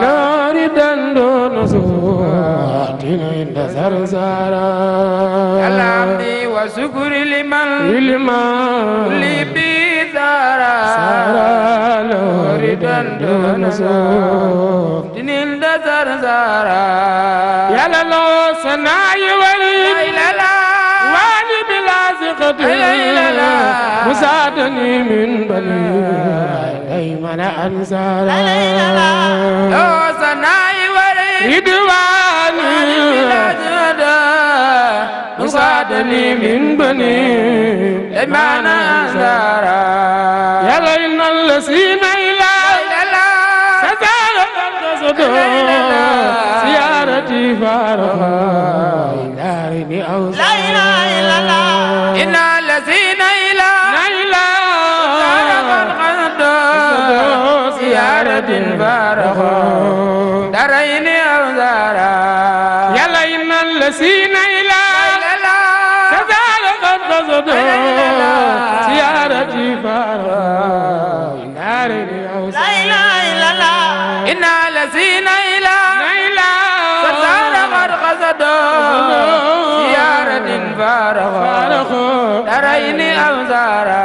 نار دندون سواتين عند سرسارا الحمد وشكر لمن لي بزارا نار دندون سواتين عند سرسارا يا لو سناي ولي واني بلا ثقة مساعدني من بني أيمن أنصارا لو سناي ولي رضواني مساعدني من بني أيمن أنصارا يا لين الذين إلى سزار سيارتي فارغة دارني أوزارا لا إله إلا الله إن الذين إلى زيارة فارغة دارين أوزارا يلا إن الذين إلى سزال قد زيارتي فارغة دارني أوزارا لا إله إلا الله إن الذين إلى سزال قد زيارة فارغة دارين أوزارا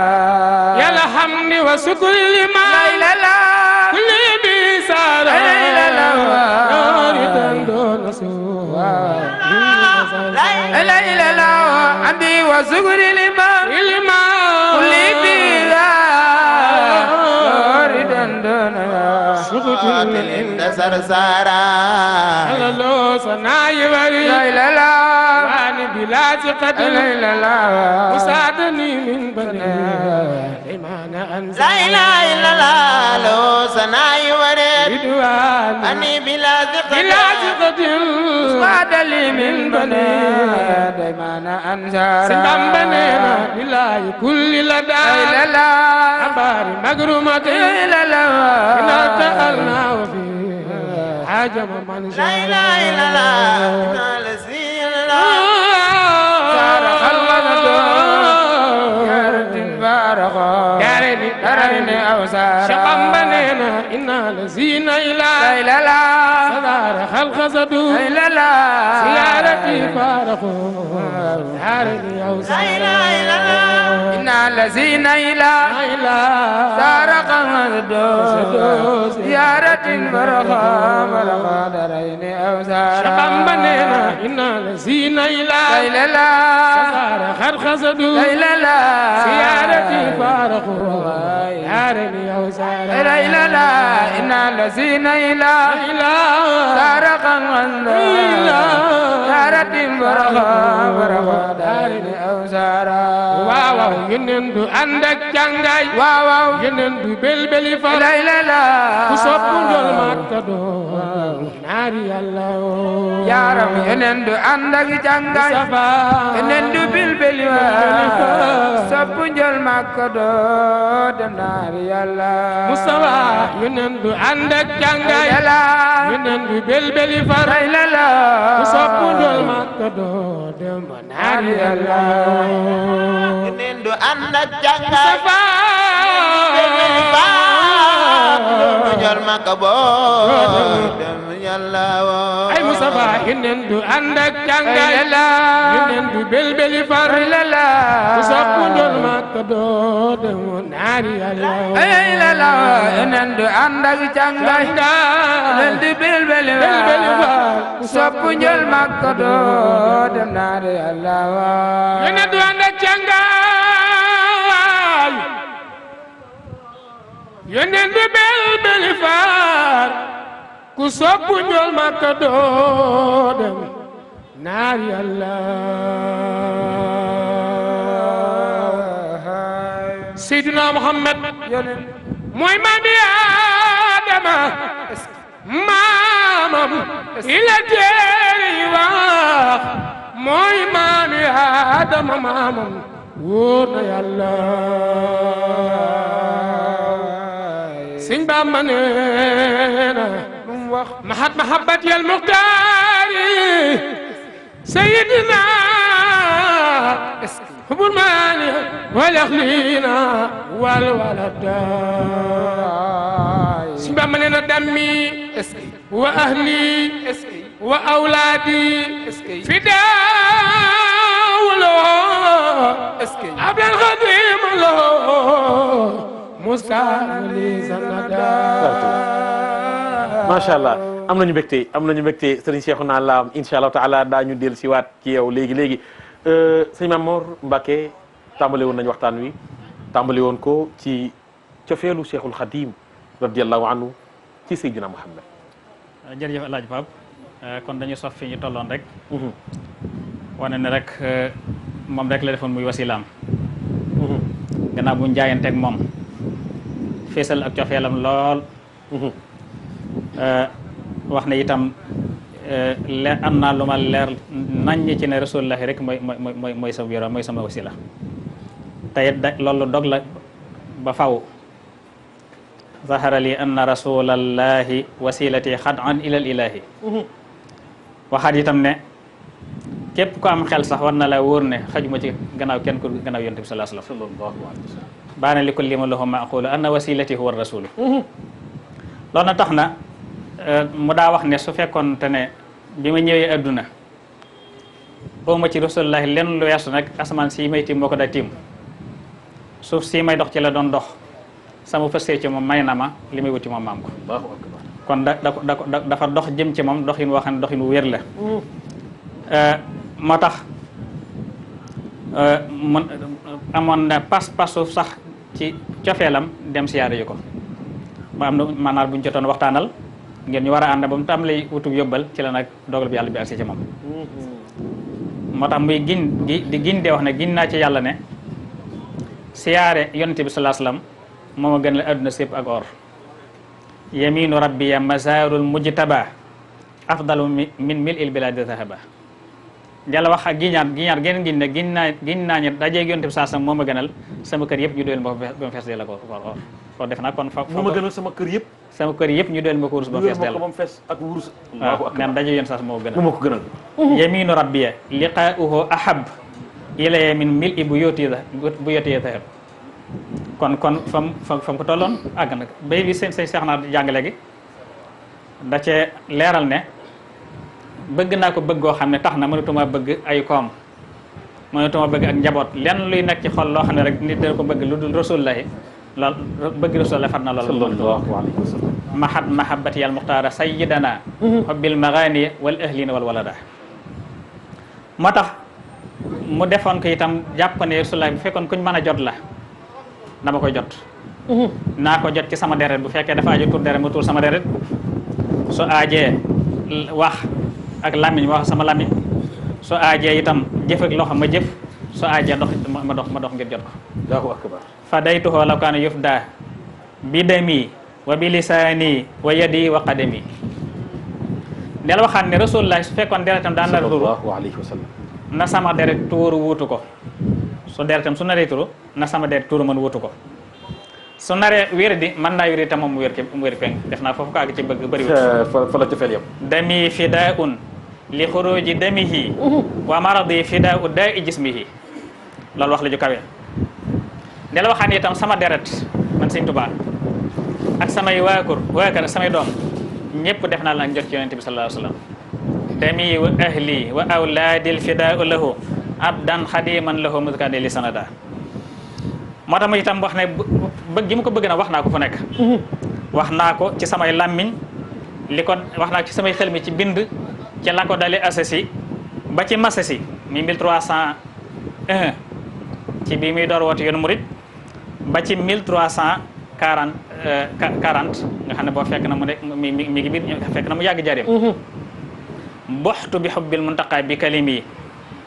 يلا حمد وشكر لما كل بيسارة نار دندون سواتين لا إله إلا الله عندي وشكر لمن كل بزار دندن سواتين عند سرسارا لو سناي ولي لا إله إلا الله واني بلا ثقة لا إله إلا الله مساعدني من بني إيمان أنصار لا إله إلا الله لو سناي ورد رضواني أني بلا ثقة بعد لي من بني دايما أنصار سنبام بنينا بالله كل لدى لا إله إلا الله أبار مقرومة لا إله إلا الله إنا تألنا وفيه حاجم من لا شاء إله إلا الله لسين الله فارق الولد يا رد فارغا دارني أوسارا شقم بنينا إنا لزين إلى لا إله إلا الله صدار خلق زدو لا إله إلا الله سيارتي فارقوا دارني لا أوسارا إله إلا الله إن الذين إلى سارق الدوس زيارة فرغا دارني أوسارا شقم بنينا إنا لزين إلى لا إله إلا الله صدار خلق زدو لا إله إلا الله سيارتي فارقوا دارني أوسارا لا إله إلا الله إن الذين إلى سارق زيارة فرغا دارني أوسارا waaw yeneen du ànd ak jàngaay waaw yeneen du belbeli fa la ilaha illallah ku sopp ndol Makka doon naari Yàlla yaaram yeneen du ànd ak jàngaay yeneen du bilbeli fa sopp ndol Makka doon naari Yàlla Mustafa yeneen du ànd ak jàngaay yeneen du belbeli fa la ilaha illallah ku sopp ndol Makka doon naari Yàlla yeneen du ànd ak jàngaay jol Makka dem Yàlla ay Mustafa yeneen du ànd ak jàngaay yeneen du belbeli far ku sopp ndol Makka dem naari Yàlla ay la la yeneen du ànd ak jàngaay yeneen du belbeli far ku sopp ndol Makka dem naari Yàlla yeneen du ànd ak jàngaay yeneen du belbeli far ku sopp ndol Makka dem naari Yàlla Seydina Muhammad mooy maami Aadama maamam ila teeri wax mooy maami Aadama maamam wóor na Yàlla Sëñ Bamba neena wax mahabbat yal muxtaari Seydina hubul maani wal yaxliina wal walada Bamba nee na dammi wa ahli wa awlaadi fidaawlo abdal xadim lo musa li sanada. macha allah am nañu mbégte sëriñ Cheikhouna Lam incha allah taala daañu dellu si waat ci yow léegi sëñ Mamor Mbacke tàmbale woon nañu waxtaan wi tàmbale woon ko ci cofeelu Cheikhul Khadim radiyallahu anhu ci Seydina Muhammad. jërëjëf El Hadj Pape kon dañu sof fi ñu tolloon rek. wane ne rek moom rek la defoon muy wasilaam. gannaaw bu ñu jaayanteeg moom feesal ak cofeelam lool. wax ne itam am naa lu ma leer naññ ci ne rasulullahi rek mooy sama yoro mooy sama wasila te it loolu dog la ba faw zahara li anna rasulallahi wasilati xadan ilal ilahi waxaat itam ne képp ko am xel sax war na la wóor ne xajuma ci gannaaw kenn ku gannaaw yonent bi sallallahu alayhi wasallam baana li kulli man lahu maqulu anna wasilati huwa rasulu loolu na tax na mu daa wax ne su fekkoon te ne bi ma ñëwee adduna ooma ci rasulullahi lenn lu weesu nag asamaan si may tiim moo ko daa tiim suuf si may dox ci la doon dox sama fëstee ci moom may na ma li may wuti moom maam ko kon dafa dox jëm ci moom doxin woo xam ne doxin wu wér la moo tax mun amoon na pas-pasu sax ci cofeelam dem siyaare yi ko ba am na maanaam bu ñu jotoon waxtaanal ngeen ñu war a ànd ba mu tam lay wutub yóbbal ci la nag dogal bi yàlla bi agsi ci moom moo tax muy di gin dee wax ne gin naa ci yàlla ne siyaare yonente bi sallallahu alayhi wasallam moo ma gën la adduna sépp ak or yaminu rabbiya mazarul mujtaba afdalu min mil il biladi zahaba jàlla wax ak giñaat geneen gin ne gin naa ñi dajeeg yonente bi sallallahu alayhi wasallam moo ma gënal sama kër yëpp ñu doyal ma ba mu fees dell ak or kon def naa kon moo ma gënal sama kër yëpp ñu doyal ma ko wurus ba mu fees dell ak wurus waaw neen dajeeg yonente sallallahu moo ma ko gënal yaminu rabbiya liqa'uhu ahab ilaya min mil i bu yóoti zahab kon fam ko tolloon àgg nag bay bi seen seex naa jàng léegi da cee leeral ne bëgg naa ko bëgg goo xam ne tax na mënatuma bëgg ay koom mënatuma bëgg ak njaboot lenn luy nekk ci xol loo xam ne rek nit dana ko bëgg lu dul rasulullahi lool bëgg rasulullahi far na lool sallallahu alayhi wa sallam mahabbati al muxtaara sayyidana hubbil maghani wal ahlina wal walada moo tax mu defoon ko itam jàpp ne rasulullahi bu fekkoon kuñ mën a jot la dama koy jot naa ko jot ci sama deret bu fekkee dafa aju tur deret mu tur sama deret su aajee wax ak làmmiñ ma wax sama làmmiñ su aajee itam jëf ak loxo ma jëf su aajee dox ma dox ngir jot ko Allahu akbar fa daytuhu law kaana yufda bi dami wa bi lisaani wa yadi wa qadami del waxaat ne rasulullah su fekkoon deretam daan la tuuru sallallahu alayhi wa sallam na sama deret tuuru wuutu ko su deretam su naree turu na sama deret tuuru mën wutu ko su naree wér di mën naa wér di te moom mu wér peng def naa foofu ko àgg ci bëgg bëri fa la cofeel yam dami fidaun li xuruji damihi wa maradi fidau da'i jismihi loolu wax la ju kawe ne la waxaan itam sama deret man Sëñ Tuubaa ak samay waakar samay doom ñëpp def naa la jot ci yonente bi sallallahu alayhi wa sallam dami wa ahli wa awlaadil fidau lahu abdan xadiman lahu muskane li sanada moo tax ma itam wax ne bëgg gi ma ko bëgg na wax naa ko fu nekk wax naa ko ci samay làmmiñ wax naa ko ci samay xel mi ci bind ci la ko dale asasi ba ci masasi mi 1301 ci bi muy door woote yoonu murid ba ci 1340 nga xam ne boo fekk na mu nekk mi ngi biir fekk na mu yàgg jarim boxtu bi xubbil muntaqa bi kalimi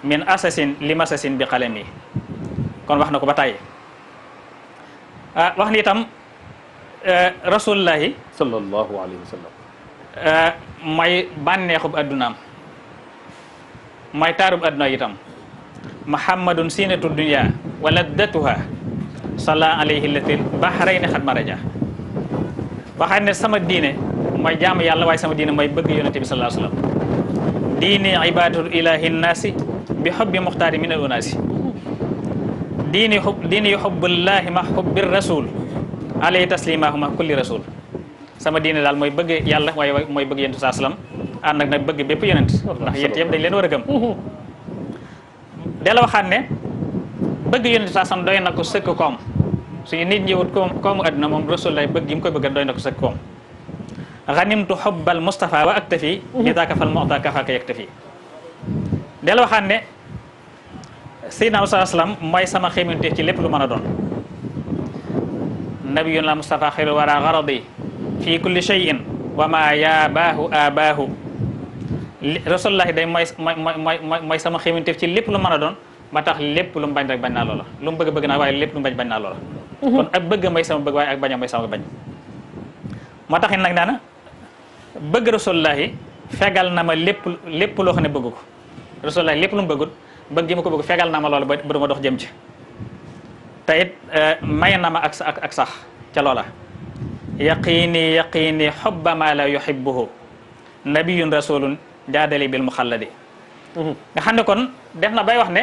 min asasin li masasin bi qalami kon wax na ko ba tàyyi wax ni itam rasulullahi sallallahu alayhi wa sallam mooy bànneexub addunaam mooy taarub adduna itam muhammadun sinatu dunya wa laddatuha salla alayhi latil bahrayni xad maraja waxaat ne sama diine mooy jaamu yàlla waaye sama diine mooy bëgg yonente bi sallallahu alayhi wa sallam diini ibadatu ilahi nnaasi bi xubbi muxtaari min al unaasi diini yu xubbullahi ma xubbi rasul alayhi taslimahu ma kulli rasul sama diine daal mooy bëgg yàlla waaye mooy bëgg yonent saa salaam ànd ak nag bëgg bépp yonent ndax yéen yëpp dañ leen war a gëm dela waxaat ne bëgg yonent saa salaam doy na ko sëkk koom suñu nit ñi wut koomu adduna moom rasulullah bëgg yi mu koy bëgg doy na ko sëkk koom ganimtu xubbal Mustafa wa aktafi bi daaka fal mu'ta kafaaka yaktafi dela waxaat ne Seydina Musaa salaam mooy sama xéemante ci lépp lu mën a doon nabiyun la Mustafa xayrul wara garadi fi kulli shay'in wa ma yaabaahu abaahu rasulullahi day mooy sama xéemante ci lépp lu mën a doon ba tax lépp lu mu bañ rek bañ naa loola lu mu bëgg naa waaye lépp lu mu bañ naa loola kon ak bëgg may sama bëgg waaye ak bañ may sama bañ moo tax nag daana bëgg rasulullahi fegal na ma lépp loo xam ne bëgg ko rasulullahi lépp lu mu bëggul bëgg gi ma ko bëgg fegal na ma loola ba du ma dox jëm ci te it may na ma ak sax ca loola yaqini xubba ma la yuhibbuhu nabiyun rasulun jaadali bil muxalladi nga xam ne kon def na bay wax ne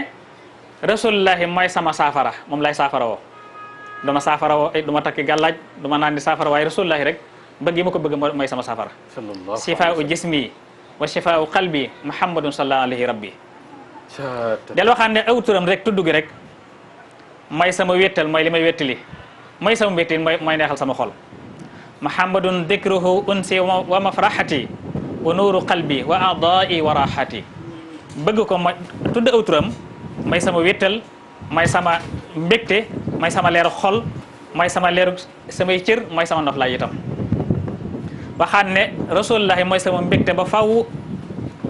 rasulullahi mooy sama saafara moom lay saafara woo duma saafara woo du ma takki gàllaaj du ma naan di saafara waaye rasulullahi rek bëgg gi ma ko bëgg mooy sama saafara shifaa'u jismi wa shifaa'u qalbi muhammadun sallallahu alayhi rabbi del waxaan ne aw turam rek tudd gi rek mooy sama wéttal mooy li may wéttali mooy sama wéttal mooy neexal sama xol muhammadun dikruhu unsi wa mafrahati wa nuuru qalbi wa a'daa'i wa rahati bëgg ko mooy tudd aw turam mooy sama wéttal mooy sama mbégte mooy sama leeru xol mooy sama leeru samay cër mooy sama noflaay itam waxaan ne rasulullahi mooy sama mbégte ba faw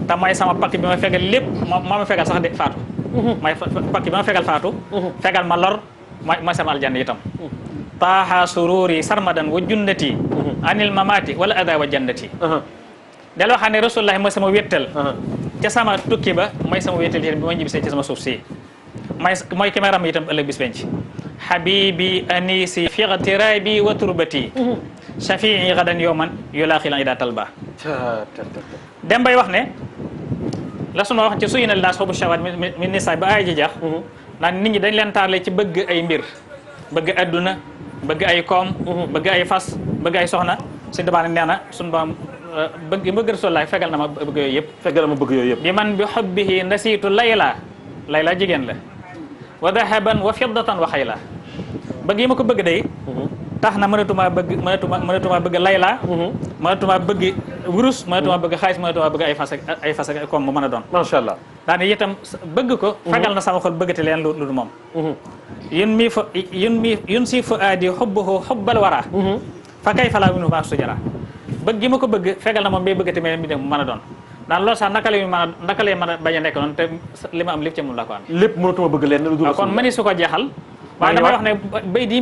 te mooy sama pakk bi ma fegal lépp moo ma fegal sax de faatu mooy pakk bi ma fegal faatu fegal ma lor mooy sama aljanna itam taaha sururi sarmadan wa junnati anil mamati wala ada wa jannati del waxaa ne rasulullahi mooy sama wéttal ca sama tukki ba mooy sama wéttal itam bi ma ñibbisee ci sama suuf si mooy ki may ram itam ëllëg bis penc habibi anisi fiqtirabi wa turbati shafii gadan yowman yulaqi lan ida talba dem bay wax ne la sunu wax ci suyina naas xobu shawat min nisaa ba ay ji jax naan nit ñi dañ leen taarle ci bëgg ay mbir bëgg adduna bëgg ay koom bëgg ay fas bëgg ay soxna suñu dabaane nee na suñu doom bëgg rasulullahi fegal na ma bëgg yooyu yëpp fegal na ma bëgg yooyu yëpp bi man bi hubbihi nasiitu layla jigéen la wa dahaban wa fiddatan wa xayla bëgg yi ma ko bëgg day tax na mënatuma bëgg layla mënatuma bëgg wurus mënatuma bëgg xaalis mënatuma bëgg ay fas ak comme mu mën a doon macha allah daane itam bëgg ko fegal na sama xol bëggate leen lu du moom yun si fa aadi xubbuhu xubbal wara fa kay falaa minu ma sujara bëgg gi ma ko bëgg fegal na moom bay bëggate mel bi mu mën a doon daan loolu sax naka lay mën a bañ a nekk noonu te li ma am lépp ci moom laa ko am lépp mënatuma bëgg leen lu dul kon mëni su ko jeexal waaye damay wax ne bay di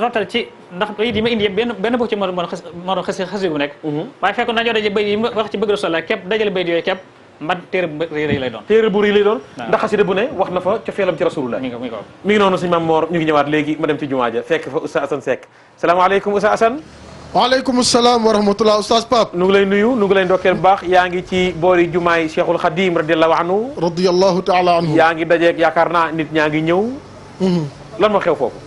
rotal ci ndax bay di ma indi yëpp benn bokk ci moo doon xasi bu nekk waaye fekkoon dañoo daje bay di wax ci bëgg Rasulullah képp dajale bay di yooyu képp mbat téere bu rëy lay doon téere bu rëy lay doon ndax xasida bu ne wax na fa cofeelam ci Rasulullah mi ngi noonu suñu Maam Mor ñu ngi ñëwaat léegi ma dem ci jumaa ja fekk fa Oustaz Assane Seck salaamaaleykum Oustaz Assane waaleykum salaam wa rahmatullah Oustaz Pape nu ngi lay nuyu nu ngi lay ndokkeel bu baax yaa ngi ci boori jumaay Cheikhul Khadim radiallahu anhu taala anhu yaa ngi dajeeg yaakaar naa nit ñaa ngi ñëw lan moo xew foofu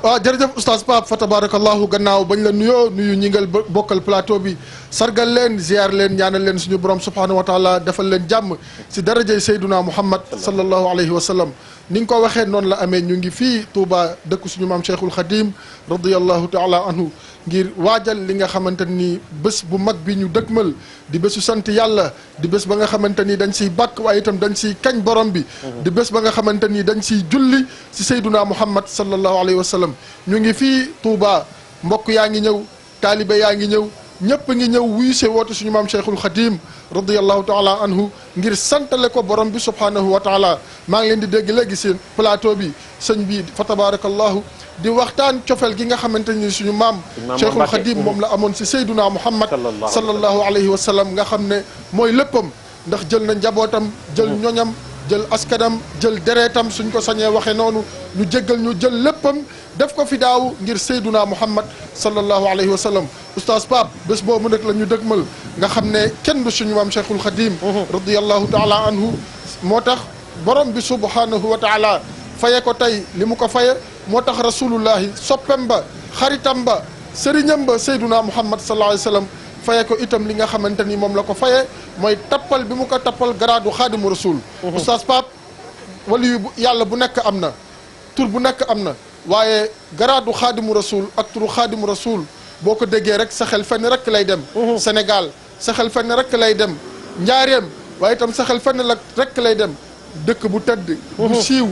waaw jërëjëf Oustaz Pape fa tabarakallahu gannaaw bañ la nuyu ñi ngal bokkal plateau bi sargal leen ziar leen ñaanal leen suñu borom subhanahu wa taala defal leen jàmm si darajay Seyduna Muhammad sallallahu alayhi wa sallam ni nga ko waxee noonu la amee ñu ngi fii Touba dëkk suñu maam Cheikhul Khadim radiallahu taala anhu ngir waajal li nga xamante ni bés bu mag bi ñu dëkkmal di bésu sant yàlla di bés ba nga xamante ni dañ siy bàkk waaye itam dañ siy kañ borom bi di bés ba nga xamante ni dañ siy julli si Seyduna Muhammad sallallahu alayhi wa sallam ñu ngi fii Touba mbokk yaa ngi ñëw taalibe yaa ngi ñëw ñëpp ngi ñëw wuyu see woote suñu maam Cheikhul Khadim radiallahu taala anhu ngir santale ko borom bi subhanahu wa taala maa ngi leen di dégg léegi seen plateau bi sëñ bi fa tabarakallahu di waxtaan cofel gi nga xamante ni suñu maam Cheikhul Khadim moom la amoon si Seyduna Muhammad sallallahu alayhi wa sallam nga xam ne mooy léppam ndax jël na njabootam jël ñoñam jël askanam jël dereetam suñ ko sañee waxee noonu ñu jéggal ñu jël léppam def ko fi daaw ngir Seyduna Muhammad sallallahu alayhi wa sallam Oustaz Pape bés boobu nag la ñu dëgmal nga xam ne kenn du suñu maam Cheikhul Khadim radiyallahu taala anhu moo tax borom bi subhanahu wa taala faye ko tey li mu ko faye moo tax rasulullahi soppem ba xaritam ba sëriñam ba Seyduna Muhammad sallallahu alayhi wa sallam faye ko itam li nga xamante ni moom la ko faye mooy tappal bi mu ko tappal garaadu xaadimu rasul oustaz Pape waliyu yàlla bu nekk am na tur bu nekk am na waaye garaadu xaadimu rasul ak turu xaadimu rasul boo ko déggee rek sa xel fenn rek lay dem Sénégal sa xel fenn rek lay dem njaareem waaye itam sa xel fenn la rek lay dem dëkk bu tëdd bu siiw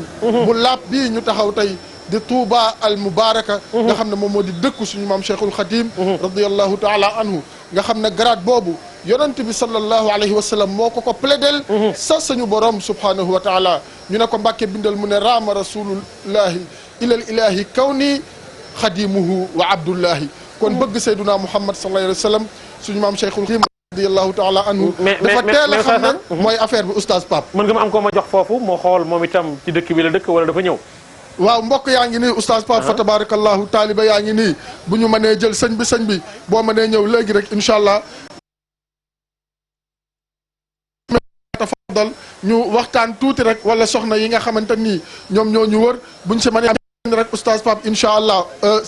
bu laab bii ñu taxaw tey di Touba al Mubaraka nga xam ne moom moo di dëkku suñu maam Cheikhul Khadim radiyallahu taala anhu nga xam ne grade boobu yonent bi sallallahu alayhi wa sallam moo ko plaidel sa suñu borom subhanahu wa taala ñu ne ko Mbàkke bindal mu ne raama rasulullahi ilal ilahi kawni xadimuhu wa abdullahi kon bëgg Seyduna Muhammad sallallahu alayhi wa sallam suñu maam Cheikhul Khadim radiyallahu taala anhu dafa teel a xam ne mooy affaire bi oustaz Pape mën nga ma am ko ma jox foofu moo xool moom itam ci dëkk bi la dëkk wala dafa ñëw waaw mbokk yaa ngi nii oustaz Pape fa tabarakallahu taaliba yaa ngi nii bu ñu mënee jël sëñ bi boo mënee ñëw léegi rek incha allah tafadal ñu waxtaan tuuti rek wala soxna yi nga xamante nii ñoom ñoo ñu wër buñ si mënee am rek oustaz Pape incha allah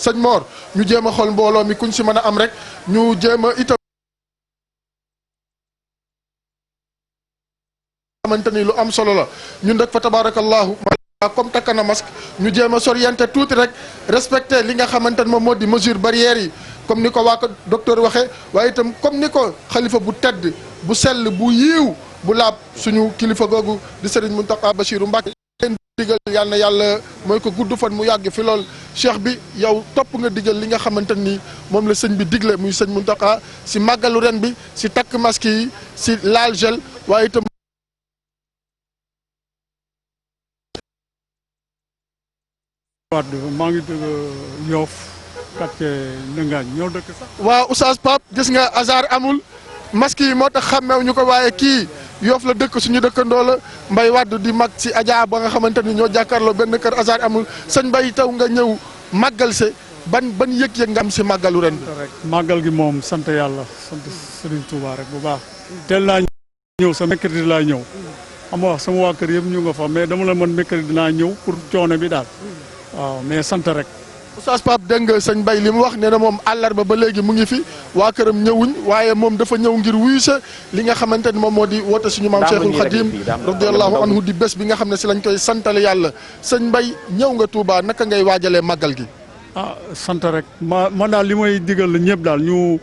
sëñ Mor ñu jéem a xool mbooloo mi kuñ si mën a am rek ñu jéem a itam xamante ni lu am solo la ñun rek fa tabarakallahu comme takk na masque ñu jéem a s'orienté tuuti rek respecté li nga xamante ne moom moo di mesure barrières yi comme ni ko waa ko docteur waxee waaye itam comme ni ko xalifa bu tedd bu sell bu yiiw bu laab suñu kilifa googu di Serigne Mountakha Bachirou Mbacké leen digal yal na yàlla mooy ko gudd fan mu yàgg fi lool cheikh bi yow topp nga digal li nga xamante ni moom la sëñ bi digle muy sëñ Mountakha si màggalu ren bi si takk masque yi si laal gel waaye itam maa ngi dëgg Yoff quartier Ndëngaañ ñoo dëkk sax. waaw Oustaz Pape gis nga hasard amul masque yi moo tax xàmmeew ñu ko waaye kii Yoff la dëkk suñu dëkkandoo la Mbay Wàdd di mag si Adja ba nga xamante ni ñoo jàkkaarloo benn kër hasard amul sëñ Mbay taw nga ñëw màggal se ban yëg-yëg nga am si màggalu ren bi. rek màggal gi moom sant yàlla sant Serigne Touba rek bu baax. teel naa ñëw sa mercredi laa ñëw xam nga sama waa kër yëpp ñu nga fa mais dama la mën mercredi dinaa ñëw pour coono bi daal. waaw mais sant rek. Oustaz Pape dégg nga sëñ Bay li mu wax nee na moom àllarba ba léegi mu ngi fi waa këram ñëwuñ waaye moom dafa ñëw ngir wuyu sa li nga xamante ni moom moo di woote suñu maam Cheikhul Khadim radiyallahu anhu di bés bi nga xam ne si lañ koy santale yàlla sëñ Bay ñëw nga Touba naka ngay waajalee màggal gi. ah sant rek man daal li may digal la ñëpp daal ñu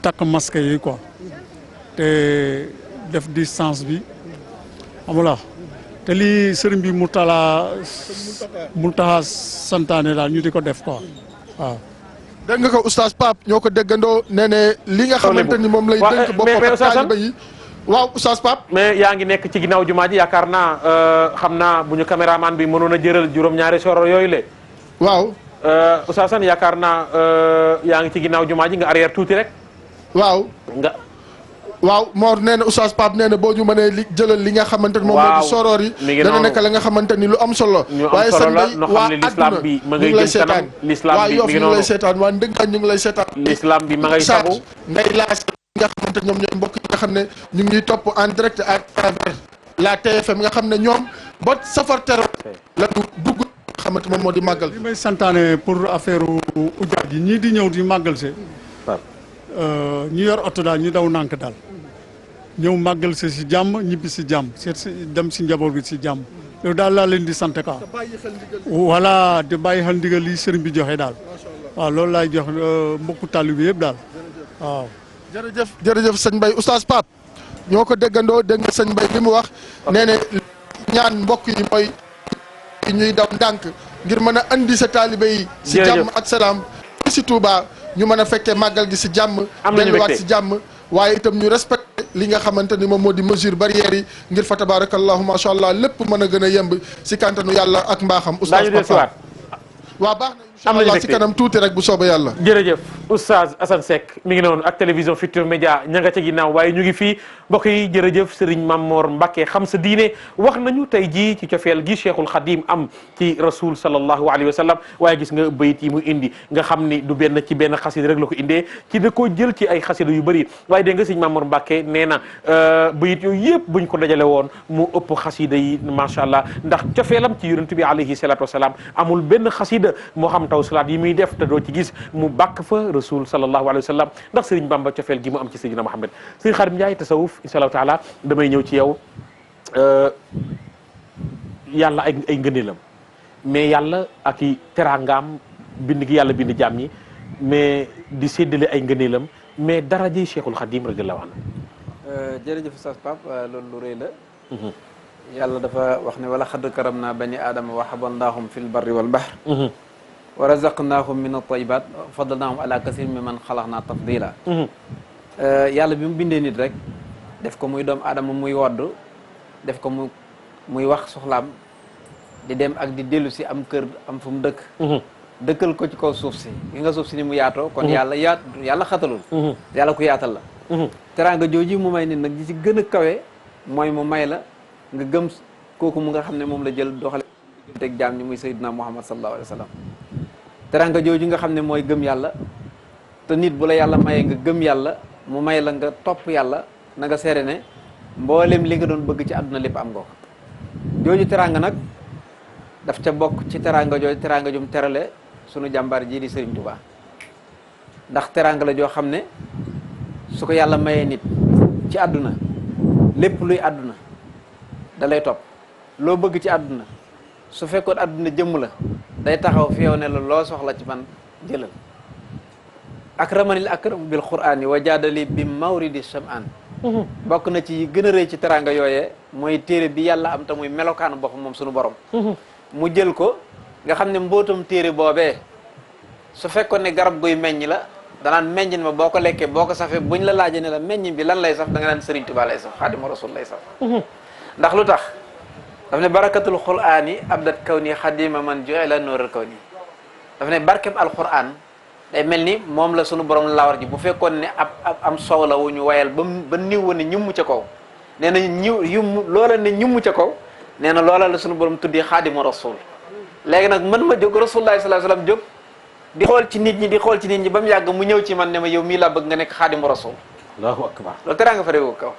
takk masque yi quoi te def distance bi amula te lii sëriñ bi Mountakha santaane daal ñu di ko def quoi waaw. dégg nga ko oustaz Pape ñoo ko déggandoo nee ne li nga xamante ni moom lay dénk boppam ak taaliba yi waaw oustaz Pape. mais yaa ngi nekk ci ginnaaw jumaa ji yaakaar naa xam naa bu ñu caméraman bi mënoon a jëral juróom-ñaari soro yooyu le waaw. oustaz San yaakaar naa yaa ngi ci ginnaaw jumaa ji nga arrière tuuti rek. waaw nga. waaw Mor nee na oustaz Pape nee na boo ñu mënee jëlal li nga xamante ni moom moo di soroor yi dana nekk la nga xamante ni lu am solo waaye sëñ Bay waa àdduna ñu ngi lay seetaan waa Yoff ñu ngi lay seetaan waa Ndëngaañ ñu ngi lay seetaan l'islam bi ma ngay sabu ngay laas nga xamante ñoom ñooy mbokk yi nga xam ne ñu ngi topp en direct à travers la TFM nga xam ne ñoom ba safar tero la ñu dugg xamante moom moo di màggal li may santaane pour affaire ujaat yi ñii di ñëw di màggal see ñu yor oto daal ñu daw nànk daal ñëw màggal si jàmm ñibbi si jàmm seet si dem si njaboot bi si jàmm loolu daal laa leen di sant ka voilà di bàyyi xel ndigal li sëriñ bi joxe daal waaw loolu laay jox mbokku tàlli bi yëpp daal waaw. jërëjëf sëñ Bay oustaz Pape ñoo ko déggandoo dégg nga sëñ Bay li mu wax nee ne ñaan mbokk yi mooy ñuy daw ndànk ngir mën a andi sa taalibe yi si jàmm ak salaam si Touba ñu mën a fekkee màggal gi si jàmm delluwaat si jàmm waaye itam ñu respecté li nga xamante ni moom moo di mesure barrières yi ngir fa tabarakallahu macha allah lépp mën a gën a yemb si kàntanu yàlla ak mbaaxam oustaz Pape waaw baax na incha allah si kanam tuuti rek bu soobee yàlla jërëjëf oustaz Assane Seck mi ngi noonu ak télévision Futurs Médias ña nga ca ginnaaw waaye ñu ngi fii mbokk yi jërëjëf Serigne Mamor Mbacké xam sa diine wax nañu tey jii ci cofeel gi Cheikhul Khadim am ci rasul sallallahu alayhi wa sallam waaye gis nga bayit yi mu indi nga xam ni du benn ci benn xasida rek la ko indee ci da koo jël ci ay xasida yu bëri waaye dégg nga Serigne Mamor Mbacké nee na bayit yooyu yëpp buñ ko dajale woon mu ëpp xasida yi macha allah ndax cofeelam ci yonent bi alayhi salatu wasalaam amul benn xasida moo xam tawasulaat yi muy def te doo ci gis mu bàkk fa rasul sallallahu alayhi wa sallam ndax Serigne Bamba cofeel gi mu am ci Seydina Muhammad. Serigne Khadim Ndiaye tasawuf incha allahu taala damay ñëw ci yow yàlla ay ngëneelam mais yàlla ak i teraangaam bind gi yàlla bind jaam ñi mais di séddale ay ngëneelam mais darajey Cheikhul Khadim radiyallahu anhu. jërëjëf Oustaz Pape loolu lu rëy la. yàlla dafa wax ne wala xadd karam naa bani aadama wa hamalnaahum fil barri wal bahr wa razaqnaahum min at-tayyibaat wa faddalnaahum ala kasiir mimman xalaqnaa tafdiila. yàlla bi mu bindee nit rek def ko muy doomu aadama muy wodd def ko muy wax soxlaam di dem ak di dellu si am kër am fu mu dëkk. dëkkal ko ci kaw suuf si gi nga suuf si ni mu yaatoo. kon yàlla xatalul. yàlla ku yaatal la. teraanga jooju mu may nit nag ji ci gën a kawe mooy mu may la nga gëm kooku mu nga xam ne moom la jël doxale teg jaam ñi muy sayyidina Muhammad sallallahu alayhi wa sallam. teraanga jooju nga xam ne mooy gëm yàlla te nit bu la yàlla mayee nga gëm yàlla mu may la nga topp yàlla na nga seere ne mboolem li nga doon bëgg ci àdduna lépp am nga ko. jooju teraanga nag daf ca bokk ci teraanga jooju teraanga jum terale sunu jàmbaar jii di Serigne Touba ndax teraanga la joo xam ne su ko yàlla mayee nit ci àdduna lépp luy àdduna da lay topp loo bëgg ci àdduna su fekkoon àdduna jëmm la day taxaw fi yow ne la loo soxla ci man jëlal. akramanil akram bil qur'ani wa jaadali bi mawridi shamaan bokk na ci gën a rëy ci teraanga yooyee mooy téere bi yàlla am te muy melokaanu boppam moom sunu borom. mu jël ko nga xam ne mbootum téere boobee su fekkoon ne garab guy meññ la danaan meññin ma boo ko lekkee boo ko safee buñ la laajee ne la meññin bi lan lay saf da nga naan Serigne Touba lay saf Xaadimu Rasul lay saf. ndax lu tax daf ne barakatul qur'ani abdat kaw nii xadima man ju'ila nooral kaw nii daf ne barkeb alquran day mel ni moom la sunu borom lawar ji bu fekkoon ne am soow la wu ñu wayal ba niw wa ne ñummu ca kaw nee na loola ne ñummu ca kaw nee na loola la sunu borom tuddee Xaadimu Rasul. léegi nag man ma jóg Rasulullah sallallahu alayhi wasallam jóg di xool ci nit ñi ba mu yàgg mu ñëw ci man ne ma yow mii laa bëgg nga nekk Xaadimu Rasul. Allahu akbar. loolu teraa nga fa réewu kaw.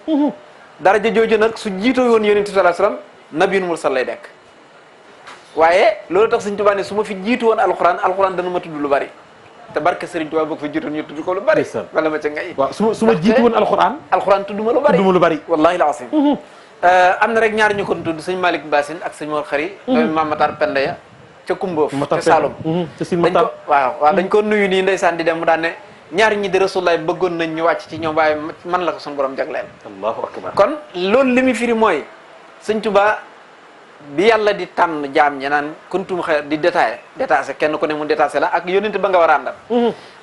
daraja jooju nag su jiitoo yoon yonent bi sallallahu alayhi wasallam nabiyul mursal lay dekk waaye loolu tax Sëriñ Tuubaa ne su ma fi jiitu woon alxuraan dana ma tudd lu bari te barke Sëriñ Tuubaa boo ko fi jiitoon ñu tudd ko lu bari. wala ma ca ngay. waaw su ma jiitu woon alxuraan tudd ma lu bari wallahi al-azim. am na rek ñaar ñu ko tudd sëñ Malick Bassine ak sëñ Mor Khari. doomi Maam Matar Penda ya ca Kumboof ca Saloum. dañ ko nuyu nii ndeysaan di dem mu daan ne ñaar ñi di Rasulullah bëggoon nañ ñu wàcc ci ñoom waaye man la ko suñu borom jagleel. Allahu akbar. kon loolu li muy firi mooy Sëñ Tuubaa bi yàlla di tànn jaam ñi naan kuntum xayra di détaché kenn ku ne mu détaché la ak yónent ba nga war a àndal.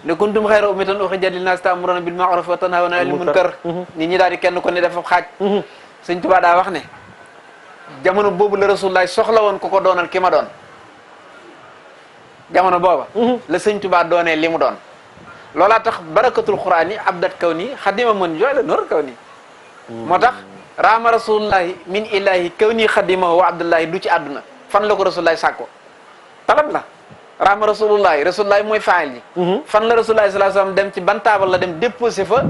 ne kuntum xayra ummatan uxrijat linnaas ta'muruna bil ma'ruf wa tanhawna 'anil munkar. nit ñi daal di kenn ku ne dafa xaaj. Sëñ Tuubaa daa wax ne jamono boobu la Rasulullah soxla woon ku ko doonal ki ma doon jamono booba. la Sëñ Tuubaa doonee li mu doon. loolaa tax barakatul qur'ani abdat kaw nii xadima mën jooy la noor kaw nii. moo tax raama rasulullahi min ilahi kaw nii xadima wa abdullahi du ci àdduna fan la ko rasulullahi sàkko talab la raama rasulullahi mooy faayil ji. fan la rasulullahi sallallahu alayhi wasallam dem ci ban taabal la dem déposé fa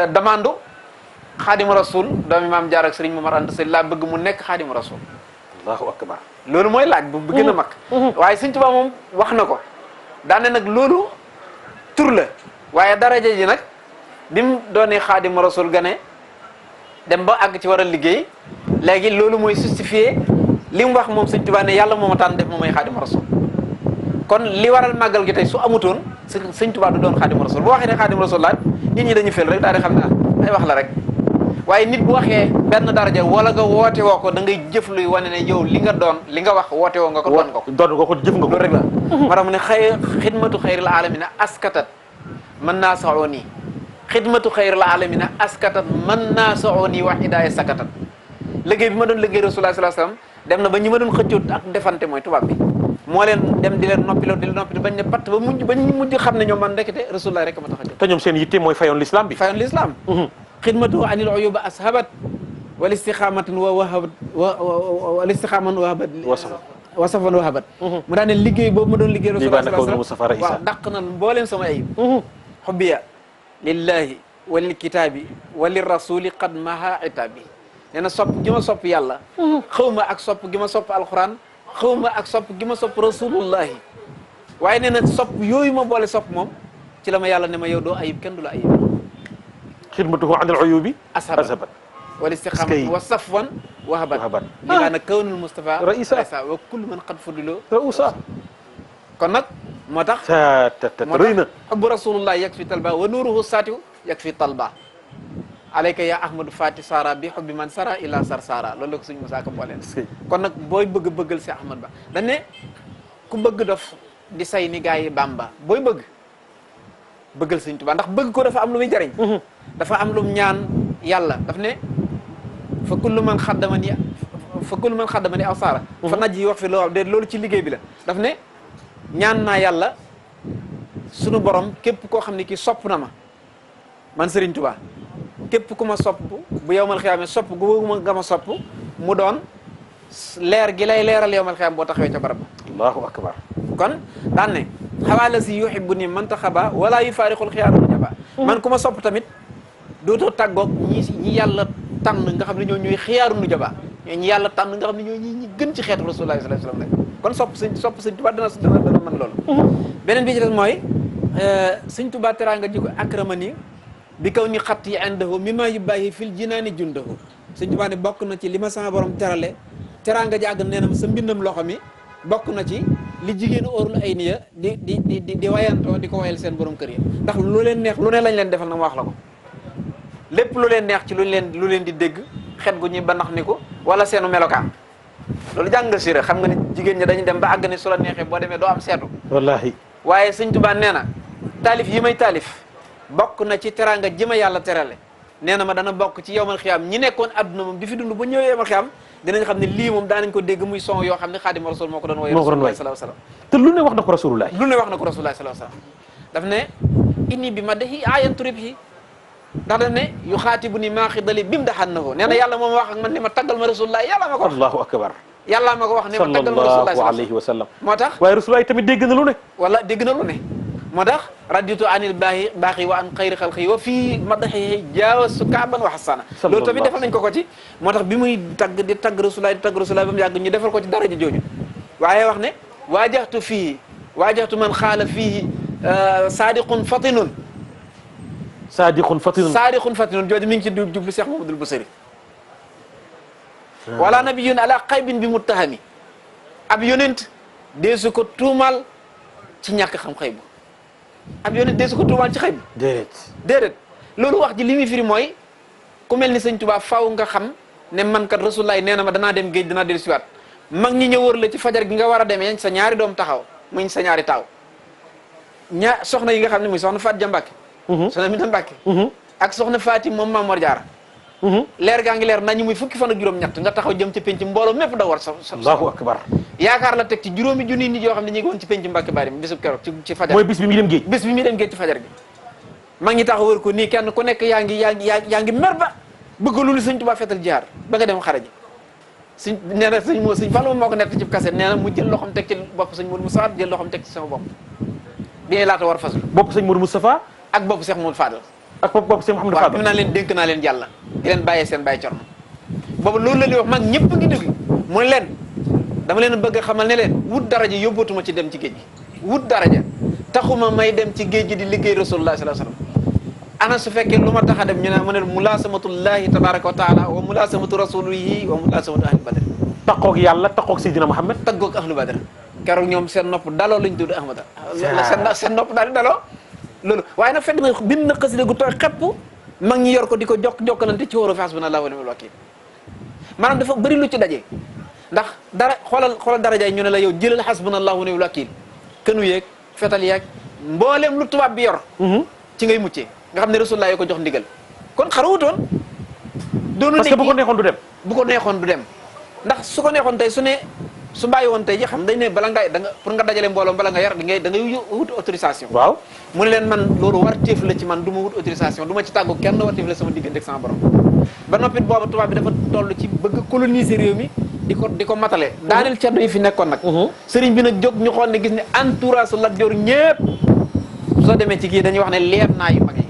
demande xaadimu rasul doomi maam jaar ak Sëriñ Momar Anta Sali laa bëgg mu nekk xaadimu rasul. Allahu akbar. loolu mooy laaj bu gën a mag. waaye Sëñ Tuubaa moom wax na ko daane nag loolu tur la waaye daraja ji nag bi mu doonee xaadimu rasul gane dem ba àgg ci war a liggéey léegi loolu mooy justifié li mu wax moom Sëñ Tuubaa ne yàlla moo ma tànn def moom mooy xaadimu rasul. kon li waral màggal gi tey su amutoon Sëñ Tuubaa du doon xaadimu rasul bu waxee ne xaadimu rasul laaj nit ñi dañu fel rek daal di xam ne ay wax la rek waaye nit bu waxee benn daraja wala nga woote woo ko da ngay jëf luy wane ne yow li nga doon li nga wax woote woo nga ko doon nga ko. doon nga ko jëf nga ko loolu rek la. moo tax mu ne xidmatu xayril alamina askatat mën naa saxoo nii xidmatu xayril alamina askatat mën naa saxoo nii wax idaaya sakatat liggéey bi ma doon liggéey Rasulullah sallallahu alayhi wasallam dem na ba ñi ma doon xëccoot ak defante mooy tubaab bi moo leen dem di leen noppiloo bañ ne patt ba mujj xam ne ñoom man ndekete Rasulullah rek ma tax a jóg. te ñoom seen yitte mooy fayoon l'islam bi. fayoon l'islam. xidmatu anil uyuba ashabat wal istiqamatin wa wahabat wal istiqaman wahabat wasafan wahabat mu daan ne liggéey boobu ma doon liggéey Rasulullah sallallahu alayhi wasallam waaw dàq na mbooleem sama ayib. xubbiya lillahi walil kitaabi walil rasuli qad maha itaabi nee na sopp gi ma sopp yàlla xaw ma ak sopp gi ma sopp alquran xaw ma ak sopp gi ma sopp rasulullahi waaye nee na sopp yooyu ma boole sopp moom ci la ma yàlla ne ma yow doo ayib kenn du la ayib xidmatuhu an al uyubi asabat wal istiqamat wa safwan wahabat li nga na kawnul Mustafa raisa wa kullu man qad fudilo rausa kon nag moo tax rëy na xubbu rasulullah yakfi talba wa nuruhu saatiw yakfi talba alayka ya ahmadou fati sara bi xubbi man sara ila sar sara loolu la ko suñu Musaa Ka booleen kon nag booy bëggal si Ahmad Ba dañ ne ku bëgg dof di say ni gaa yi Bamba booy bëggal Sëñ Tuubaa ndax bëgg ko dafa am lu muy jariñ dafa am lu ñaan yàlla daf ne fa kullu man xaddamani aw saara fa naj yi wax fi loo de loolu ci liggéey bi la daf ne ñaan naa yàlla sunu borom képp koo xam ne kii sopp na ma man Sëriñ Tuubaa képp ku ma sopp bu yowmal xiyaame sopp gu ma nga ma sopp mu doon leer gi lay leeral yowmal xiyaam boo taxawee ca barab ba allahu akbar kon daan ne xawaala si yuhibbu ni man taxaba wala yu faarixul xiyaaru jaba man ku ma sopp tamit dootoo tàggoog ñi yàlla tànn nga xam ne ñoo ñuy xiyaaru nu jaba ñi yàlla tànn nga xam ne ñoo ñi gën ci xeetu rasulullah sallallahu alayhi wasallam kon sopp Sëñ Tuubaa dana mën loolu beneen bi ci des mooy Sëñ Tuubaa teraanga ji ko akramani bi kaw ni xat yi indahu mi maa yubaahi fil jinaani jundahu Sëñ Tuubaa ne bokk na ci li ma sama borom terale teraanga ji àgg nee na sa mbindam loxo mi bokk na ci li jigéen óorul ay niya di wayantoo di ko wayal seen borom kër yi ndax lu leen neex lu ne lañ leen defal na ma wax la ko lépp lu leen neex ci lu leen di dégg xet gu ñuy ba nax ni ko wala seenu melokaan loolu jàng nga sira xam nga ne jigéen ñi dañu dem ba àgg ne su la neexee boo demee doo am seetu wallahi waaye Sëñ Tuubaa nee na taalif yi may taalif bokk na ci teraanga ji ma yàlla terale nee na ma dana bokk ci yowmal xiyaam ñi nekkoon adduna moom di fi dund ba ñëwee yowmal xiyaam dinañ xam ne lii moom daanañ ko dégg muy son yoo xam ne Xaadimu Rasuul moo ko doon woy Rasulullah sallallahu alayhi wasallam te lu ne wax na ko Rasulullah lu ne wax na ko Rasulullah sallallahu alayhi wasallam daf ne inni bi madahi ayan turib hi ndax daf ne yu xaatibu ni maa xidali bim daxan na ko nee na yàlla moom wax ak man ne ma taggal ma Rasulullah yàlla ma ko wax allahu akbar yàlla ma ko wax ne ma taggal ma Rasulullah sallallahu alayhi wa sallam moo tax waaye Rasulullah tamit dégg na lu ne wala dégg na lu ne moo tax raditu anil baaxi wa an xayri xalqi wa fii madaxi jaawasu kaaban wa xasana loolu tamit defal nañ ko ci moo tax bi muy di tagg Rasulullah ba mu yàgg ñu defal ko ci daraja jooju waaye wax ne waajahtu man xaala fii sadiqun fatinun jooju mi ngi ci jublu Cheikh Mamadou Boussiri wala nabiyun ala xaybin bi muttahami ab yonent deesu ko tuumal ci ñàkk xam xëy bu ab yonent deesu ko tuumal ci xëy bu déedéet loolu wax ji li muy firi mooy ku mel ni Sëñ Tuubaa faw nga xam ne man kat Rasulullah nee na ma danaa dem géej danaa dellu siwaat mag ñi ñëw wër la ci fajar gi nga war a demee sa ñaari doom taxaw muy sa ñaari taaw soxna yi nga xam ne muy soxna Faat Ja Mbàkke soxna Minta Mbàkke ak soxna Faati moom Maam Mor Jaara leer gaa ngi leer nañu muy fukki fan ak juróom-ñett nga taxaw jëm ci penc mbooloo mépp da war sa allahu akbar yaakaar la teg ci juróomi junni nit yoo xam ne ñu ngi woon ci penc Mbàkke Bari bisub keroog ci fajar mooy bis bi muy dem géej ci fajar gi mag ñi taxaw wër ko nii kenn ku nekk yaa ngi mer ba bëgg loolu Sëñ Tuubaa fetal jihaar ba nga dem xare ji suñ nee na sëñ Fallu moo ko nekk ci kaset nee na mu jël loxoom teg ci bopp sëñ Modou Moustapha jël loxoom teg ci sama bopp bi ñuy laata war fasul bopp sëñ Modou Moustapha ak bopp Cheikh Modou Fadal ak bopp Cheikh Mouhamadou Fadal waaw naa leen dénk naa leen yàlla di leen bàyyee seen bàyyi corno boobu loolu la ñuy wax mag ñëpp ngi déglu mu ne leen dama leen bëgg a xamal ne leen wut daraja yóbbootuma ci dem ci géej gi wut daraja taxuma may dem ci géej gi di liggéey Rasulullah sallallahu alayhi wasallam ana su fekkee lu ma tax a dem ñu ne mu ne mulaasamatullahi tabaraka wa taala wa mulaasamatu rasulihi wa mulaasamatu ahli badr taqoog yàlla taqoog Seydina Muhammad taggoog ahlu badr keroog ñoom seen nopp daloo lañ tudd ahmada seen nopp daal di daloo loolu waaye nag fekk na bind na xasida gu tooy xepp mag ñi yor ko di ko jokkalante ci wóoru faas bu na laa wa ni'mal wakiil maanaam dafa bëri lu ci daje ndax dara xoolal darajaay ñu ne la yow jëlal hasbunallahu wa ni'mal wakiil kënu yeeg fetal yeeg mbooleem lu tubaab bi yor ci ngay muccee nga xam ne Rasulullah yi ko jox ndigal kon xarawutoon doonu parce que bu ko neexoon du dem ndax su ko neexoon tey su bàyyi woon tey ji xam dañ ne bala nga pour nga dajale mbooloo bala nga yar da ngay wut autorisation waaw mu ne leen man loolu war téef la ci man du ma wut autorisation du ma ci tàggu kenn war téef la sama diggante ak sama borom ba noppit booba tubaab bi dafa toll ci bëgg coloniser réew mi di ko matale daaneel ceddo yi fi nekkoon nag sëriñ bi nag jóg ñu xool ne gis ne entourage Lat Joor ñëpp soo demee ci kii dañuy wax ne leer naa yu mag yi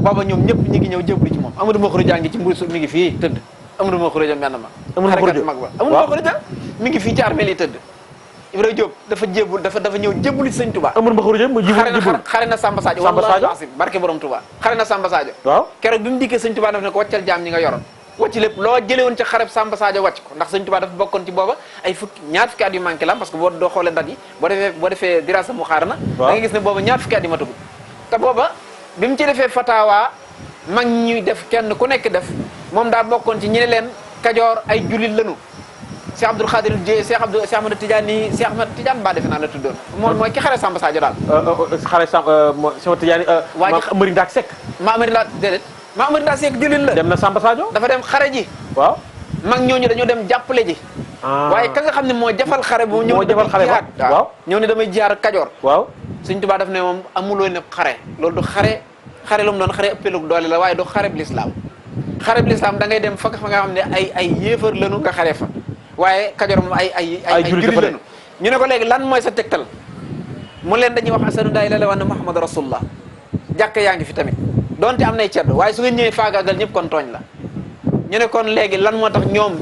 booba ñoom ñëpp ñi ngi ñëw jëblu ci moom Amadou Makhourédia ngi ci mbur mi ngi fii tëdd Amadou Makhourédia benn ma xarekat mag ba Amadou Makhourédia mi ngi fii ci armée li tëdd Ibra Diop dafa ñëw jébbuli ci sëñ Touba. Amadou Mbaxaru Diop mu jibul xare na Samba Sadio. Samba Sadio wallahi barke borom Touba xare na Samba Sadio. waaw keroog bi mu dikkee sëñ Touba daf ne ko wàccal jaam ñi nga yoroon wàcc lépp loo jëlee woon ca xareb Samba Sadio wàcc ko ndax sëñ Touba dafa bokkoon ci booba ay ñaar fukki at yu manqué la parce que boo doo xoolee dat yi boo defee dirasa mu xaar na da nga gis ne booba ñaar fukki at yi matagul te booba bi mu ci defee fatawa mag ñuy def kenn ku nekk def moom daa bokkoon ci ñi ne leen Kajoor ay jullit lanu Cheikh Abdoul Khadir Cheikh Ahmad Tidiane Cheikh Ahmad Tidiane ba defe naa la tuddoon moom mooy ki xare Samba Sadio daal xare Cheikh Tidiane Amari Ndaak Seck ma Amari Ndaak déedéet ma Amari Ndaak Seck jullit la dem na Samba Sadio dafa dem xare ji waaw mag ñooñu dañoo dem jàppale ji waaye ka nga xam ne moo jafal xare bu ñëw jafal xare ba waaw ñëw ne damay jiyaar Kajoor waaw Sëñ Tuubaa daf ne moom amuloo ne xare loolu du xare lu mu doon xare ëppelu doole la waaye du xare bi lislaam xare bi lislaam da ngay dem fa nga xam ne ay yéefar lanu nga xare fa waaye Kajoor moom ay jullit lanu ñu ne ko léegi lan mooy sa tegtal mu leen dañuy wax asadu daa ilaaha illallaah wa anna Muhammadu rasulullah jàkk yaa ngi fi tamit donte am nay ceddo waaye su ngeen ñëwee faagaagal ñëpp kon tooñ la ñu ne kon léegi lan moo tax ñoom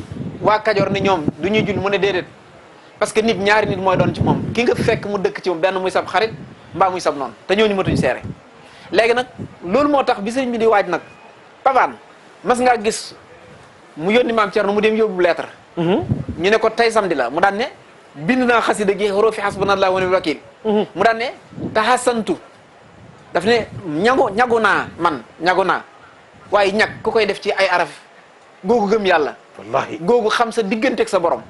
waa Kajoor ne ñoom du ñuy jul mu ne déedéet parce que nit ñaari nit mooy doon ci moom ki nga fekk mu dëkk ci moom benn muy sab xarit mbaa muy sab noonu te ñooñu matuñ seere léegi nag loolu moo tax bi sëñ bi di waaj nag pavaan mas ngaa gis mu yónni maam Cerno mu dem yóbbu lettre ñu ne ko tey samedi la mu daan ne bind naa xasida gi xuroofi hasbunallahu wa ni'mal wakiil mu daan ne tahasantu daf ne ñagu naa waaye ñag ku koy def ci ay araf googu gëm yàlla wallahi googu xam sa digganteeg sa borom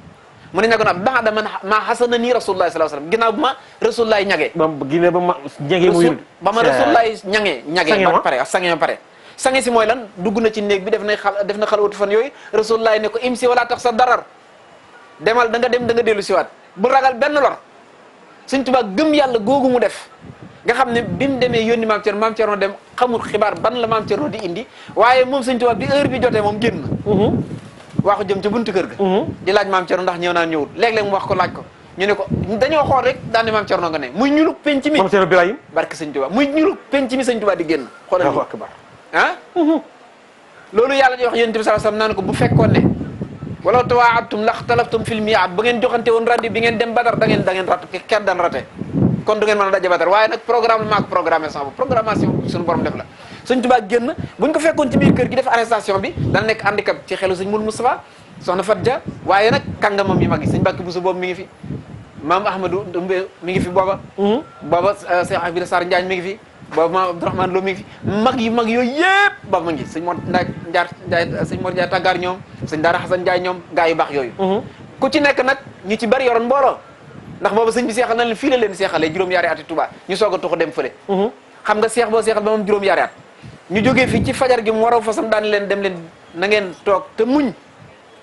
mu ne ñagu naa ba'da ma xasana nii rasulullah sallallahu alayhi wasallam ginnaaw bu ma rasulullah ñagee ba ma rasulullah ñagee ba pare sange ba pare sange si mooy lan dugg na ci néeg bi def na xalwatu fan yooyu rasulullah ne ko imsi wala tax sa darar demal da nga dellu siwaat bu ragal benn lor Sëñ Tuubaa gëm yàlla googu mu def nga xam ne bi mu demee yónni maam Cerno dem xamul xibaar ban la maam Cerno di indi waaye moom Sëñ Tuubaa bi heure bi jotee moom génn waxu jëm ca buntu kër ga di laaj maam Cerno ndax ñëw naa ñëwul léeg-léeg mu wax ko laaj ko ñu ne ko dañoo xool rek daan ne maam Cerno nga ne muy ñuluk penc mi maam Cerno Birahim barke Sëñ Tuubaa muy ñuluk penc mi Sëñ Tuubaa di génn xoolal akbar loolu yàlla di wax Yonent bi sallallahu alayhi wasallam naan ko bu fekkoon ne walaw tawaa'adtum laxtalaftum fil mi'aad ba ngeen joxante woon randi bi ngeen dem Badar da ngeen rat kenn daan rate kon du ngeen mën a daje Badar waaye nag programme maa ko programmé sama bopp programmation suñu borom def la Sëñ Tuubaa génn buñ ko fekkoon ci biir kër gi def arrestation bi dana nekk handicap ci xelu Sëñ Mourou Moustapha soxna Fatja waaye nag kàngamam yi mag yi Sëñ Mbàkke Buso boobu mi ngi fi maam Ahmadou Ndumbe mi ngi fi booba Cheikh Abdou Sarr Njaañ mi ngi fi booba maam Abdourahmane Lo mi ngi fi mag yooyu yëpp boobu ma ngi sëñ Mor Njaay sëñ Mor Njaay Tàggaar ñoom sëñ Daara Xasan Njaay ñoom gaa yu baax yooyu ku ci nekk nag ñu ci bari yoroon mbooloo ndax booba sëñ bi seexal na leen fii la leen seexalee juróom-yaari ati Tuubaa ñu soog a tuxu dem fële xam nga seex boo seexal ba moom juróom-yaari at ñu jógee fii ci fajar gi mu waraw fasam daan leen dem leen na ngeen toog te muñ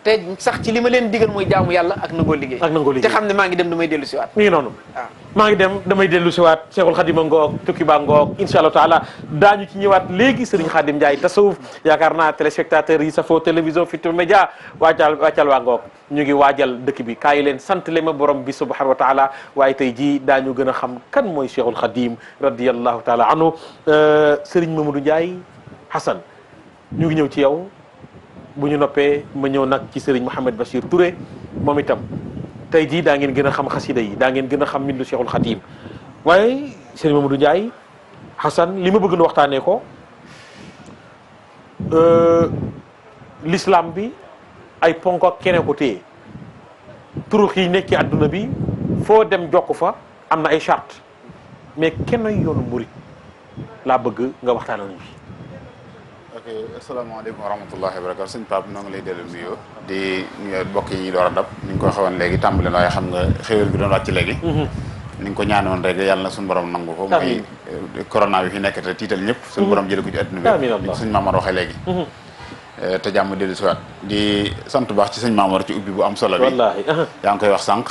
te sax ci li ma leen digal mooy jaamu yàlla ak nangoo liggéey te xam ne maa ngi dem damay dellu si waat mi ngi noonu waaw maa ngi dem damay dellu si waat Cheikhul Khadim a ngoog tukki baa ngoog insha Allah taala daañu ci ñëwaat léegi Serigne Khadim Ndiaye tasawuf yaakaar naa téléspectateurs yi safoo télévision Futurs Médias wàccal waa ngoog ñu ngi waajal dëkk bi kaay leen sant le ma borom bi subhanahu wa taala waaye tey jii daañu gën a xam kan mooy Cheikhul Khadim radiyallahu taala anhu Serigne Mamadou Ndiaye Hassan ñu ngi ñëw ci yow bu ñu noppee ma ñëw nag ci Serigne Mouhamed Bachir Touré moom itam tey jii daa ngeen gën a xam xasida yi daa ngeen gën a xam mbindu Cheikhul Khadim waaye Serigne Mamadou Ndiaye Hassan li ma bëgg na waxtaanee ko l'islam bi ay ponk ak keneen ko téye turux yi nekk ci adduna bi foo dem jokk fa am na ay charte mais kenn yoonu murit laa bëgg nga waxtaanal ñu fi. ok asalaamaaleykum wa rahmatullahi wa barakatu sëñ Pape noo ngi lay dellu nuyoo di nuyu mbokk yi door a dab ni nga ko xawoon léegi tàmbale waaye xam nga xéwal bi doon wàcc léegi ni nga ko ñaanoon rek yàlla na suñu borom nangu ko mooy corona bi fi nekk te tiital ñëpp suñu borom jële ko ci adduna bi ni ko sëñ Maamar waxee léegi te jàmm dellu si waat di sant baax ci sëñ Maamar ci ubbi bu am solo bi wallaahi yaa ngi koy wax sànq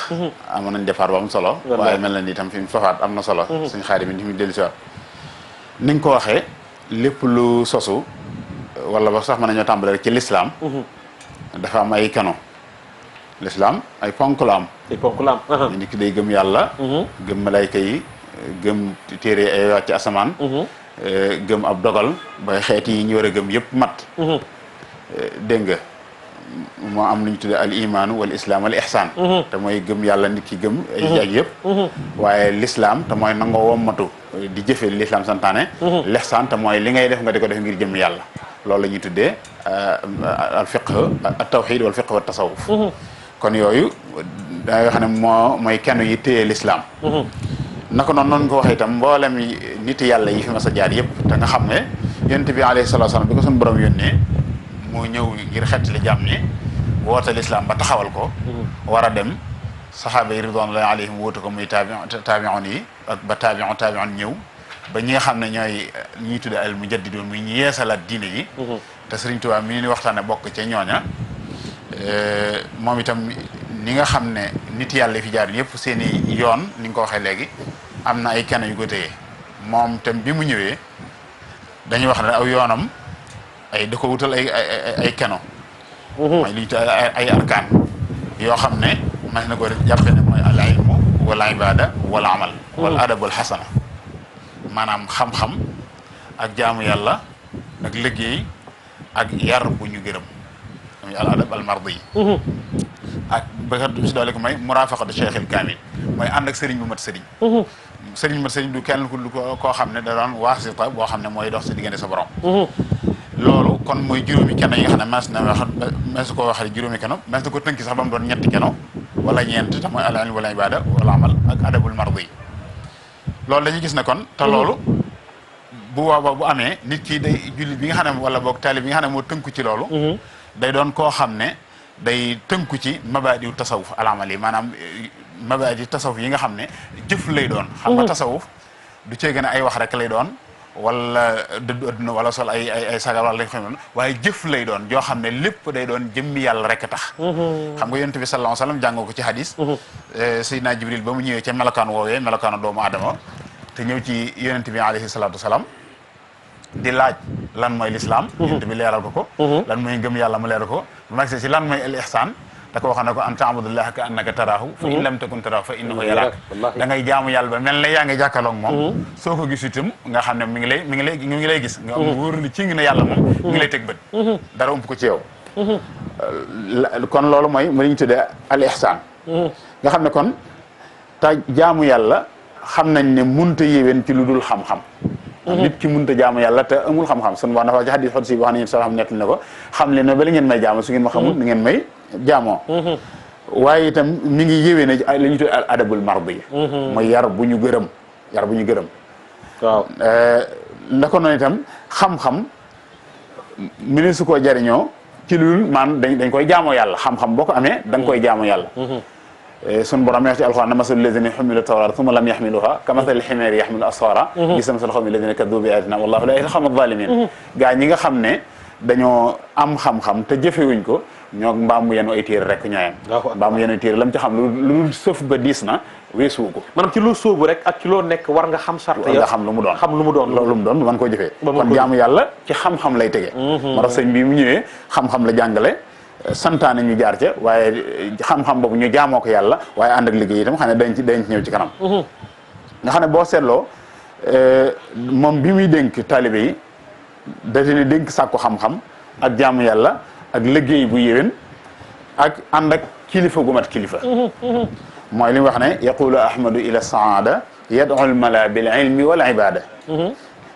amoon nañ defar bu am solo waaye mel na ni itam fi mu fafaat am na solo sëñ Xaadim mi fi dellu si waat ni nga ko waxee lépp lu sosu wala ba sax mën nañoo tàmbale rek ci l'islam dafa am ay kano l'islam ay ponk la am ay ponk la am nit ki day gëm yàlla gëm malayka yi gëm téere ay wàcc asamaan gëm ab dogal ba xeeti yi ñu war a gëm yëpp mat dégg nga moo am lu ñu tuddee al imaanu wal islaam wal ihsaan te mooy gëm yàlla nit ki gëm ay yëpp waaye l'islam te mooy nangoo wommatu di jëfe l'islam santaane l'ihsaan te mooy li ngay def nga di ko def ngir jëm yàlla loolu la ñuy tuddee al fiqh at tawhid wal fiqh wa tasawuf kon yooyu da nga xam ne mooy kenn yi téye l'islam naka noonu ko waxee itam mboolem nit yàlla yi fi mas a jaar yëpp te nga xam ne yonent bi alayhi salaatu salaam bi ko suñu borom yónnee moo ñëw ngir xettali jàmm ni woote l'islam ba taxawal ko war a dem saxaaba yi ridwanullahi alayhim wóotu ko muy taabi'un yi ak ba taabi'un ñëw ba ñi nga xam ne ñooy ñuy tudde al mujaddidoon muy ñu yeesalaat diine yi te Sëriñ Tuubaa mi ni waxtaane bokk ca ñooña moom itam ni nga xam ne nit yàlla fi jaar yëpp seen i yoon ni nga ko waxee léegi am na ay kenn yu ko téye moom itam bi mu ñëwee dañuy wax ne aw yoonam da ko wutal ay keno mooy li ñu tuddee ay arkaan yoo xam ne mas na ko jàppe ne mooy al ilmu wal ibada wal amal wal adab wal xasana maanaam xam-xam ak jaamu yàlla ak liggéey ak yar bu ñu gërëm muy al adab al mardi ak bëgg si doole ko mooy murafaqatu cheikh al kamil mooy ànd ak sëriñ bu mat sëriñ sëriñ bu mat sëriñ du kenn koo xam ne da doon waasita boo xam ne mooy dox sa diggante sa borom loolu kon mooy juróomi keno yi nga xam ne mas ko waxee juróomi keno mas na ko tënki sax ba mu doon ñetti keno wala ñeent te mooy al ilm wal ibada wala amal ak adabul mardi loolu dañuy gis ne kon te loolu bu boobaa bu amee nit ki day julli bi nga xam ne wala boog taalib bi nga xam ne moo tënku ci loolu day doon koo xam ne day tënku ci mabaadiw tasawuf al amali maanaam mabaadi tasawuf yi nga xam ne jëf lay doon xam nga tasawuf du cee gën a ay wax rek lay doon wala dëddu adduna wala sol ay sagar wala lañ xam waaye jëf lay doon joo xam ne lépp day doon jëmmi yàlla rek tax xam nga yonent bi sallallahu alayhi wasallam jàngoo ko ci hadis Seydina Jibril ba mu ñëwee ca melokaan woowee melokaanu doomu aadama te ñëw ci yonent bi alayhi salatu wasalaam di laaj lan mooy l'islam yonent bi leeral ko lan mooy ngëm yàlla mu leeral ko bu magsee si lan mooy al ihsan da ko wax ne ko an ta'budallaha ka annaka taraahu fa in lam takun taraahu fa innahu yaraak da ngay jaamu yàlla ba mel ne yaa ngi jàkkaarloog moom soo ko gis itam nga xam ne mi ngi lay gis nga am wóor ni ci ngi ne yàlla moom mi ngi lay teg bët dara ump ko ci yow kon loolu mooy mu li ñu tuddee al ihsan nga xam ne kon ta jaamu yàlla xam nañ ne munta yéwén ci lu dul xam-xam nit ki munta jaamu yàlla te amul xam-xam sun wax dafa ci hadis xodsi wax nañu sax xam nettal ne ko xam leen ne ba li ngeen may jaamu su ngeen ma xamul ni ngeen may jaamoo waaye itam mi ngi yéwee ne la ñu tuddee al adabul mardi mooy yar bu ñu gërëm waaw ndako noonu itam xam-xam mëne su koo jariñoo ci lul man dañ koy jaamoo yàlla xam-xam boo ko amee da nga koy jaamoo yàlla sun borom wax ci alxuraan na masalu lazina xumilu tawraata summa lam yaxmiluha ka masali ximeeri yaxmilu asfara gis masal xawmi lazina kaddabu bi ayatina wallahu la yahdi al-qawma zalimin gaa ñi nga xam ne dañoo am xam-xam te jëfewuñ ko ñoo mbaam mu yenu ay téere rek ñooyam mbaam mu yenu ay téere lam ci xam lu sëf ba diis na weesuwu ko maanaam ci loo sóobu rek ak ci loo nekk war nga xam sart ya nga xam lu mu doon loolu mu doon man koo jëfee kon jaamu yàlla ci xam-xam lay tege moo tax sëñ bi mu ñëwee xam-xam la jàngale santaane ñu jaar ca waaye xam-xam boobu ñu jaamoo ko yàlla waaye ànd ak liggéey itam xam ne dañ ci ñëw ci kanam nga xam ne boo seetloo moom bi muy dénk taalibe yi dafa ne dénk sàkku xam-xam ak jaamu yàlla ak liggéey bu yéwén ak ànd ak kilifa gu mat kilifa mooy li mu wax ne yaqulu ahmadu ila saada yad'u al mala bil ilmi wal ibada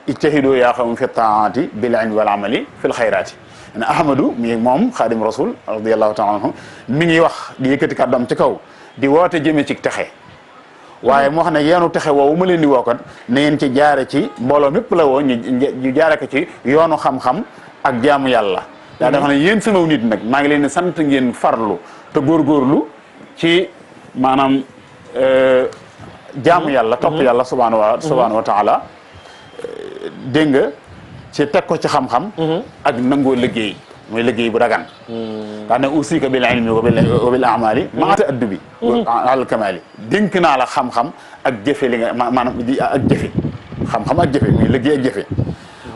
ijtahidu yaa qawmi fi taati bil ilmi wal amali fil xayraati ne ahmadu mi moom xaadim rasul radiallahu taala anhu mi ngi wax di yëkkati kàddoom ci kaw di woote jëme ci texe waaye moo xam ne yeenu texe woowu ma leen di wookat na ngeen ci jaare ci mbooloo mépp la woo ñu jaare ko ci yoonu xam-xam ak jaamu yàlla daa dafa ne yéen sama nit nag maa ngi leen di sant ngeen farlu te góorgóorlu ci maanaam jaamu yàlla topp yàlla subhanahu wa taala dégg nga ci teg ko ci xam-xam ak nangoo liggéey mooy liggéey bu dagan daa ne usika bil ilmi wa bil amali maa ta'addubi al kamali dénk naa la xam-xam ak jëfe li nga maanaam ak jëfe xam-xam ak jëfe muy liggéey ak jëfe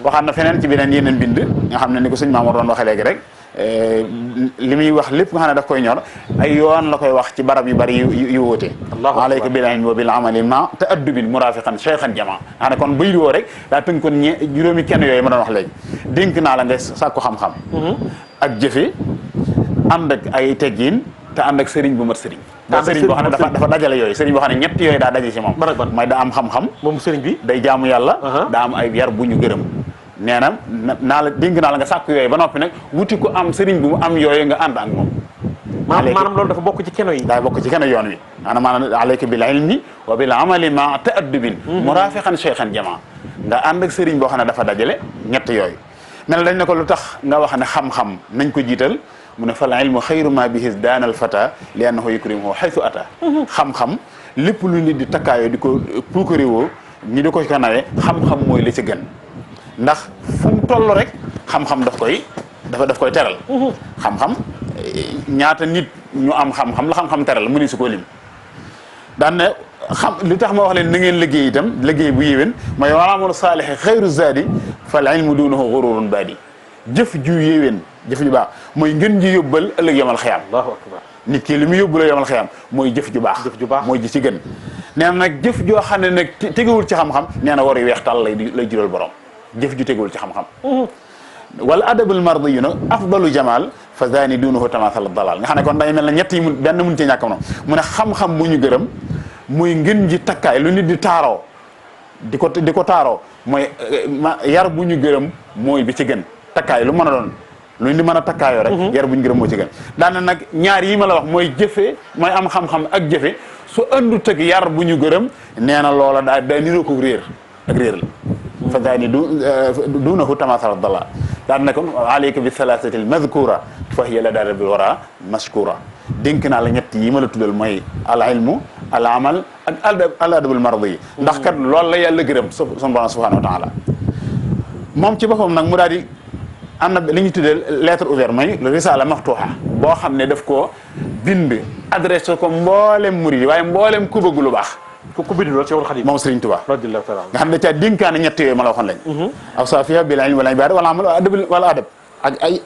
waxaat na feneen ci beneen yeneen bind nga xam ne ni ko sëñ Mamour doon waxee léegi rek li muy wax lépp nga xam ne daf koy ñor ay yoon la koy wax ci barab yu bari yu wóote alayka bil ilmi wa bil amali ma ta'addubin murafiqan shaykhan jama nga xam ne kon bay woo rek daa tënk kon juróomi kenn yooyu ma doon wax léegi dénk naa la nga sàkku xam-xam ak jëfe ànd ak ay teggiin te ànd ak sëriñ bu mat sëriñ. sëriñ boo xam ne dafa dajale yooyu sëriñ boo xam ne ñett yooyu daa daje ci moom. mooy daa am xam-xam. moom sëriñ bi day jaamu yàlla. daa am ay yar bu ñu gërëm. nee na naa la dénk naa la nga sàkk yooyu ba noppi nag wuti ko am sëriñ bu mu am yooyu nga ànd ak moom. maanaam loolu dafa bokk ci keno yi. daa bokk ci keno yoon wi. maanaam alayka bil ilmi wa bil amali ma ta'addubin. murafiqan shaykhan jamaa. nga ànd ak sëriñ boo xam ne dafa dajale ñett yooyu. mel dañ ne ko lu tax nga wax ne xam-xam nañ ko jiital mu ne fal ilmu xayru ma bihi daana al fata li annahu yukrimuhu haythu ata. xam-xam lépp lu nit di takkaayoo di ko puukarewoo ñi di ko ko nawee xam-xam mooy li ci gën ndax fu mu toll rek xam-xam daf koy teral. xam-xam ñaata nit ñu am xam-xam la xam-xam teral mu ni su ko lim daan ne xam li tax ma wax leen na ngeen liggéey itam liggéey bu yéwén mooy wal amalu saalihi xayru zaadi fal ilmu duunahu gururun baadi. jëf ju yéwén jëf ju baax mooy ngeen ji yóbbal ëllëg yomal xiyaam. Allahu akbar. nit ki li mu yóbbu la yomal xiyaam mooy jëf ju baax. mooy ji ci gën. nee na nag jëf joo xam ne nag tegewul ci xam-xam nee na war yu weex tàll lay jural borom jëf ju tegewul ci xam-xam. wala adabul mardi yu nag afdalu jamal fa zani duunahu tamathal dalal nga xam ne kon day mel ne ñett yi benn mun ci ñàkk moom mu ne xam-xam bu ñu gërëm muy ngën ji takkaay lu nit di taaroo di ko taaroo mooy yar bu ñu gërëm mooy bi ci gën takkaay lu mën a doon lu di mën a takkaayoo rek yar bu ñu gërëm moo ci gën daana nag ñaar yi ma la wax mooy jëfe mooy am xam-xam ak jëfe su ëndut ak yar bu ñu gërëm nee na loola daa niroo ko réer ak réer la fa daani duunahu tamathal dalal daan na ko alayka bi thalathati al madhkura fa hiya la rabbil wara mashkura dénk naa la ñett yi ma la tuddal mooy al ilmu al amal ak al adabul mardi yi ndax kat loolu la yàlla gërëm son borom subhanahu wa taala moom ci boppam nag mu daal di am na li ñu tuddee lettre ouverte mooy le risala maftuha boo xam ne daf koo bind adressé ko mboolem murid yi waaye mboolem ku bëgg lu baax ku bind loolu Cheikhul Khadim moom Serigne Touba radiyallahu ta'ala nga xam ne caa dénkaane ñett yooyu ma la waxoon lañ aw safiya bil ilmi wal ibada wala amal wala adab ak ay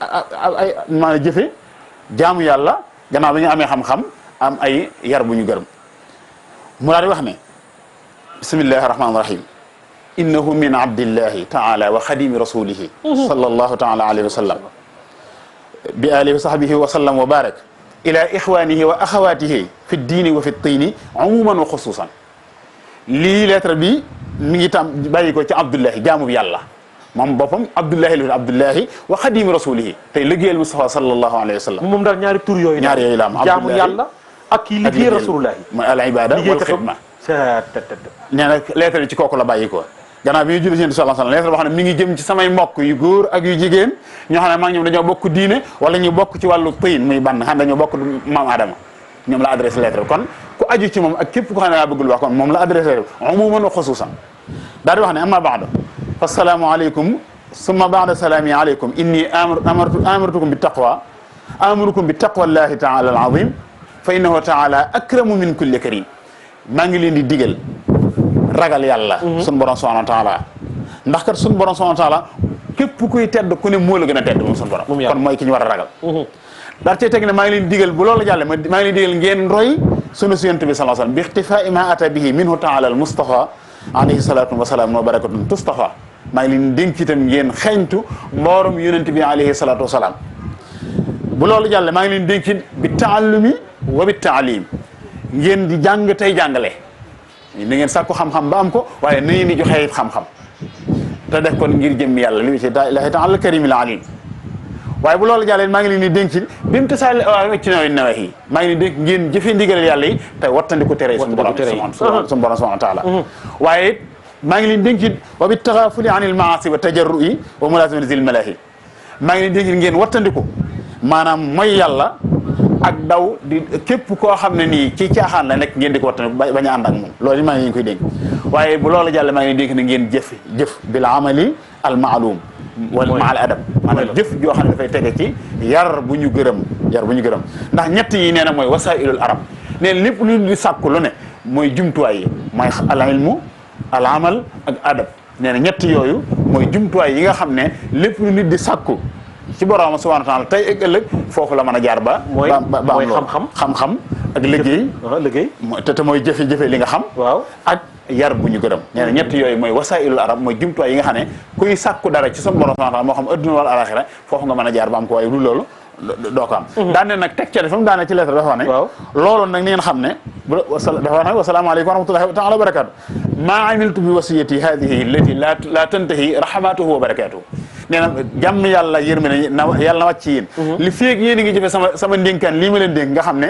maanaam jëfe jaamu yàlla gannaaw bi ñu amee xam-xam am ay yar bu ñu gërëm mu daal di wax ne bismillahi rahmaani rahim innahu min abdillahi taala wa xadimi rasulihi sallallahu taala alayhi wa sallam bi alihi wa sahbihi wa sallam wa barak ila ixwanihi wa axawatihi fi diini wa fi tiini umuman wa xususan lii lettre bi mi ngi tam bàyyi ko ci abdullahi jaamu yàlla moom boppam abdullahi la abdullahi wa xadimi rasulihi tey liggéeyal Mustafa sallallahu alayhi wa sallam moom daal ñaari tur yooyu la am jaamu yàlla ak kii liggéey rasulullahi mooy al ibada wal xidma nee na lettre bi ci kooku la bàyyi ko gannaaw bi ñu julli ci sallallahu alayhi wa sallam lettre boo xam ne mi ngi jëm ci samay mbokk yu góor ak yu jigéen ñoo xam ne maa ngi ñoom dañoo bokk diine wala ñu bokk ci wàllu tiin muy bann xam dañoo bokk maam Adama ñoom la adressé lettre bi kon ku aju ci moom ak képp ko xam ne daa bëgg lu wax kon moom la adressé umuman wa xususan daal di wax ne amma baado fa salaamu aleykum summa baada salaami aleykum inni amartukum bi taqwa amurukum bi taqwallahi taala al azim fa innahu taala akramu min kulli karim maa ngi leen di digal ragal yàlla sun borom subhanahu wa taala ndax kat sun borom subhanahu wa taala képp kuy tedd ku ne moo la gën a tedd moom sun borom kon mooy ki ñu war a ragal daal cee teg ne maa ngi leen digal bu loolu jàlle maa ngi leen digal ngeen roy sunu si yonent bi sallallahu alayhi wasallam bi ixtifaa ma ata bihi minhu taala al mustafa alayhi salatu wa salaam wa barakatun tustafa maa ngi leen dénk itam ngeen xeeñtu mboorom yonent bi alayhi salatu wa salaam bu loolu jàlle maa ngi leen dénk bi taallumi wa bi taalim ngeen di jàng tey jàngale na ngeen sàkku xam-xam ba am ko waaye na ngeen di joxe xam-xam te def kon ngir jëm yàlla li ci ilahi taala karim al alim waaye bu loolu jàllee maa ngi leen di dénk ci bi mu tasaale ci nawahi yi maa ngi leen di dénk ngeen jëfee ndigalal yàlla yi te wattandi ko tere suñu borom subhanahu wa taala waaye it maa ngi leen di dénk ci wa bi taxaafuli an il maasi wa tajarru'i wa mulazamati zil malahi maa ngi leen di dénk ngeen wattandi ko maanaam mooy yàlla ak daw di képp koo xam ne nii ci caaxaan la nekk ngeen di ko wattandi bañ a ànd ak moom loolu maa ngi leen koy dénk waaye bu loolu jàllee maa ngi leen di dénk ne ngeen jëf bil amali al maalum wala maal adab maanaam jëf joo xam ne dafay tege ci yar bu ñu gërëm ndax ñett yi nee na mooy wasailul arab nee na lépp lu di sàkku lu ne mooy jumtuwaay yi mooy al ilmu al amal ak adab nee na ñett yooyu mooy jumtuwaay yi nga xam ne lépp lu nit di sàkku ci borom subhanahu wa ta'ala tey ak ëllëg foofu la mën a jaar ba mooy xam-xam ak liggéey te mooy jëfe li nga xam ak yar bu ñu gërëm nee na ñett yooyu mooy wasailul arab mooy jumtuwaay yi nga xam ne kuy sàkku dara ci sa borom subhanahu wa ta'ala moo xam adduna wala alaxira foofu nga mën a jaar ba am ko waaye lu loolu doo ko am daan ne nag teg ca fa mu daane ci lettre dafa wax ne loolu nag ni ngeen xam ne dafa wax ne wasalaamaaleykum wa rahmatullahi taala wa barakatu maa amiltu bi wasiyati hadihi allati la tantahi rahmatuhu wa barakatuhu nee na jàmm yàlla yërmande yàlla na wàcc ci yéen li feeg yéen a ngi jëfee sama ndénkaan lii ma leen dénk nga xam ne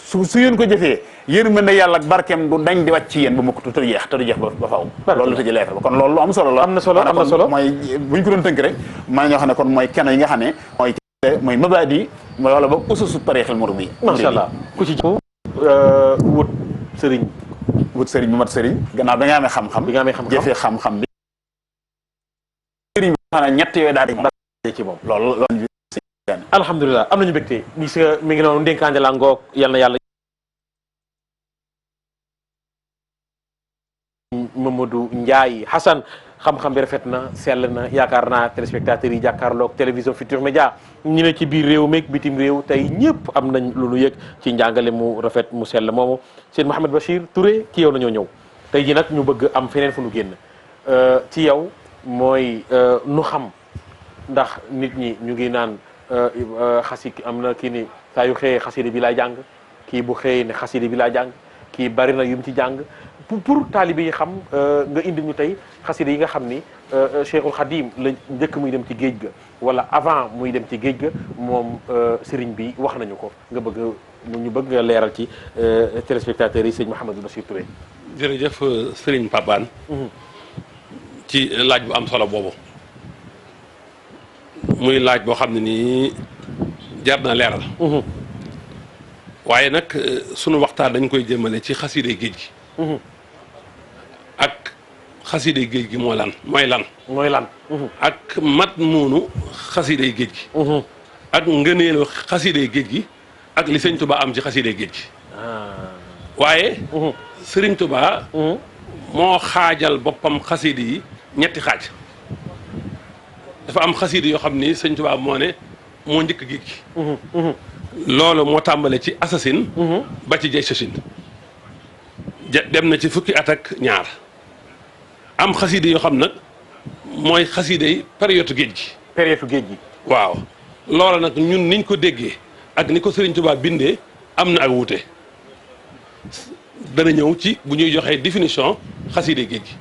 su ngeen ko jëfee yërmande yàlla ak barkeem du dañ di wàcc ci yéen ba mukk te du jeex ba faaw loolu la tëjee lettre ba kon loolu am solo la am na solo mooy buñ ko doon tënk rek maa ñoo xam ne kon mooy kenn yi nga xam ne mooy mabadi wala ba ususu tariixil muridi macha allah ku ci wut sëriñ bu mat sëriñ gannaaw da nga amee xam-xam jëfee xam-xam bi sëriñ bi xanaa ñett yooyu daal di ci moom loolu alhamdulilah am nañu mbégte gis nga mi ngi noonu ndénkaande la ngoog yal na yàlla Mamadou Ndiaye Hassan xam-xam bi rafet na sell na yaakaar naa téléspectateurs yi jàkkaarloog télévision Futurs Médias ñu ne ci biir réew meeg bitim réew tey ñëpp am nañ lu nu yëg ci njàngale mu rafet mu sell moomu sëñ Mouhamed Bachir Touré ci yow la ñoo ñëw tey ji nag ñu bëgg am feneen fu nu génn ci yow mooy nu xam ndax nit ñi ñu ngi naan am na kii ni saa yu xëyee xasida bi laa jàng kii bu xëyee ne xasida bi laa jàng kii bari na yu mu ci jàng pour taalibe yi xam nga indi ñu tey xasida yi nga xam ni Cheikhul Khadim la njëkk muy dem ci géej ga wala avant muy dem ci géej ga moom sëriñ bi wax nañu ko nga bëgg nga leeral ci téléspectateurs yi sëñ Mouhamadou Bachir Touré. jërëjëf sëriñ Papane ci laaj bu am solo boobu muy laaj boo xam ne nii jar na leeral waaye nag sunu waxtaan dañ koy jëmale ci xasida géej gi ak xasida géej gi mooy lan ak mat muunu xasida géej gi ak ngëneelu xasida géej gi ak li sëñ Touba am ci xasida géej gi waaye sëriñ Touba moo xaajal boppam xasida yi ñetti xaaj dafa am xasida yoo xam ni sëñ Touba moo ne moo njëkk géej gi loolu moo tàmbale ci assasine ba ci jay sasine dem na ci fukki at ak ñaar am xasida yoo xam nag mooy xasida yi période géej gi waaw loola nag ñun niñ ko déggee ak ni ko Sëriñ Tuubaa bindee am na ak wuute dana ñëw ci bu ñuy joxee définition xasida géej gi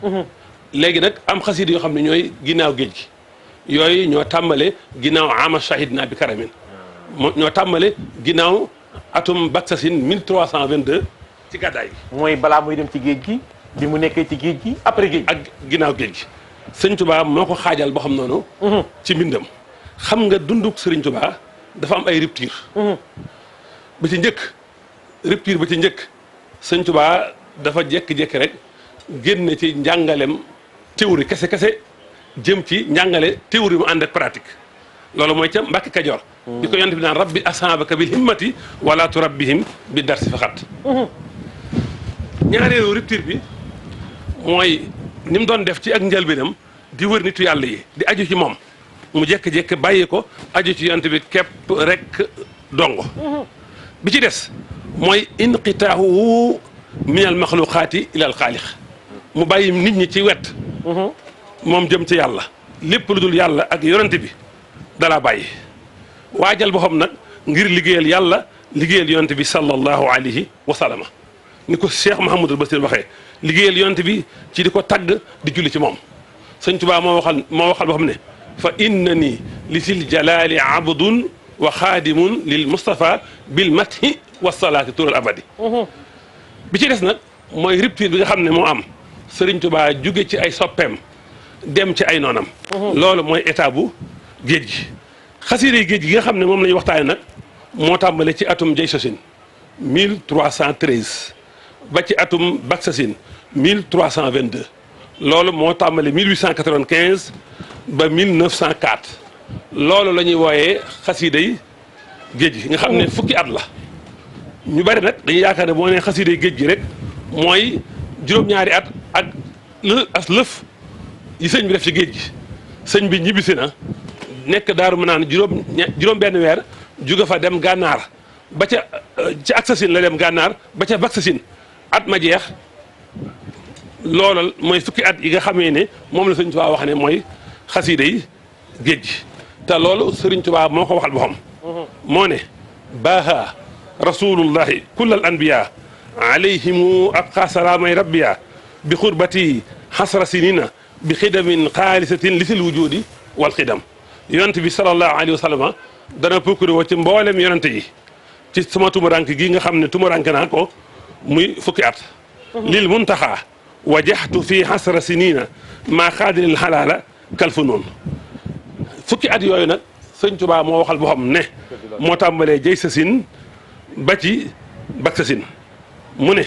léegi nag am xasida yoo xam ne ñooy ginnaaw géej gi yooyu ñoo tàmbale ginnaaw ama shahid naa bi karamin ñoo tàmbale ginnaaw atum baksasin 1322 ci gàddaay gi mooy balaa muy dem ci géej gi bi mu nekkee ci géej gi après géej ak ginnaaw géej gi sëñ Touba moo ko xaajal boo xam noonu ci mbindam xam nga dunduk sëriñ Touba dafa am ay rupture ba ci njëkk sëñ Touba dafa jékki-jékki rek génn ci njàngalem théorie kese jëm ci njàngale théorie mu ànd ak pratique loolu mooy ca Mbàkke Kajoor di ko yonent bi naan rabbi ashabaka bil himmati wala turabbihim bi darsi faqat ñaareelu rupture bi mooy ni mu doon def ci ak njëlbéenam di wër nitu yàlla yi di aju ci moom mu jékki-jékki bàyyi ko aju ci yonent bi képp rek dongo bi ci des mooy inqitaahu min al maxluqaati ila al xaalix mu bàyyi nit ñi ci wet moom jëm ci yàlla lépp lu dul yàlla ak yonent bi dalaa bàyyi waajal boppam nag ngir liggéeyal yàlla liggéeyal yonent bi sallallahu alayhi wa sallama ni ko Cheikh Mouhamadul Basir waxee liggéeyal yonent bi ci di ko tagg di julli ci moom sëñ Tuubaa moo waxal boppam ne fa innani li sil jalali abdun wa xaadimun lil Mustafa bil mathi wa salaati tural abadi bi ci des nag mooy rupture bi nga xam ne moo am sëriñ Tuubaa jóge ci ay soppeem dem ci ay noonam loolu mooy état bu géej gi xasida géej gi nga xam ne moom la ñuy waxtaane nag moo tàmbale ci atum jay sasin 1313 ba ci atum baksasin 1322 loolu moo tàmbale 1895 ba 1904 loolu la ñuy wooyee xasida yi géej gi nga xam ne fukki at la ñu bari nag dañuy yaakaar ne boo nee xasida yi géej gi rek mooy juróom-ñaari at ak lëf yi sëñ bi def ci géej gi sëñ bi ñibbisi na nekk daaru mu naan juróom benn weer juga fa dem gànnaar ba ca ci Aksasin la dem gànnaar ba ca Baksasin at ma jeex loolal mooy fukki at yi nga xamee ne moom la sëñ Tuubaa wax ne mooy xasida yi géej gi te loolu sëriñ Tuubaa moo ko waxal boppam moo ne baaha rasulullahi kull al anbiya alayhimu abqa salaamay rabbiya bi xurbati xasra sinina bi xidamin xaalisatin lisil wujudi wal xidam yonent bi sallallahu alayhi wa sallam dana pukkuri woo ci mboolem yonent yi ci sama tumurank gi nga xam ne tumurank naa ko muy fukki at lil muntaxa wajaxtu fi xasra sinina maa xaadiril xalaala kalfu noonu fukki at yooyu nag sëñ Tuubaa moo waxal boo xam ne moo tàmbalee jëy sa sin ba ci bak sa sin mu ne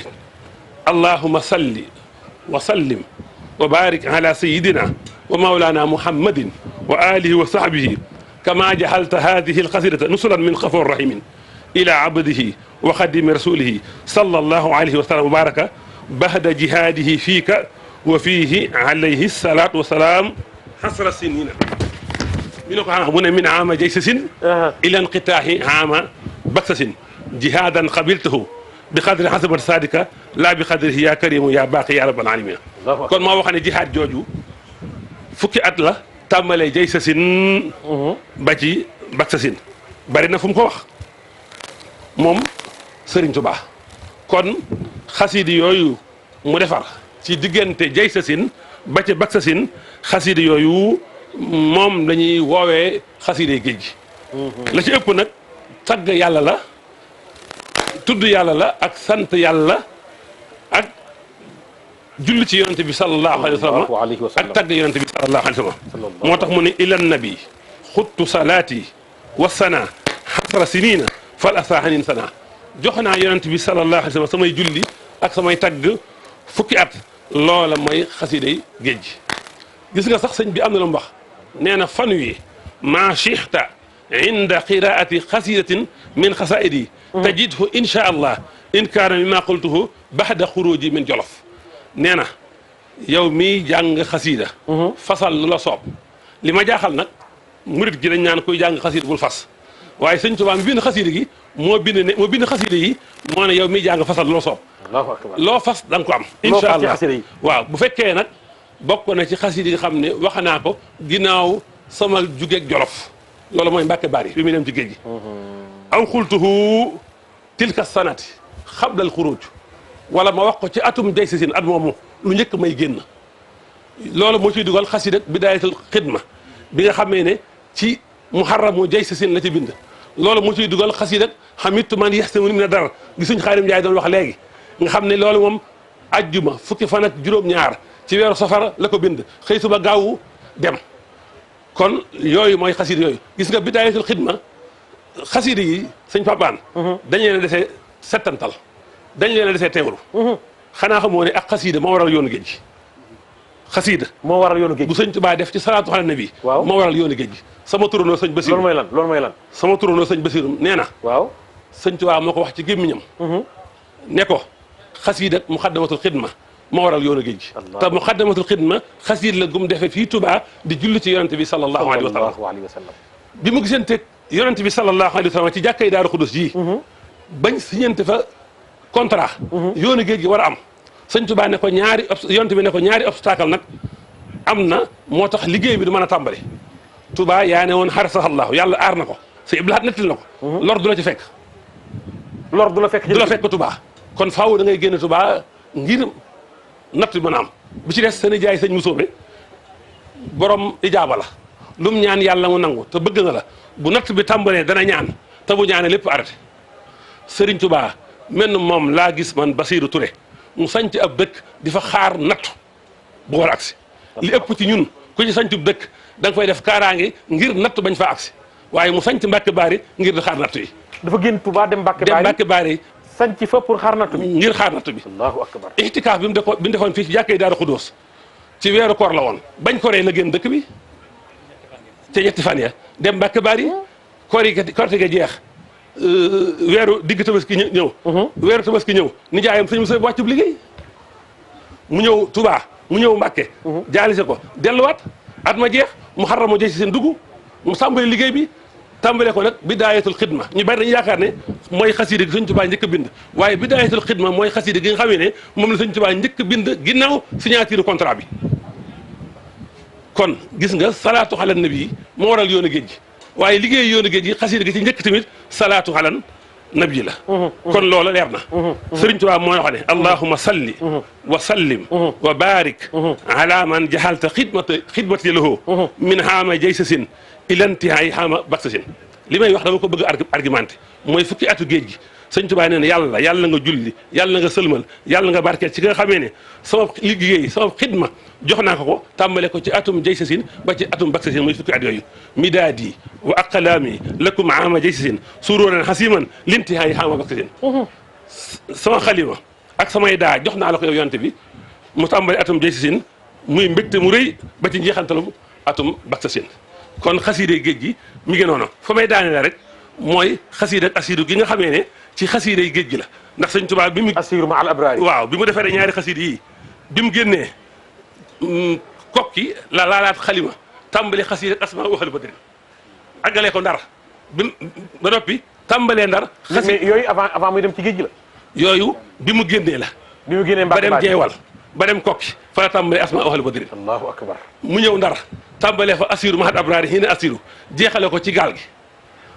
allahuma salli wa sallim wa barik ala sayidina wa maulana muhammadin wa alihi wa sahbihi kama jahalta hadihi alqasidata nusulan min xafoor rahimin ila abdihi wa xadimi rasulihi sallallahu alayhi wa sallam wa baraka bahda jihadihi fiika wa fiihi alayhi salatu wa salaam xasra sinina mi ne ko mu ne min aama jay sa sin ila inqitaahi aama bak sa sin jihaadan qabiltahu bi qadri xasabat sadika laa bi qadrihi yaa karimu yaa baaqi yaa rabbal alamin kon moo wax ne jihaad jooju fukki at la tàmbalee jay sa sin ba ci bak sa sin bari na fu mu ko wax moom Sëriñ Tuubaa kon xasidi yooyu mu defar ci diggante jay sa sin ba ci bak sa sin xasidi yooyu moom lañuy woowee xaside géej gi la ci ëpp nag tagg yàlla la tudd yàlla la ak sant yàlla ak julli ci yonente bi sallallahu alayhi wa sallam ak tagg yonente bi sallallahu alayhi wa sallam moo tax mu ne ilan nabi xuttu salaati wasana xasra sinina fal asaahanin sana jox naa yonente bi sallallahu alayhi wa sallam samay julli ak samay tagg fukki at loola mooy xasiday géej gi gis nga sax sëñ bi am na lu mu wax nee na fan wi maa chixta inda qiraati xasidatin min xasaidi tajidhu insha allah in kaana mimma qultuhu baxda xuruji min jolof nee na yow miy jàng xasida fasal lu la soob li ma jaaxal nag murit gi dañ naan kuy jàng xasida bul fas waaye sëñ Tuubaa mi bind xasida gi moo bind xasida yi moo ne yow miy jàng fasal lu la soob loo fas da nga ko am insha allah waaw bu fekkee nag bokk na ci xasida yi nga xam ne wax naa ko ginnaaw sama jugeeg jolof loolu mooy Mbàkke Bari bi muy dem ci géej gi aw xultuhu tilka sanati xablal xuruj wala ma wax ko ci atum jay si sin at moomu lu njëkk may génn loolu moo ciy dugal xasida bidaayatul xidma bi nga xamee ne ci muharramu jay si sin la ci bind loolu moo ciy dugal xasida xamitu man yaxsimu ni mu ne dara gi suñ Xaadim Njaay doon wax léegi nga xam ne loolu moom ajjuma fukki fan ak juróom-ñaar ci weeru safar la ko bind xëy suba gaawu dem kon yooyu mooy xasida yooyu gis nga bidaayatul xidma xasida yi sëñ Papaan dañ leen a desee settantal dañ leen a desee teewlu xanaa xamoo ne ak xasida moo waral yoonu géej gi xasida moo waral yoonu géej bu sëñ Tuubaa def ci salaatu ala nabi waaw moo waral yoonu géej gi sama turandoo sëñ Basiru loolu mooy lan sama turandoo sëñ Basiru nee na waaw sëñ Tuubaa moo ko wax ci gémmiñam ne ko xasida muxaddamatul xidma moo waral yoonu géej gi te muxaddamatul xidma xasiid la gum defee fii Touba di julli ci yonente bi sallallahu alayhi wa sallam bi mu gisante yonente bi sallallahu alayhi wa sallam ci jàkkay Daaru Xudus ji bañ siñante fa contrat yoonu géej gi war a am sëñ Touba ne ko yonente bi ne ko ñaari obstacle nag am na moo tax liggéey bi du mën a tàmbali Touba yaa ne woon xarasahallahu yàlla aar na ko sa iblaat nettal na ko lor du la ci fekk lor du la fekk Touba kon faaw da ngay génn Touba ngir natt bi mën a am bi ci des seen jaay sëñ Musoobe borom ijaaba la lum ñaan yàlla mu nangu te bëgg na la bu natt bi tàmbalee dana ñaan te bu ñaanee lépp arrêté Serigne Touba menn moom laa gis man Basiiru Ture mu sanc ab dëkk di fa xaar natt bu war a agsi li ëpp ci ñun ku ci sancub dëkk da nga fay def kaaraange ngir natt bañ fa agsi waaye mu sanc Mbàkke Baari ngir di xaar natt yi dafa génn Touba dem Mbàkke Baari sanc fa pour xaar nattu bi ngir xaar nattu bi allahu akbar ixtikaaf bi mu defoon fii ci jàkkee Daaru Xudóos ci weeru koor la woon bañ koree la génn dëkk bi te ñetti fan ya dem Mbàkke Bari korite ga jeex weeru digg tabaski ñëw weeru tabaski ñëw nijaayam sëñ Musaa wàccub liggéey mu ñëw Touba mu ñëw Mbàkke jaalise ko delluwaat at ma jeex mu xarra mu jeex si seen dugg mu sàmbali liggéey bi tàmbale ko nag bidaayatul xidma ñu bari dañu yaakaar ne mooy xasida gi sëñ Tuubaa njëkk bind waaye bidaayatul xidma mooy xasida gi nga xamee ne moom la sëñ Tuubaa njëkk bind ginnaaw signature contrat bi kon gis nga salaatu ala nabi moo waral yoonu géej gi waaye liggéey yoonu géej gi xasida gi ci njëkk tamit salaatu alan nabi la kon loola leer na Sëriñ Tuubaa mooy wax ne allahumma salli wa sallim wa barik ala man jahalta xidmati lahu min haama jaysasin ilantihaay haama baksasin li may wax dama ko bëgg argumenté mooy fukki atu géej gi Sëriñ Tuubaa nee na yàlla nga julli yàlla nga sëlmal yàlla nga barkeel ci nga xamee ne sama liggéey sama xidma jox naa ko tàmbale ko ci atum jaysasin ba ci atum baksasin muy fukki at yooyu midaadi wa aqlaami lakum aama jaysasin sururan hasiman lintihaay haama baksasin sama xalima ak samay daa jox naa la ko yow yonte bi mu tàmbale atum jaysasin muy mbégte mu rëy ba ci njeexantalum atum baksasin kon xasiide géej gi mi ngi noonu fa may daane la rek mooy xasiide ak asiidu gi nga xamee ne ci xasiide yi géej gi la ndax Sëñ Tuubaa bi mu asiiru ma al abraari waaw bi mu defee ñaari xasiide yi bi mu génnee kokki la laalaat xalima tàmbali xasiide ak asmaa waxal badrin àggalee ko ndar bi ba noppi tàmbalee ndar mais yooyu avant muy dem ci géej gi la yooyu bi mu génnee la bi mu génnee ba dem jeewal ba dem kokki fa la tàmbalee asmaa waxal badrin allahu akbar mu ñëw ndar tàmbalee fa asiru mahad abraari xii ne asiru jeexale ko ci gaal gi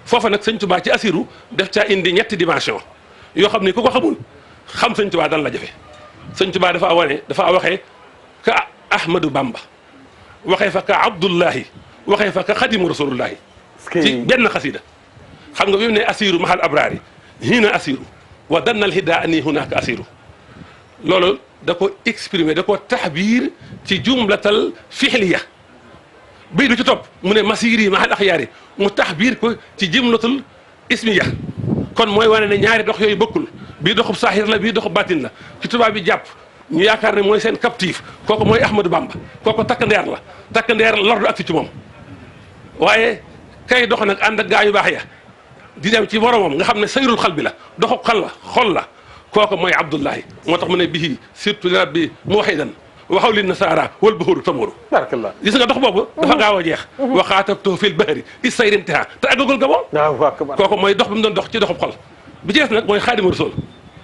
foofa nag Sëñ Tuubaa ci asiru def caa indi ñetti dimension yoo xam ne ku ko xamul xam Sëñ Tuubaa dan la jafe Sëñ Tuubaa dafa waxee ka Ahmadou Bamba waxee fa ka Abdullahi waxee fa ka Xadimu Rasulullahi ci benn xasida xam nga bi mu ne asiru mahal abraari hiina asiru wa dannal hidda ani hunaka asiru loolu da ko exprimer da ko taxbiir ci jumlatal fixliya bii du ci topp mu ne masiri mahal axyaari mu taxbiir ko ci jumlatul ismiya kon mooy wane ne ñaari dox yooyu bokkul bii doxub saaxir la bii doxub baatin la ci tubaab bi jàpp ñu yaakaar ne mooy seen captif kooku mooy Ahmadou Bamba kooku takk ndeer la takk ndeer lor du ak ci moom waaye kay dox nag ànd ak gaa yu baax ya di dem ci boromam nga xam ne sayrul xal bi la doxub xol la kooku mooy Abdullahi moo tax mu ne bihi surtout li rabbi muwahidan waxaw li nasaara wal bahuru tamuru barakallah gis nga dox boobu dafa gaaw a jeex waxaatabtu fil bahri is sayrintiha te àggagul ga moom kooku mooy dox bi mu doon dox ci doxub xol bi ci des nag mooy xaadimu rasul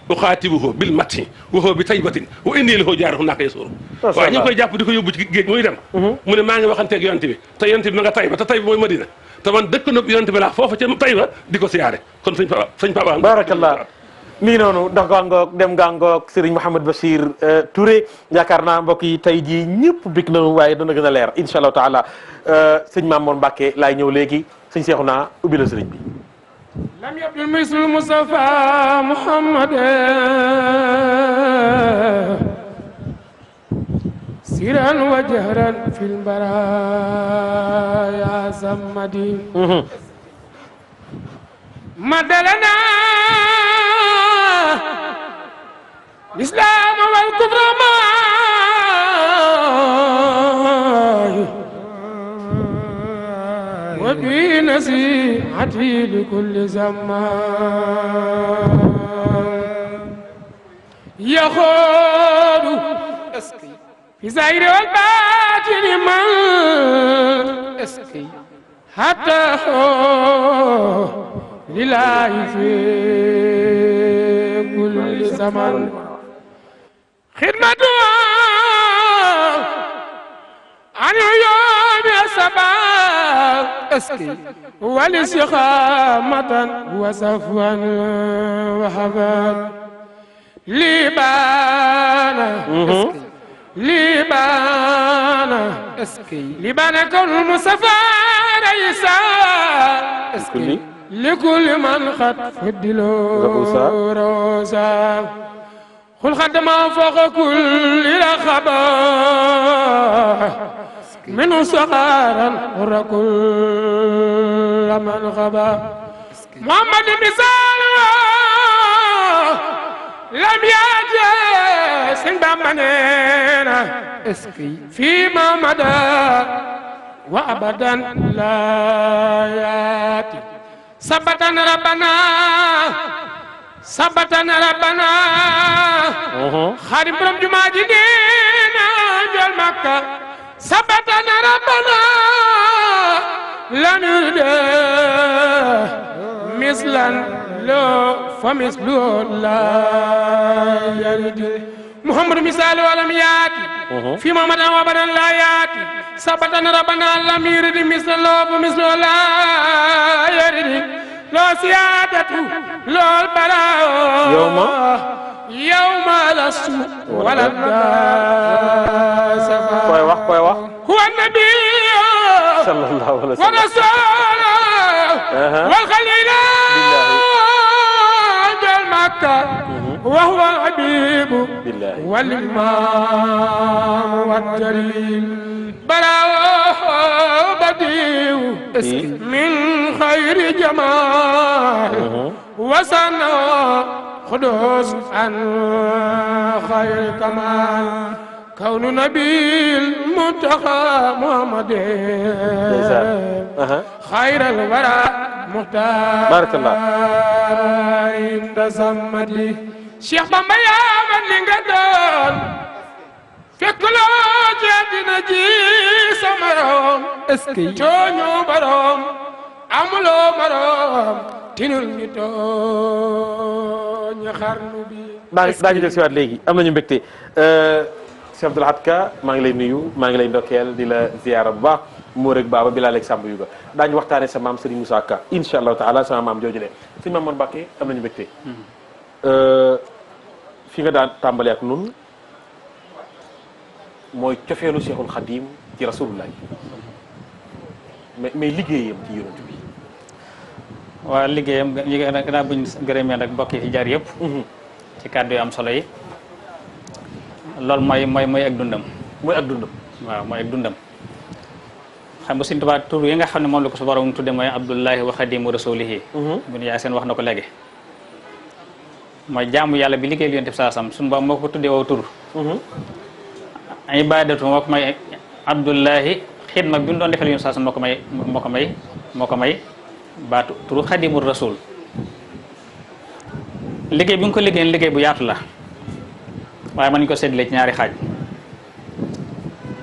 uxaatibuhu bil matti waxoo bi taybatin wa inni lahu jaarihu naaka yasuuru waaw ñu ngi koy jàpp di ko yóbbu ci géej muy dem mu ne maa ngi waxanteeg yonte bi te yonte bi ma nga Tayba te Tayba mooy Madina te man dëkk nopp yonte bi laa foofa ca Tayba di ko siyaare kon sëñ Papa barakallah mii noonu dox gàngoog dem gàngoog Serigne Mouhamed Bachir Touré yaakaar naa mbokk yi tey jii ñëpp bég nañu waaye dana gën a leer incha allahu taala sëñ Mamour Mbacke laay ñëw léegi sëñ Cheikhouna ubbi la sëriñ bi lam yabdul mislu Mustafa Muhammad siran wa jahran fil baraya sammadi madalana الإسلام والكفر معي وفي نصيحتي لكل زمان يخوض في زائر والباطن من حتى لله في كل زمان خدمته عن عيون السباب والاستقامة وصفوا وحباب لبانا كون المصطفى رئيسا لكل من خط فدلو روسا قل خدم فوق كل رخبة من صغارا كل من غبا محمد مثال لم يأتي سنبامننا فيما مدى وأبدا لا يأتي ثبتنا ربنا خادم برم جمعة جدينا جل مكة ثبتنا ربنا لا نريد مثلا لو فمثله لا يريد محمد مثال ولم ياتي في محمد وبدا لا ياتي ثبتنا ربنا لم يرد مثله فمثله لا يرد لا سيادته لا البلاء يوم لست ولا koy wax هو النبي sallallahu alayhi wa sallam ورسوله والخليل بالمكة وهو الحبيب والإمام والجليل براء بديع من خير جمال وسنة خدوس عن خير كمال كون نبي المنتقى محمد خير الورى مختار بارك الله عند سمدي شيخ بامبا يا من لنغدون فكلو جادنا جي سمروم اسكي تونيو بروم املو بروم tinul ñu tooñ xarnu bi daañu del si waat léegi am nañu mbégte Cheikh Abdou Lahad Ka maa ngi lay nuyu maa ngi lay ndokkeel di la ziyaara bu baax moo rek baaba bi laa leeg sàmb yu ga daañu waxtaane sa maam Serigne Moussa Ka insha allahu taala sama maam jooju lee sëñ Maam Mor Mbàkke am nañu mbégte fi nga daan tàmbali ak nun mooy cofeelu Cheikhul Khadim ci rasulullah mais liggéeyam ci yonent bi waa liggéeyam gannaaw buñ gërëmee nag mbokk yi fi jaar yëpp ci kàddu yu am solo yi loolu mooy ak dundam mooy ak dundam waaw mooy ak dundam xam nga Sëriñ Tuubaa tur yi nga xam ne moom la ko su borom tudde mooy Abdullahi wa Xadimu Rasulihi bu ñu yaay seen wax na ko léegi mooy jaamu yàlla bi liggéey Yonent bi saa sam suñu borom moo ko tuddee woo tur ibadatu moo ko may Abdullahi xidma bi mu doon defal Yonent saa sam moo ko may baatu turu Xadimu Rasul liggéey bi nga ko liggéey bu yaatu la waaye mën nañu ko séddale ci ñaari xaaj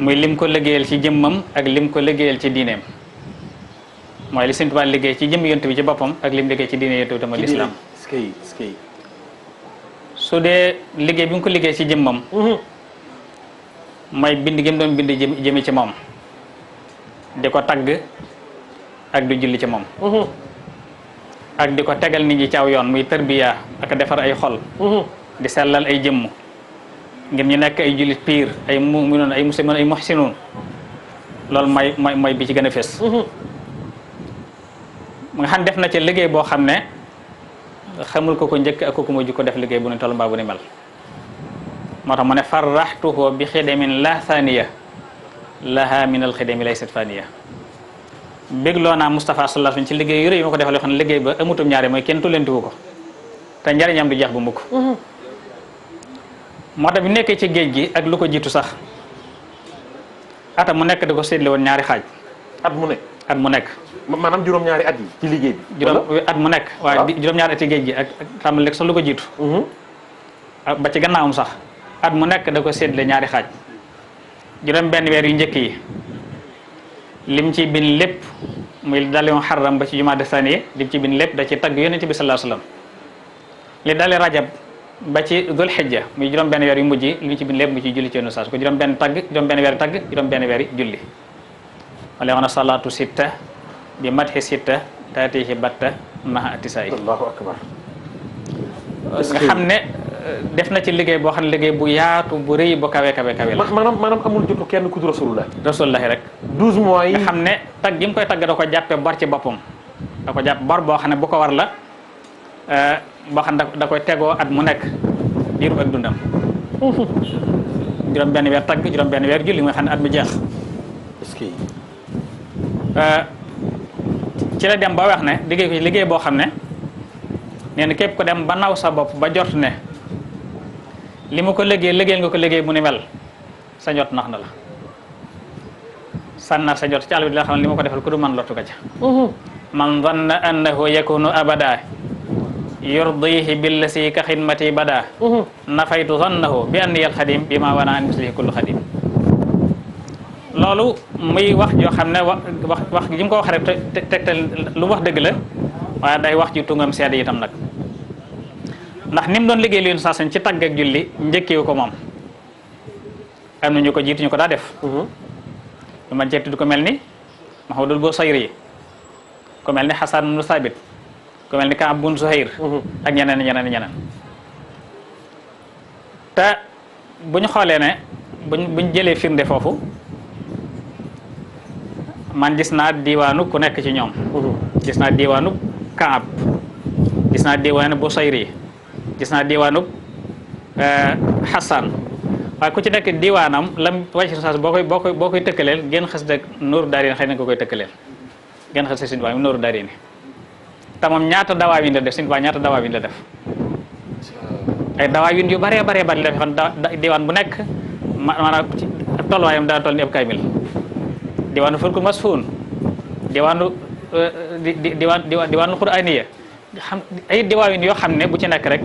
muy lim ko liggéeyal ci jëmmam ak lim ko liggéeyal ci diineem mooy li Sëriñ Tuubaa liggéey ci jëmm Yonent bi ci boppam ak lim liggéey ci diine Yonent bi tamit lislaam su dee liggéey bi nga ko liggéey ci jëmmam mooy bind gi mu doon bind jëmi ci moom di ko tagg ak di julli ci moom ak di ko tegal nit ñi ci aw yoon muy tarbiya ak defar ay xol di sellal ay jëmm ngir ñu nekk ay jullit piir ay mu'minoon ay muslimoon ay muhsinoon loolu mooy bi ci gën a fés nga xam def na ci liggéey boo xam ne xamul ko njëkk ak ko mujj ko def liggéey bu ne toll mbaa bu ne mel moo tax mu ne farraxtuhu bi xidamin la thaniya laha min al xidami laysat faniya bégloo naa Moustapha sallallahu alayhi wasallam ci liggéey yu rëy yi ma ko defal yoo xam ne liggéey ba amutum ñaare mooy kenn tullantiwu ko te njariñam du jeex bu mukk moo tax bi nekkee ci géej gi ak lu ko jiitu sax atam mu nekk da ko séddle woon ñaari xaaj at mu nekk maanaam juróom-ñaari at yi ci liggéey bi at mu nekk waaye juróom-ñaari at yi géej gi ak tàmbali lekk sax lu ko jiitu ba ci gannaawam sax at mu nekk da ko séddle ñaari xaaj juróom benn weer yu njëkk yi lim ci bind lépp muy dale Muharram ba ci Jumaada Saniya lim ci bind lépp da ci tagg Yonent bi sallallahu alayhi wasallam li dale Rajab ba ci Dul Hijja muy juróom benn weer yu mujj li ci bind lépp mu ci julli ci Yonent ko juróom benn weer tagg juróom benn weer julli wala wax na salaatu sitta bi madhi sitta taatihi batta maha atisaay Allahu akbar nga xam ne def na ci liggéey boo xam ne liggéey bu yaatu bu rëy bu kawe la maanaam amul jotu kenn ku dul rasulullah rek 12 mois yi nga xam ne tagg gi mu koy tagg da ko jàppe bor ci boppam da ko jàpp bor boo xam ne bu ko war la boo xam ne da koy tegoo at mu nekk diiru ak dundam juróom benn weer tagg juróom benn weer julli nga xam ne at mi jeex ci la dem ba wax ne liggéey ko ci liggéey boo xam ne nee na képp ko dem ba naw sa bopp ba jot ne li mu ko liggéeyal nga ko liggéey bu ni mel sa jot nax na la sànna sa jot ci àll bi di la xam ne li ma ko defal ku du man lottu ka ca man zanna annahu yakunu abada yurdihi billasi ka xidmati bada nafaytu zannahu bi anni al xadim bi ma wana an mislihi kullu xadim loolu muy wax yoo xam ne wax gi mu ko wax rek tegtal lu wax dëgg la waaye day wax ci tungam seede itam nag ndax ni mu doon liggéey lu saa sañ ci tagg ak julli njëkkeewu ko moom am na ñu ko jiitu ñu ko daa def lu man cee tudd ko mel ni Mahmoudul Busayri ko mel ni Hasan ibn Sabit ko mel ni Kaab bun Zuhayr ak ñeneen te bu ñu xoolee ne buñ jëlee firnde foofu man gis naa diwaanu ku nekk ci ñoom gis naa diwaanu Kaab gis naa diwaanu Busayri gis naa diwaanu Hasan waaye ku ci nekk diwaanam lam wàcc saas boo koy tëkkaleel gën xas de Nuuru Daarayni xëy na ko koy tëkkaleel gën xas de Sëñ Tuubaa Nuuru Daarayni te moom ñaata dawaawin la def Sëñ Tuubaa ñaata dawaawin la def ay dawaawin yu bëree bari la def xam diwaan bu nekk maanaam tolluwaayam daa toll ni ab kaamil diwaanu fulkul masfuun diwaanu diwaanu quraaniya xam ay diwaawin yoo xam ne bu ci nekk rek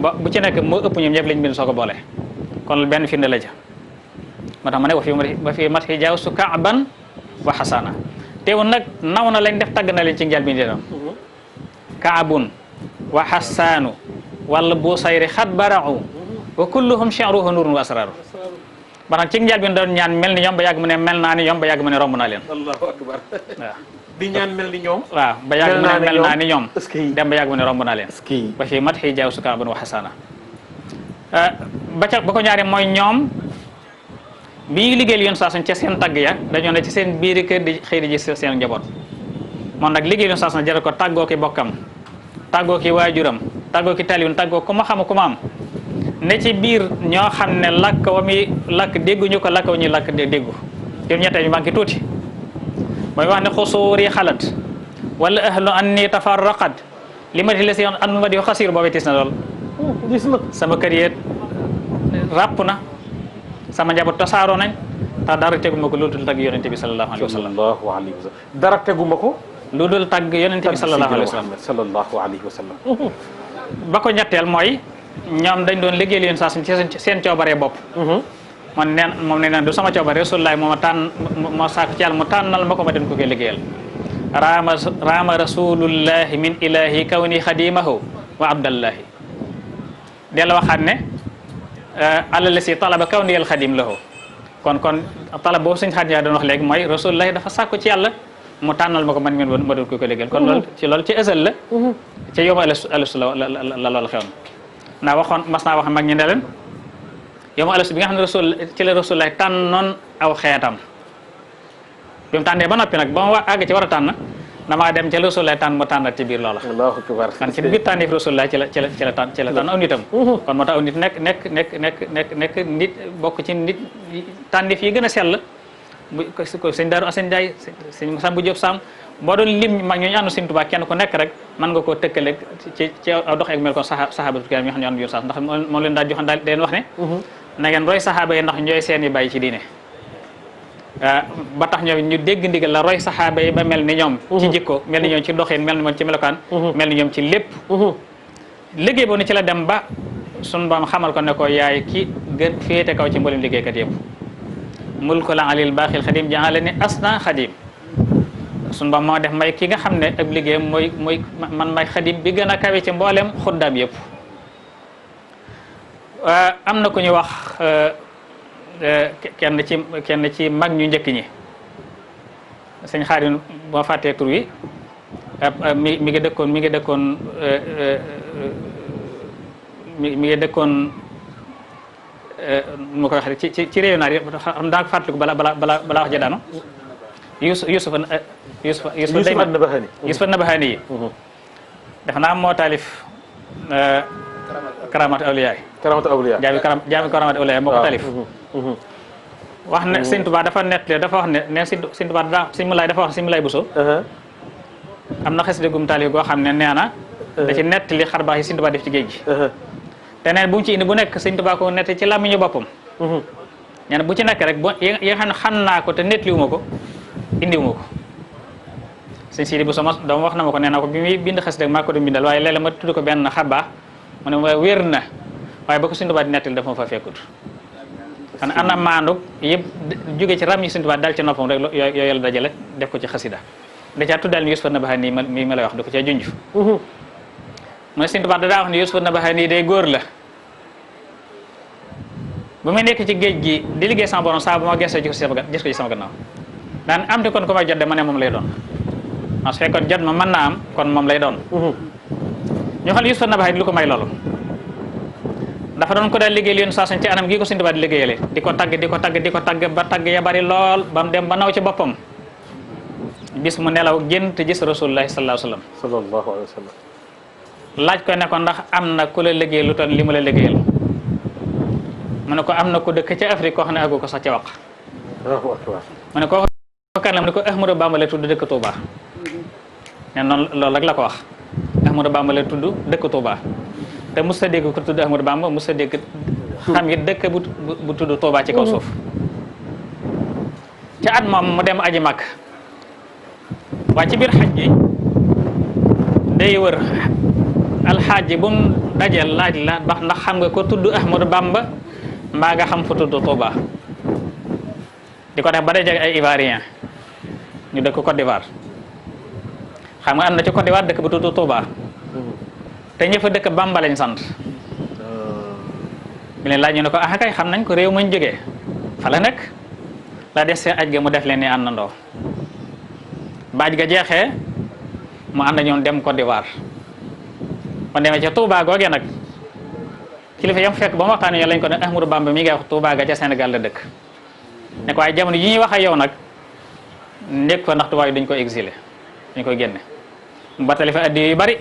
bu ci nekk moo ëpp ñoom ñëpp lañ bind soo ko boole kon benn firnde la ja moo tax ma ne wa fi mat jaaw su Kaaban wa Xasana teewul nag naw na lañ def tagg na leen ci njël bi dina Kaabun wa Xasaanu wala Busayri xat barau wa kulluhum shi'ruhu nurun wa asraru maanaam ci njël bi doon ñaan mel ni ñoom ba yàgg mu ne mel naa ni ñoom ba yàgg mu ne romb naa leen allahu akbar waaw di ñaan mel ni ñoom waaw ba yàgg mu ne mel naa ni ñoom dem ba yàgg mu ne romb naa leen est-ce ba fi mat jaaw su Kaaban wa Xasana ba ko ñaari mooy ñoom bi ñu liggéeyal yoon saa suñ ca seen tagg ya dañoo ne ci seen biiri kër di xëy di gis seen njaboot moom nag liggéeyal yoon saa suñ jëre ko tàggoo ki bokkam tàggoo ki waajuram tàggoo ki taliwun tàggoo ku ma xam ku ma am ne ci biir ñoo xam ne lakk wa muy lakk dégguñu ko lakk wa ñuy lakk déggu yow ñettee ñu manqué tuuti mooy wax ne xusuuri xalat wala ahlu anni tafarraqat li ma ti la si yoon an ma di xasiir boobee tis na lool sama kër yee ràpp na sama njaboot tasaaroo nañ tax dara teguma ko loolu dul tagg yonente bi sallallahu alayhi wa sallam dara teguma ko lu dul tagg yonente bi sallallahu alayhi wa sallam ba ko ñetteel mooy ñoom dañ doon liggéeyal yéen saa suñ ci seen coobaree bopp moom nee na du sama coobare Rasulullaah moo ma tànn moo sàkku ci yàlla mu tànnal ma ko ma dem ko koy liggéeyal raama rasulullahi min ilahi kawni xadimahu wa abdallahi della waxaat ne alal si talaba kawniyal xadim lahu kon talab boobu suñ xadim yaa doon wax léegi mooy Rasulullaah dafa sàkku ci yàlla mu tànnal ma ko man ma doon ko liggéeyal kon loolu ci ësal la ci yowma alastu la loolu xewoon mas naa wax mag ñi ne leen yowma alastu bi nga xam ne ci la Rasulullaah tànnoon aw xeetam bi mu tànnee ba noppi nag ba ma àgg ci war a tànn damaa dem ca Rasulullaah tànn mu tànnat ci biir loola allahu akbar kan ci biir tànneef Rasulullaah ci la tànn aw nitam kon moo tax aw nit nekk nit bokk ci nit tànneef yi gën a sell ko sëñ Daaru Asan Njaay sëñ Masamba Jóob Sam boo doon lim mag ñooñu àndu Sëñ Tuubaa kenn ku nekk rek mën nga koo tëkkale ci aw dox ak mel kon saxaabatu kiram yi xam ne àndu yoon sax ndax moom leen daal joxoon daal leen wax ne na ngeen roy saxaaba yi ndax ñooy seen i bàyyi ci diine ba tax ñoom ñu dégg ndigal la roy saxaaba yi ba mel ni ñoom ci jikko mel ni ñoom ci doxin mel ni ñoom ci melokaan mel ni ñoom ci lépp liggéey boobu ni ci la dem ba sun boom xamal ko ne ko yaay ki gën féete kaw ci mboolem liggéeykat yëpp mulku la alil baaxil xadim jaale ni asna xadim sun boom moo def may ki nga xam ne ab liggéeyam mooy man may xadim bi gën a kawe ci mboolem xuddaam yëpp am na ku ñu wax kenn ci mag ñu njëkk ñi sëñ Xaadim boo fàttee tur wi mi ngi dëkkoon mu ko waxee ci réew naar yi xam daa ko fàttaliku balaa wax ja daanu Yusuf Nabahani yi def naa moo taalif Karaamatu Awliyaa jaami Karaamatu Awliyaa moo ko taalif wax ne Sëñ Tuubaa dafa nettali dafa wax ne Sëñ Tuubaa Sëñ Mulaay dafa wax Sëñ Mulaay Buso am na xasida gum taalif goo xam ne nee na da ci nettali xarbaax yi Sëñ Tuubaa def ci géej gi te neen bu mu ci indi bu nekk Sëñ Tuubaa ko nettali ci làmmiñu boppam nee na bu ci nekk rek yi nga xam ne xam naa ko te nettaliwuma ko indiwuma ko Sëñ Sidi Buso dama wax na ma ko nee na ko bi muy bind xasida maa ko doon bindal waaye léeg-léeg ma tudd ko benn xarbaax mu ne ma wér na waaye ba ko Sëñ Tuubaa di nettali dafa ma fa fekkut kon ana maandu yëpp jóge ci ram yi Sëñ Tuubaa dal ci noppam rek yooyu la dajale def ko ci xasida da caa tuddal ni Yusufa Nabahani mi ma lay wax da ko caa junj mu ne Sëñ Tuubaa daa wax ni Yusufa Nabahani day góor la ba may nekk ci géej gi di liggéey sama borom saa bu ma gëstoo gis ko ci sama gannaaw daan am te kon ku may jot de ma ne moom lay doon parce que kon jot ma mën naa am kon moom lay doon ñu xam Yuusufa Nabaxi lu ko may loolu dafa doon ko daal liggéeyal yoon saa ci anam gii ko Sëñ Tuubaa di liggéeyale di ko tagg ba tagg ya bari lool ba mu dem ba naw ci boppam bis mu nelaw gént gis Rasulullahi sallallahu alayhi wa sallam laaj ko ne ko ndax am na ku la liggéeyal lu toll li mu la liggéeyal mu ne ko am na ku dëkk ci Afrique koo xam ne àggu ko sax ci wax mu ne ko kan la mu ne ko Ahmadou Bamba la tudd dëkk Touba ne noonu loolu rek la ko wax Ahmadou Bamba la tudd dëkk Touba te mos a dégg ko tudd Ahmadou Bamba mos a dégg xam it dëkk bu tudd Touba ci kaw suuf ci at moom mu dem aji mag waaye ci biir xaj gi day wër alxaaji bu mu dajeel laaj la ndax xam nga ko tudd Ahmadou Bamba mbaa nga xam fu tudd Touba di ko def ba day jeg ay Ivoirien ñu dëkk Côte d'Ivoire xam nga am na ci Côte d'Ivoire dëkk bu tudd Touba te ñëpp dëkk Bamba lañ sant bi leen laaj ñu ne ko ah kay xam nañ ko réew mañ jógee fa la nekk la des seen aj ga mu def leen ni àndandoo baaj ga jeexee mu ànd ñoom dem Côte d'Ivoire kon demee ca Touba googee nag kilifa yam fekk ba mu waxtaanee yow lañ ko ne Ahmadou Bamba mi ngay wax Touba ga ca Sénégal la dëkk ne ko waaye jamono yi ñuy wax ak yow nag nekk fa ndax tubaab yi dañ ko exilé dañ koy génne mu battali fa addi yu bari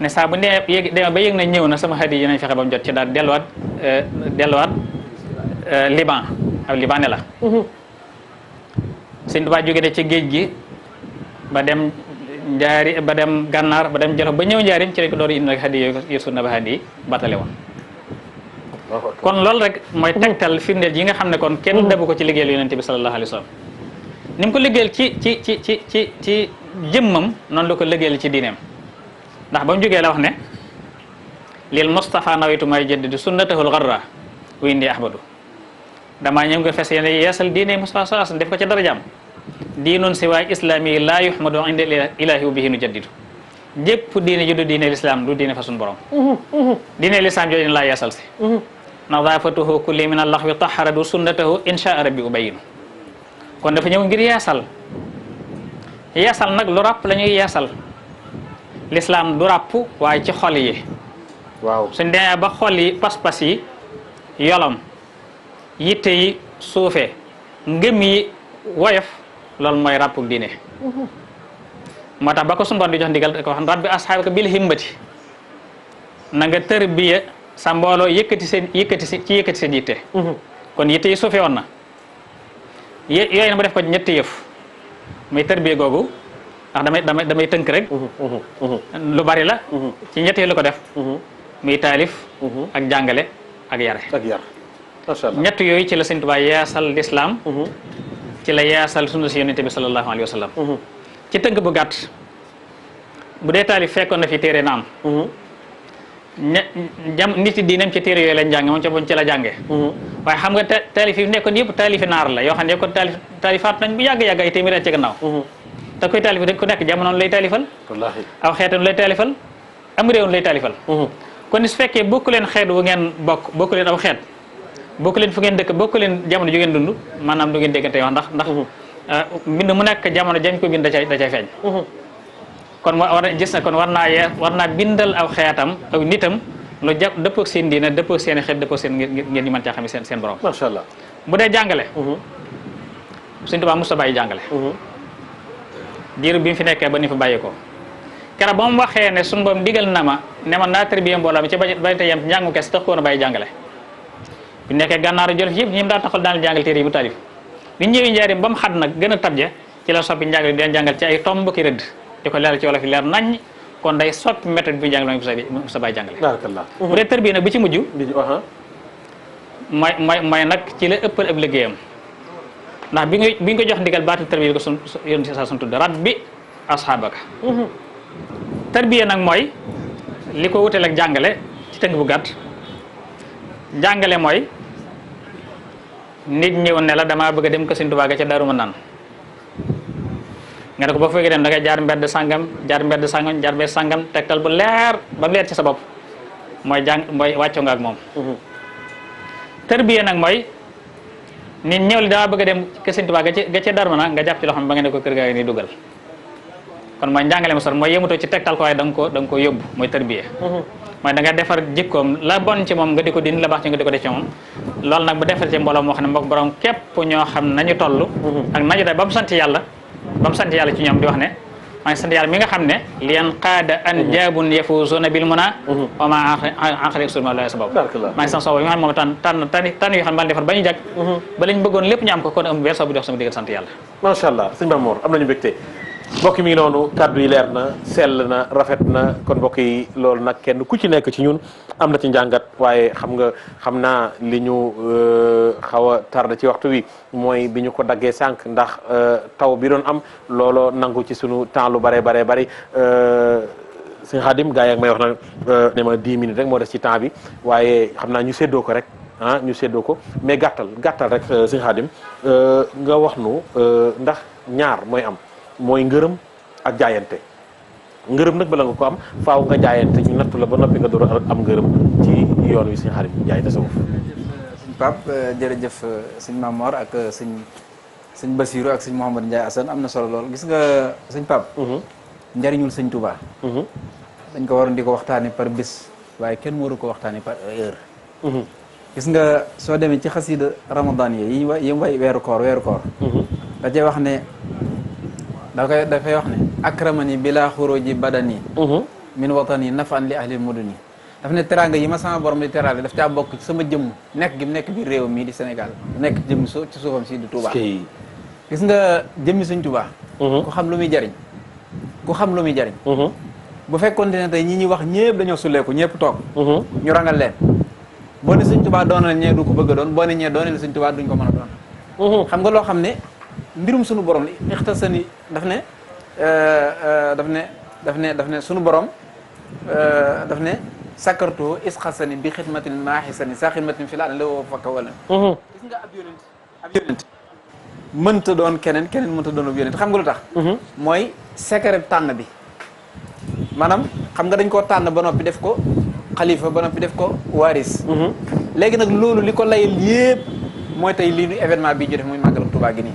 ne saa bu nee demee ba yëg na ñëw na sama xaddi yi nañ fexe ba mu jot ci daal delluwaat Liban ab libanais la Sëñ Tuubaa jóge ne ci géej gi ba dem njaari ba dem gànnaar ba dem Jolof ba ñëw njaarim ci lañ ko door indi nag xaddi yooyu Yuusufa Nabaxi yi battale woon kon loolu rek mooy tegtal firndeel yi nga xam ne kon kenn dabu ko ci liggéeyal yonente bi sallallahu alayhi wa sallam ni mu ko liggéeyal ci jëmmam noonu la ko liggéeyal ci diineem ndax ba mu jógee la wax ne lil Mustafa nawaytu may jaddidu sunnatahul gharra wa inni ahmadu damaa ñëw nga fes yéene yeesal diine Mustafa sallallahu alayhi wa sallam def ko ci darajaam diinun siwaay islami laa yuhmadu inda ilahi wa bihi nu jaddidu jépp diine ju du diine l'islam du diine fa suñu borom diine l'islam jooju laa yeesal si nadafatuhu kulli min allaxwi taharadu sunnatahu insha rabbi ubayinu kon dafa ñëw ngir yeesal nag lu ràpp la ñuy yeesal l'islam du ràpp waaye ci xol yi waaw suñ demee ba xol yi pas-pas yi yolom yitte yi suufee ngëm yi woyof loolu mooy ràppu diine moo tax ba ko suñu borom di jox ndigal ko wax rabbi asxaabaka bil himmati na nga tërbiya sa mbooloo yëkkati seen yitte kon yitte yi suufee woon na yooyu na mu def ko ñetti yëf muy tërbiya googu ndax damay tënk rek lu bari la ci ñetti yi la ko def muy taalif ak jàngale ak yare macha Allah ñett yooyu ci la Sëñ Tuubaa yeesal l'islam ci la yeesal sunna si yonente bi sallallahu alayhi wa sallam ci tënk bu gàtt bu dee taalif fekkoon na fi téere naam nit yi diineem ci téere yooyu lañ jànge moom ca boñ ci la jànge waaye xam nga taalif yi nekkoon yëpp taalifi naar la yoo xam ne kon taalifaat nañ bu yàgg-yàgg ay téeméer ci gannaaw te koy taalif dañ ko nekk jamonoon lay taalifal aw xeetan lay taalifal am réewoon lay taalifal kon su fekkee bokku leen xeet wu ngeen bokku leen aw xeet bokku leen fu ngeen dëkk bokku leen jamono ju ngeen dund maanaam du ngeen déggante wax ndax mbind mu nekk jamono jañ ko bind da cay feeñ kon war naa bindal aw xeetam aw nitam lu jàpp dëppoo ak seen diina dëppoo ak seen xeet dëppoo ak seen ngeen ñu mën caa xam seen borom macha Allah bu dee jàngale Sëñ Tuubaa mos a bàyyi jàngale diiru bi mu fi nekkee ba ni fa bàyyi ko keroog ba mu waxee ne suñu borom digal na ma ne ma naa tërbiya mbooloo mi ci bañ te yem ci njàngu kes tax ko woon a bàyyi jàngale bi nekkee gànnaaru Jolof yëpp ñi daa taxal daan jàngal téere yi mu taalif bi ñëwee njaarim ba mu xat nag gën a tabje ci la soppi njàngale di leen jàngal ci ay tomb ki rëdd di ko leeral ci wolof yi leer nañ kon day soppi méthode bi jàngale mu sa bàyyi jàngale bu dee tërbiya nag bi ci mujj mooy nag ci la ëppal ab liggéeyam ndax bi ñu ko jox ndigal baatu tërbiya ko sun yoon si sa sun tudd rabbi asxaabaka tërbiya nag mooy li ko wuteel ak jàngale ci tënk bu gàtt jàngale mooy nit ñëw ne la damaa bëgg a dem ko Sëñ Tuubaa ga ca Daaru Manaan nga ne ko ba fekkee dem da ngay jaar mbedd sangam tegtal bu leer ba mu leer ci sa bopp mooy wàccoo nga ak moom tarbiya nag mooy nit ñëw li daa bëgg a dem ke Sëñ Tuubaa ga ca Darmana nga jàpp ci loxoom ba nga ne ko kër gaa ngi nii dugal kon mooy njàngale mu sor mooy yëmutoo ci tegtal ko waaye da nga ko yóbbu mooy tarbiya mooy da nga defar jikkoom la bon ci moom nga di ko dindi la baax ci nga di ko def ci moom loolu nag bu defar ci mbooloo moo xam ne mbokk borom képp ñoo xam nañu toll ak nañu day ba mu sant yàlla ci ñoom di wax ne maa ngi sant yàlla mi nga xam ne liyan qaada an jaabun yafuzuna bil muna wa ma anqali sulma la sabab maa ngi sant soob yi nga xam ne moom tànn yoo xam ne defar ba ñu jag ba lañ bëggoon lépp ñu am ko kon am weer soo bu dox sama diggal sant yàlla macha allah sëñ Mamour am nañu mbégte mbokk mi ngi noonu kàddu yi leer na sell na rafet na kon mbokk yi loolu nag kenn ku ci nekk ci ñun am na ci njàngat waaye xam naa li ñu xaw a tardé ci waxtu wi mooy bi ñu ko daggee sànq ndax taw bi doon am looloo nangu ci sunu temps lu bare sëñ Xaadim gaa yi ak may wax nag ne ma 10 minutes rek moo des ci temps bi waaye xam naa ñu séddoo ko rek ñu séddoo ko mais gàttal rek sëñ Xaadim nga wax nu ndax ñaar mooy am mooy ngërëm ak jaayante ngërëm nag bala nga ko am faaw nga jaayante ñu nattu la ba noppi nga door a am ngërëm ci yoon wi sëñ Xaadim jaay tasawuf sëñ Pape jërëjëf sëñ Mamor ak sëñ Basiru ak sëñ Mouhamadou Ndiaye Assane am na solo lool gis nga sëñ Pape njariñul sëñ Touba dañ ko waroon di ko waxtaane par bés waaye kenn waru ko waxtaane par heure gis nga soo demee ci xasida ramadan yi mu way weeru koor da cee wax ne dafay wax ne akramani bila xuruji badani min watani nafan li ahli muduni daf ne teraanga yi ma sama borom di teraale daf caa bokk ci sama jëmm nekk gi mu nekk biir réew mii di Sénégal nekk jëmm ci suufam si di Touba gis nga jëmmi sëñ Touba ku xam lu muy jariñ bu fekkoon ne tey ñi ñuy wax ñëpp dañoo sulleeku ñëpp toog ñu rangal leen boo ne sëñ Touba doonal ñee du ko bëgg a doon boo ne ñee doonal sëñ Touba duñ ko mën a doon xam nga loo xam ne mbirum sunu borom li ixtasani daf ne sunu borom daf ne sakartu isxasani bi xidmatin maaxisani sa xidmatin fi la la woo fakka wala gis nga ab yonent mënta doon keneen mënta doon ab yonent xam nga lu tax mooy secret tànn bi maanaam xam nga dañ koo tànn ba noppi def ko xalifa ba noppi def ko waris léegi nag loolu li ko layal yëpp mooy tey lii nu événement bii ñu def muy màggalu Tuubaa gi nii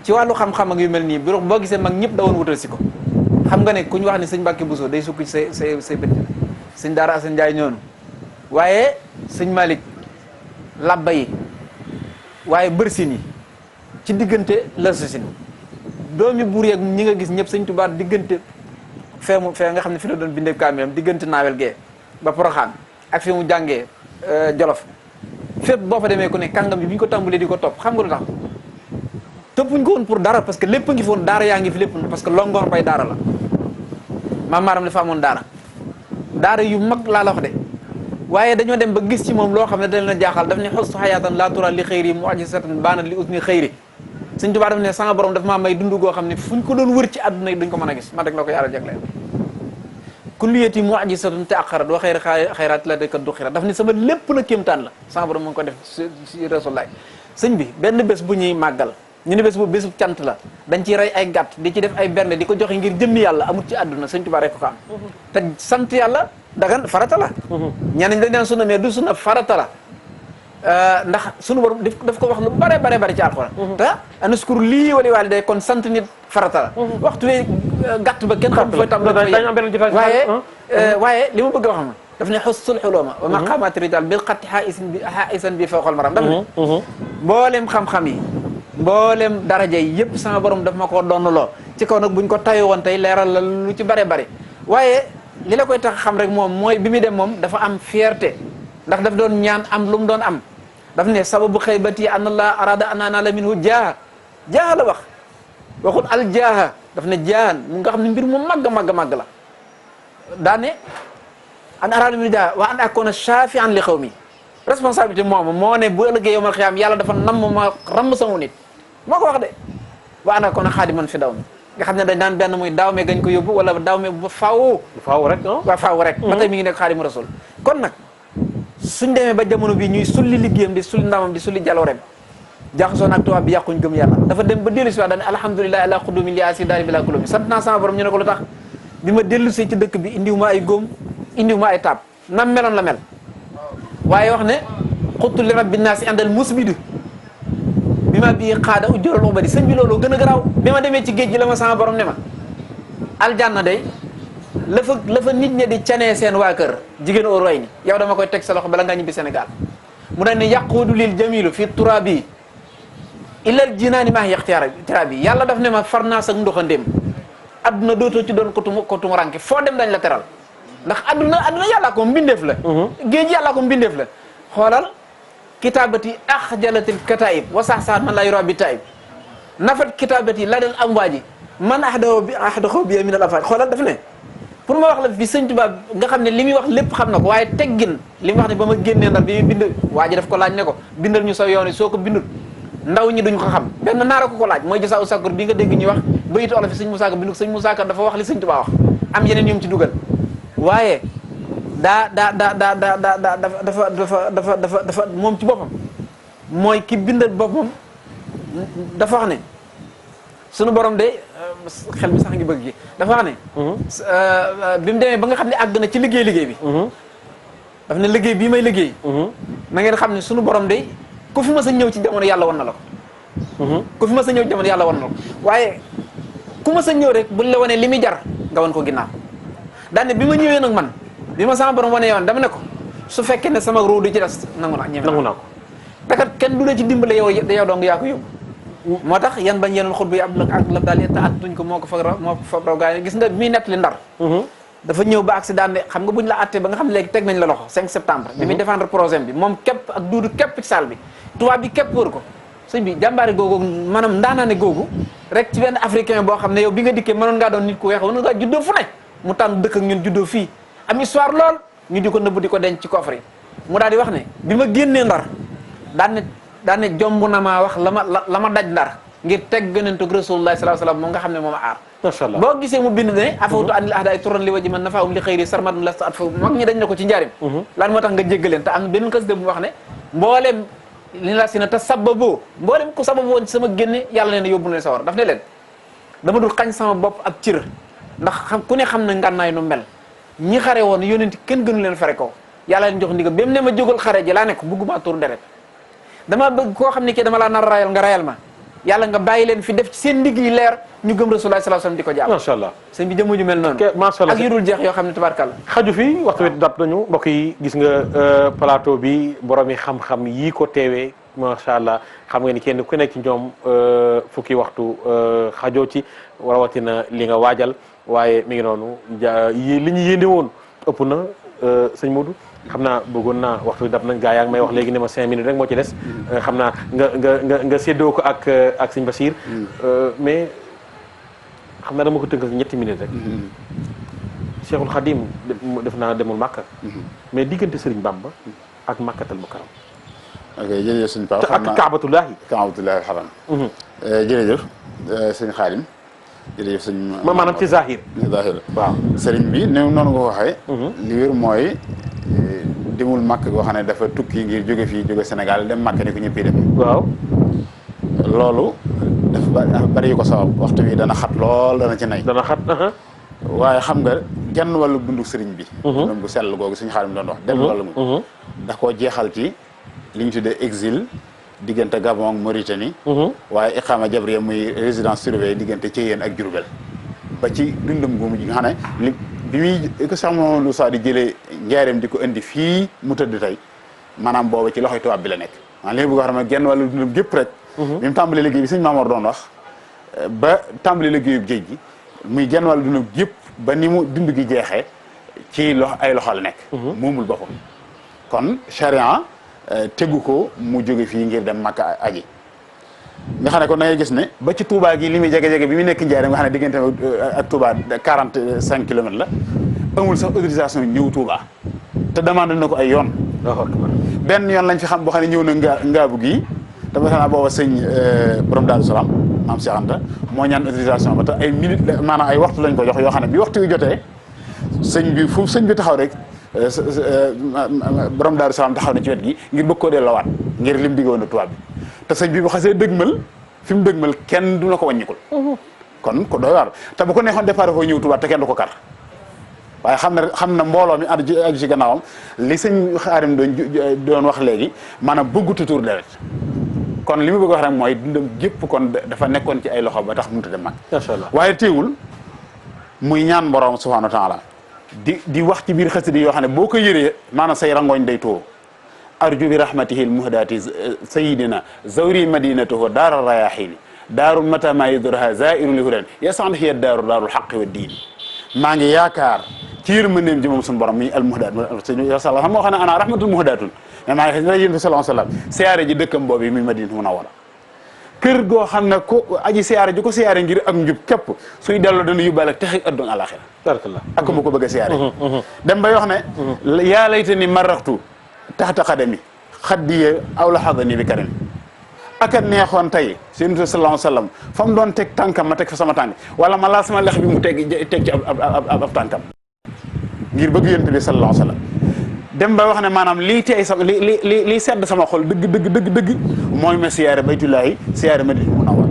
ci wàllu xam-xam ak yu mel nii boo gisee mag ñëpp dawoon wutal si ko xam nga ne ku ñu wax ne sëñ Mbàkke Bousso day sukk ci say bët sëñ Daara Asan Njaay ñoonu waaye sëñ Malick labba yi waaye bërsin yi ci diggante la sasin doomi buur yeeg ñi nga gis ñëpp sëñ Tuubaa diggante fee nga xam ne fi la doon bindee kaamilam diggante naawel gee ba Poroxaan ak fi mu jàngee Jolof fépp boo fa demee ku ne kàngam bi bi ñu ko tàmbalee di ko topp xam nga lu tax toppuñ ko woon pour dara parce que lépp ngi fi woon daara yaa ngi fi lépp parce que Longoor Mbay daara la maam maaram dafa amoon daara yu mag laa la wax de waaye dañoo dem ba gis ci moom loo xam ne dañ la jaaxal daf ne xostu xayaatan laa tura li xëyri mu'jizatan baanat li usni xëyri Sëñ Tuubaa daf ne sama borom dafa maa may dund goo xam ne fuñ ko doon wër ci àdduna yi duñ ko mën a gis ma rek la ko yàlla jagleel kulliyati mu'jizatun ta'akhkharat wa khayru khayrat la deka dukhira daf ne sama lépp na kéemtaan la sama borom mu ngi ko def si Rasulullah sëñ bi benn bés bu ñuy màggal ñu ne bés bu bésu cant la dañ ciy rey ay gàtt di ci def ay bernde di ko joxe ngir jëmmi yàlla amul ci àdduna Sëñ Tuubaa rek ko am te sant yàlla dagan farata la ñeneen dañ naan sunna mais du sunna farata la ndax sunu borom daf ko wax lu bare ci alxuraan te anaskur lii wali waali day kon sant nit farata la waxtu wi gàtt ba kenn xam fa tam waaye li ma bëgg a wax ma daf ne xussul xulóoma wa maqaamaati rijaal bil xatti xaisan bi fawqal maram daf ne mboolem xam-xam yi mboolem daraja yi yëpp sama borom daf ma koo donnaloo ci kaw nag buñ ko tayo woon tey leeral la lu ci bare waaye li la koy tax xam rek moom mooy bi muy dem moom dafa am fierté ndax daf doon ñaan am lu mu doon am daf ne sababu xaybati an allah arada an anala minhu jaaha la waxul al jaaha daf ne jaahan mu nga xam ne mbir mu màgg la daane an arada minhu jaaha wa an akuna shafi'an li xawmi responsabilité moom moo ne bu ëllëgee yowmal xiyaam yàlla dafa namm ma ramm sama nit moo ko wax de wa an akuna xaadiman fi daw mi nga xam ne dañ daan benn muy daaw me gañ ko yóbbu wala daaw me ba faaw rek ba tey mi ngi nekk xaadimu rasul kon nag suñ demee ba jamono bi ñuy sulli liggéeyam di sulli ndamam di sulli jaloorem jaxasoo nag tubaab bi yàquñ gëm yàlla dafa dem ba dellu si waat daane alhamdulilahi ala xudumi li asi daari bi la kulo bi sant naa sama borom ñu ne ko lu tax bi ma dellu si ci dëkk bi indiw ma ay góom indiw ma ay taab nam meloon la mel waaye wax ne xuttu li rabbi naasi àndal musbidu bi ma bii xaada ujjural ubadi sëñ bi loolu gën a garaaw bi ma demee ci géej gi la ma sama borom ne ma aljanna day la fa nit ñi di canee seen waa kër jigéen oo roy ni yow dama koy teg sa loxo bala ngaa ñibbi Sénégal mu daal ne yaquudu lil jamilu fi turabi illal jinaani maa yaxtirabi yàlla daf ne ma far naa sag ndoxandéem adduna dootoo ci doon ko tumu ranke foo dem dañ la teral ndax adduna yàllaa ko mbindeef la géej yàllaa ko mbindeef la xoolal kitaabati axjalatil kataib wa sax man laa yura bi taib nafat kitaabati la del amwaaji man ahdahu bi min al afaaj xoolal daf ne pour ma wax la fi sëñ Tuubaa nga xam ne li muy wax lépp xam na ko waaye teggin li mu wax ne ba ma génnee Ndar bi muy bind waa ji daf ko laaj ne ko bindal ñu sa yoon soo ko bindul ndaw ñi duñ ko xam benn naara ko laaj mooy jasa u sakkur bi nga dégg ñuy wax bayitu olof fi sëñ Musaa Ka bindu sëñ Musaa Ka dafa wax li sëñ Tuubaa wax am yeneen yu mu ci dugal waaye dafa moom ci boppam mooy ki bindal boppam dafa wax ne sunu borom de xel mi sax ngi bëgg gi dafa wax ne bi mu demee ba nga xam ne àgg na ci liggéey bi daf ne liggéey bii may liggéey na ngeen xam ne sunu borom de ku fi ma sa ñëw ci jamono yàlla wan na la ko ku fi ma sa ñëw ci jamono yàlla wan na la ko waaye ku ma sa ñëw rek buñ la wanee li muy jar nga wan ko ginnaaw daan ne bi ma ñëwee nag man bi ma sama borom wanee yoon dama ne ko su fekkee ne sama ruu du ci des nangu naa ko takat kenn du la ci dimbale yow dong yaa ko yóbbu moo tax yan bañ yeneen xut bi ab ak lab daal yetta at tuñ ko moo ko fa raw gaa yi gis nga muy nett li Ndar dafa ñëw ba accident ne xam nga buñ la attee ba nga xam ne léegi teg nañ la loxo 5 septembre bi muy défendre projet bi moom képp ak duudu képp ci salle bi tubaab bi képp wër ko sëñ bi jàmbaari googu maanaam ndaanaane googu rek ci benn africain boo xam ne yow bi nga dikkee mënoon ngaa doon nit ku weex mënoon ngaa juddoo fu ne mu tànn dëkk ak ñun juddoo fii am histoire lool ñu di ko nëbb di ko denc ci coffre yi mu daal di wax ne bi ma génnee Ndar daan ne jomb na maa wax la ma daj Ndar ngir teg gënantug Rasulullah sallallahu alayhi wasallam moom nga xam ne moom a aar macha allah boo gisee mu bind ne afawtu anil ahdaay turan li waji man nafaahum li xëyri sarmadan lasta at fa mag ñi dañ na ko ci njaarim lan moo tax nga jéggaleen te am benn xasida bu wax ne mbooleem li la si na te sababoo mbooleem ku sababoo ci sama génne yàlla nee na yóbbu na leen sawar daf ne leen dama dul xañ sama bopp ak cër ndax ku ne xam na ngànnaay nu mel ñi xare woon yónenti kenn gënu leen fare ko yàlla leen jox ndigal ba mu ne ma jógal xare ji laa ne ko bugguma tur deret dama bëgg koo xam ne kii dama laa nar rayal nga rayal ma yàlla nga bàyyi leen fi def ci seen ndigg yi leer ñu gëm Rasulullah sallallahu alayhi wasallam di ko jàpp macha allah sëñ bi jëmm ju mel noonu macha allah ak yu dul jeex yoo xam ne tabarkàlla xaju fi waxtu wi dab nañu mbokk yi gis nga plateau bi borom yi xam-xam yii ko teewee macha allah xam nga ni kenn ku nekk ci ñoom fukki waxtu xajoo ci rawatina li nga waajal waaye mi ngi noonu li ñu yéene woon ëpp na sëñ Modou xam naa bëggoon naa waxtu dab nañ gaa yaa ngi may wax léegi ne ma 5 minutes rek moo ci des xam naa nga séddoo ko ak sëñ Bachir mais xam naa dama ko tënkal ñetti minutes rek Cheikhul Khadim def naa demul Makka mais diggante Sëriñ Bamba ak Makkatal Mukarram ok jërëjëf sëñ Pape ak Kaabatullaahi xaram jërëjëf sëñ Khadim jërëjëf sëñ maanaam ci zahir waaw sëriñ bi ne noonu nga ko waxee li wér mooy demul Makka goo xam ne dafa tukki ngir jóge fii jóge Sénégal dem Makka ni ko ñëpp dem waaw loolu dafa bari yu ko sabab waxtu wi dana xat lool dana ci nay dana xat waaye xam nga genn wàllu dundu sëriñ bi dundum bu sell googu suñu Xaadim doon wax genn wàllu mu ndax koo jeexal ci li ñu tuddee exil diggante Gabon ak Mauritanie waaye iqaama jabriya muy résidence surveillée diggante Thiéyène ak Diourbel ba ci dundum gu mujj nga xam ne bi muy ko sax moom lu saa di jëlee njaareem di ko indi fii mu tëdd tey maanaam booba ci loxoy tubaab bi la nekk maanaam li mu bëgg a xam ne genn wàllu dundum gépp rek bi mu tàmbalee liggéey bi sëñ Maamoor doon wax ba tàmbalee liggéeyu géej gi muy genn wàllu dundum gépp ba ni mu dund gi jeexee ci ay loxo la nekk moomul boppam kon charia tegu ko mu jóge fii ngir dem Makka aji nga xam ne kon da ngay gis ne ba ci Touba gi li muy jege-jege bi mu nekk Njaaréem nga xam ne diggante ak Touba 45 kilomètres la amul sax autorisation ñëw Touba te demandé na ko ay yoon benn yoon lañ fi xam boo xam ne ñëw na ngaabu gii dafa xam naa booba sëñ borom Daaru Salaam maam Cheikh Anta moo ñaan autorisation ba te ay minutes maanaam ay waxtu lañ ko jox yoo xam ne bi waxtu yu jotee sëñ bi fu sëñ bi taxaw rek borom Daaru Salaam taxaw na ci wet gi ngir bëgg koo delloowaat ngir lim diggoon na tubaab bi te sëñ bi bu xasee dëgmal fi mu dëgmal kenn du na ko wàññikul kon ko doy waar te bu ko neexoon départ foo ñëw tubaab te kenn du ko kar waaye xam na mbooloo mi aju ci gannaawam li sëñ Xaadim doon wax léegi maanaam bëggutu tur deret kon li mu bëgg wax rek mooy dundam gépp kon dafa nekkoon ci ay loxo ba tax mënut a dem mag. macha allah waaye teewul muy ñaan borom subhanahu wa taala di wax ci biir xasida yoo xam ne boo ko yëree maanaam say rangooñ day tuuru arju bi rahmatihi l muhdati sayidina zawri madinatuhu daara rayaxini daarul matama yudurha zairu li hudan yasan hiya daarul xaqi wa diini maa ngi yaakaar ci yërmandeem ji moom suñu borom mi al muhdat sala xam moo xam ne ana rahmatul muhdatun mais maa ngi yéen bi sallallahu alayhi wasallam siyaare ji dëkkam boobu mi Madina Munawwara kër goo xam ne ko aji siyaare ji ko siyaare ngir ak njub képp suy delloo dana yóbbaale texi adduna alaxira barakallah ak mu ko bëgg a siyaare dem bay wax ne yaa layta ni marraxtu taxta xadami xaddiye aw la xadani bi karami aka neexoon tey seen sallallahu alayhi wasallam fa mu doon teg tànkam ma teg fa sama tànk wala ma laal sama lex bi mu teg ci ab tànkam ngir bëgg yonent bi sallallahu alayhi wasallam dem ba wax ne maanaam lii tey sama lii sedd sama xol dëgg mooy ma siyaare baytullaahi siyaare madina munawwar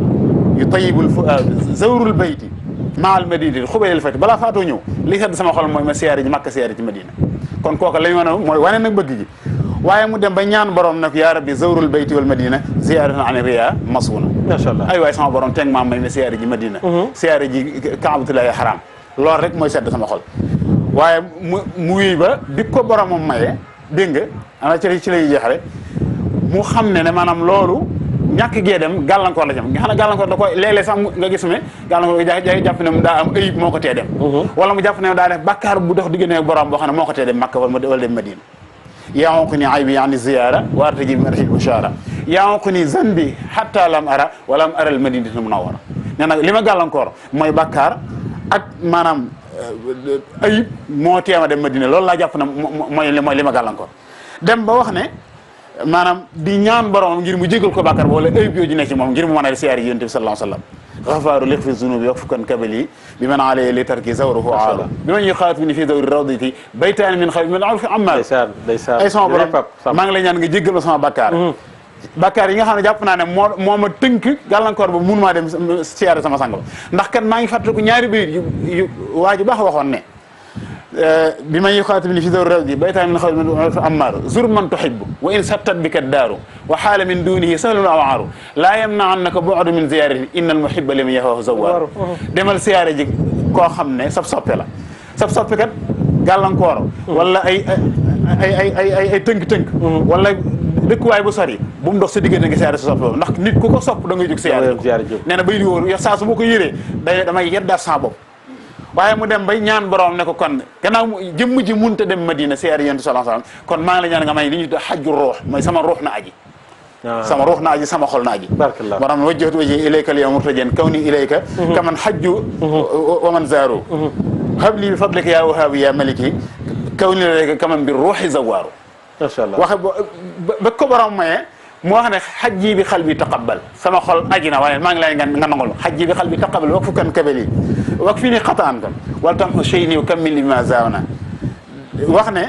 yu tayyibul fuaad zawrul bayti maal madinati xubayl fati balaa faatoo ñëw lii sedd sama xol mooy ma siyaare ji Makka siyaare ci Madina kon kooka la ñu mën a mooy wane nag bëgg gi waaye mu dem ba ñaan borom nag yaa rabbi zawrul bayti wal madina ziyaaratan an riya masuna macha allah ay waay sama borom teg maa may ma siyaare ji Madina siyaare ji kaabatullaahi xaraam loolu rek mooy sedd sama xol waaye mu wéy ba bi ko boromam maye dégg nga ana ci lay jeexale mu xam ne maanaam loolu ñàkk gee dem gàllankoor la jëm nga xam ne gàllankoor da koy léeg-léeg sax nga gis ne gàllankoor jàpp ne mu daa am ayib moo ko tee dem wala mu jàpp ne daa def bàkkaar bu dox diggante ak borom boo xam ne moo ko tee dem Makka wala dem Madina yaonqu ni aybi yani ziyara wartaji bi marhil bushara yaonqu ni zanbi hatta lam ara walam ara al madinatu munawwara nee na li ma gàllankoor mooy bàkkaar ak maanaam ayib moo teema dem Madina loolu laa jàpp na mooy li ma gàllankoor dem ba wax ne maanaam di ñaan borom ngir mu jégal ko bàkkaar wala ayib yooyu nekk ci moom ngir mu mën a siyaare yonent bi sallallahu alayhi wasallam xafaaru liq fi zunubi wax fukkan kabali bi man alayhi li tarki zawruhu aalo bi man yuxaatibuni fi zawri rawdati baytaani min xaw min arfi amal ay sama borom maa ngi lay ñaan nga jégal ma sama bàkkaar yi nga xam ne jàpp naa ne moo ma tënk gàllankoor ba mun maa dem siyaare sama sang ba ndax kan maa ngi fàttaliku ñaari bayit yu waa ju baax waxoon ne bi man yuxaatibuni fi zawri rawdati baytaani min xaw min arfi amal zur man tuhibbu wa in sattat bika daaru wa xaala min dunihi sahlun aw aaru laa yamna'annaka bu'du min ziyarati innal muhibba liman yahwahu zawwaaru demal siyaare ji koo xam ne sab soppe la sab soppe kat gàllankoor wala ay tënk-tënk wala dëkkuwaay bu sori bu mu dox sa diggante nga siyaare sa soppe boobu ndax nit ku ko sopp da ngay jóg siyaare nee na bay di wóoru saa su ma ko yëree damay yeddaat sa bopp waaye mu dem bay ñaan borom ne ko kon gannaaw jëmm ji munta dem Madina siyaare yonent sallallahu alayhi wasallam kon maa ngi la ñaan nga may li ñu tuddee xajju ruux mooy sama ruux na aji sama ruux na aji sama xol na aji moo tax wajjahtu wajhi ilayka al yawma murtajiyan kawni ilayka kaman hajju wa man zaaru habli bi fadlika ya wahaabi ya maliki kawni ilayka kaman bi ruuxi zawaaru macha allah waxe ba ko borom maye mu wax ne xajji bi xal bi taqabbal sama xol aji na waaye maa ngi lay nga nangol ma xajji bi xal bi taqabbal wak fukan kabali wak fii ni xataan kan wala tam chey niw kammil bi ma zaawna wax ne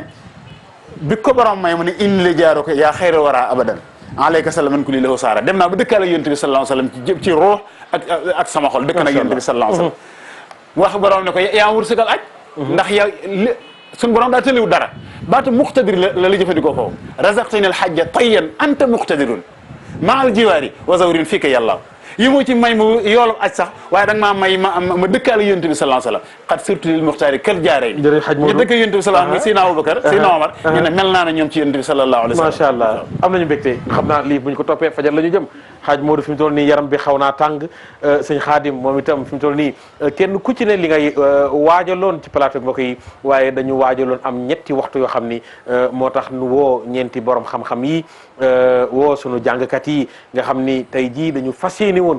bi ko borom may mu ne inni la jaaro ko yaa xayra wara abadan alayka salaman kulli lahu saara dem naa ba dëkkaale yonent bi sallallahu alayhi wasallam ci ruux ak sama xol dëkk na yonent bi sallallahu alayhi wasallam wax borom ne ko yaa wërsëgal aj ndax yow suñu borom daa tëliw dara baatu muqtadir la jëfandikoo foofu razaqtani alhajja tayyan anta muqtadirun ma al jiwaari wa zawrin fika yàlla yi moo ci may mu yoolu aj sax waaye da nga maa may ma dëkkaale yonent bi sallallahu alayhi wasallam xat surtout lil muxtaari kal jaarey ñu dëkk yonent bi sallallahu alayhi Seydina Abubakar Seydina Omar ñu ne mel naa ne ñoom ci yonent bi sallallahu alayhi wasallam macha allah am nañu mbégte xam naa lii bu ñu ko toppee fajar la ñu jëm xaaj Modou fi mu toll nii yaram bi xaw naa tàng sëñ Xaadim moom itam fi mu toll nii kenn ku ci ne li ngay waajaloon ci plateau mbokk yi waaye dañu waajaloon am ñetti waxtu yoo xam ni moo tax nu woo ñeenti borom xam-xam yi woo sunu jàngkat yi nga xam ni tey jii dañu fas yéene woon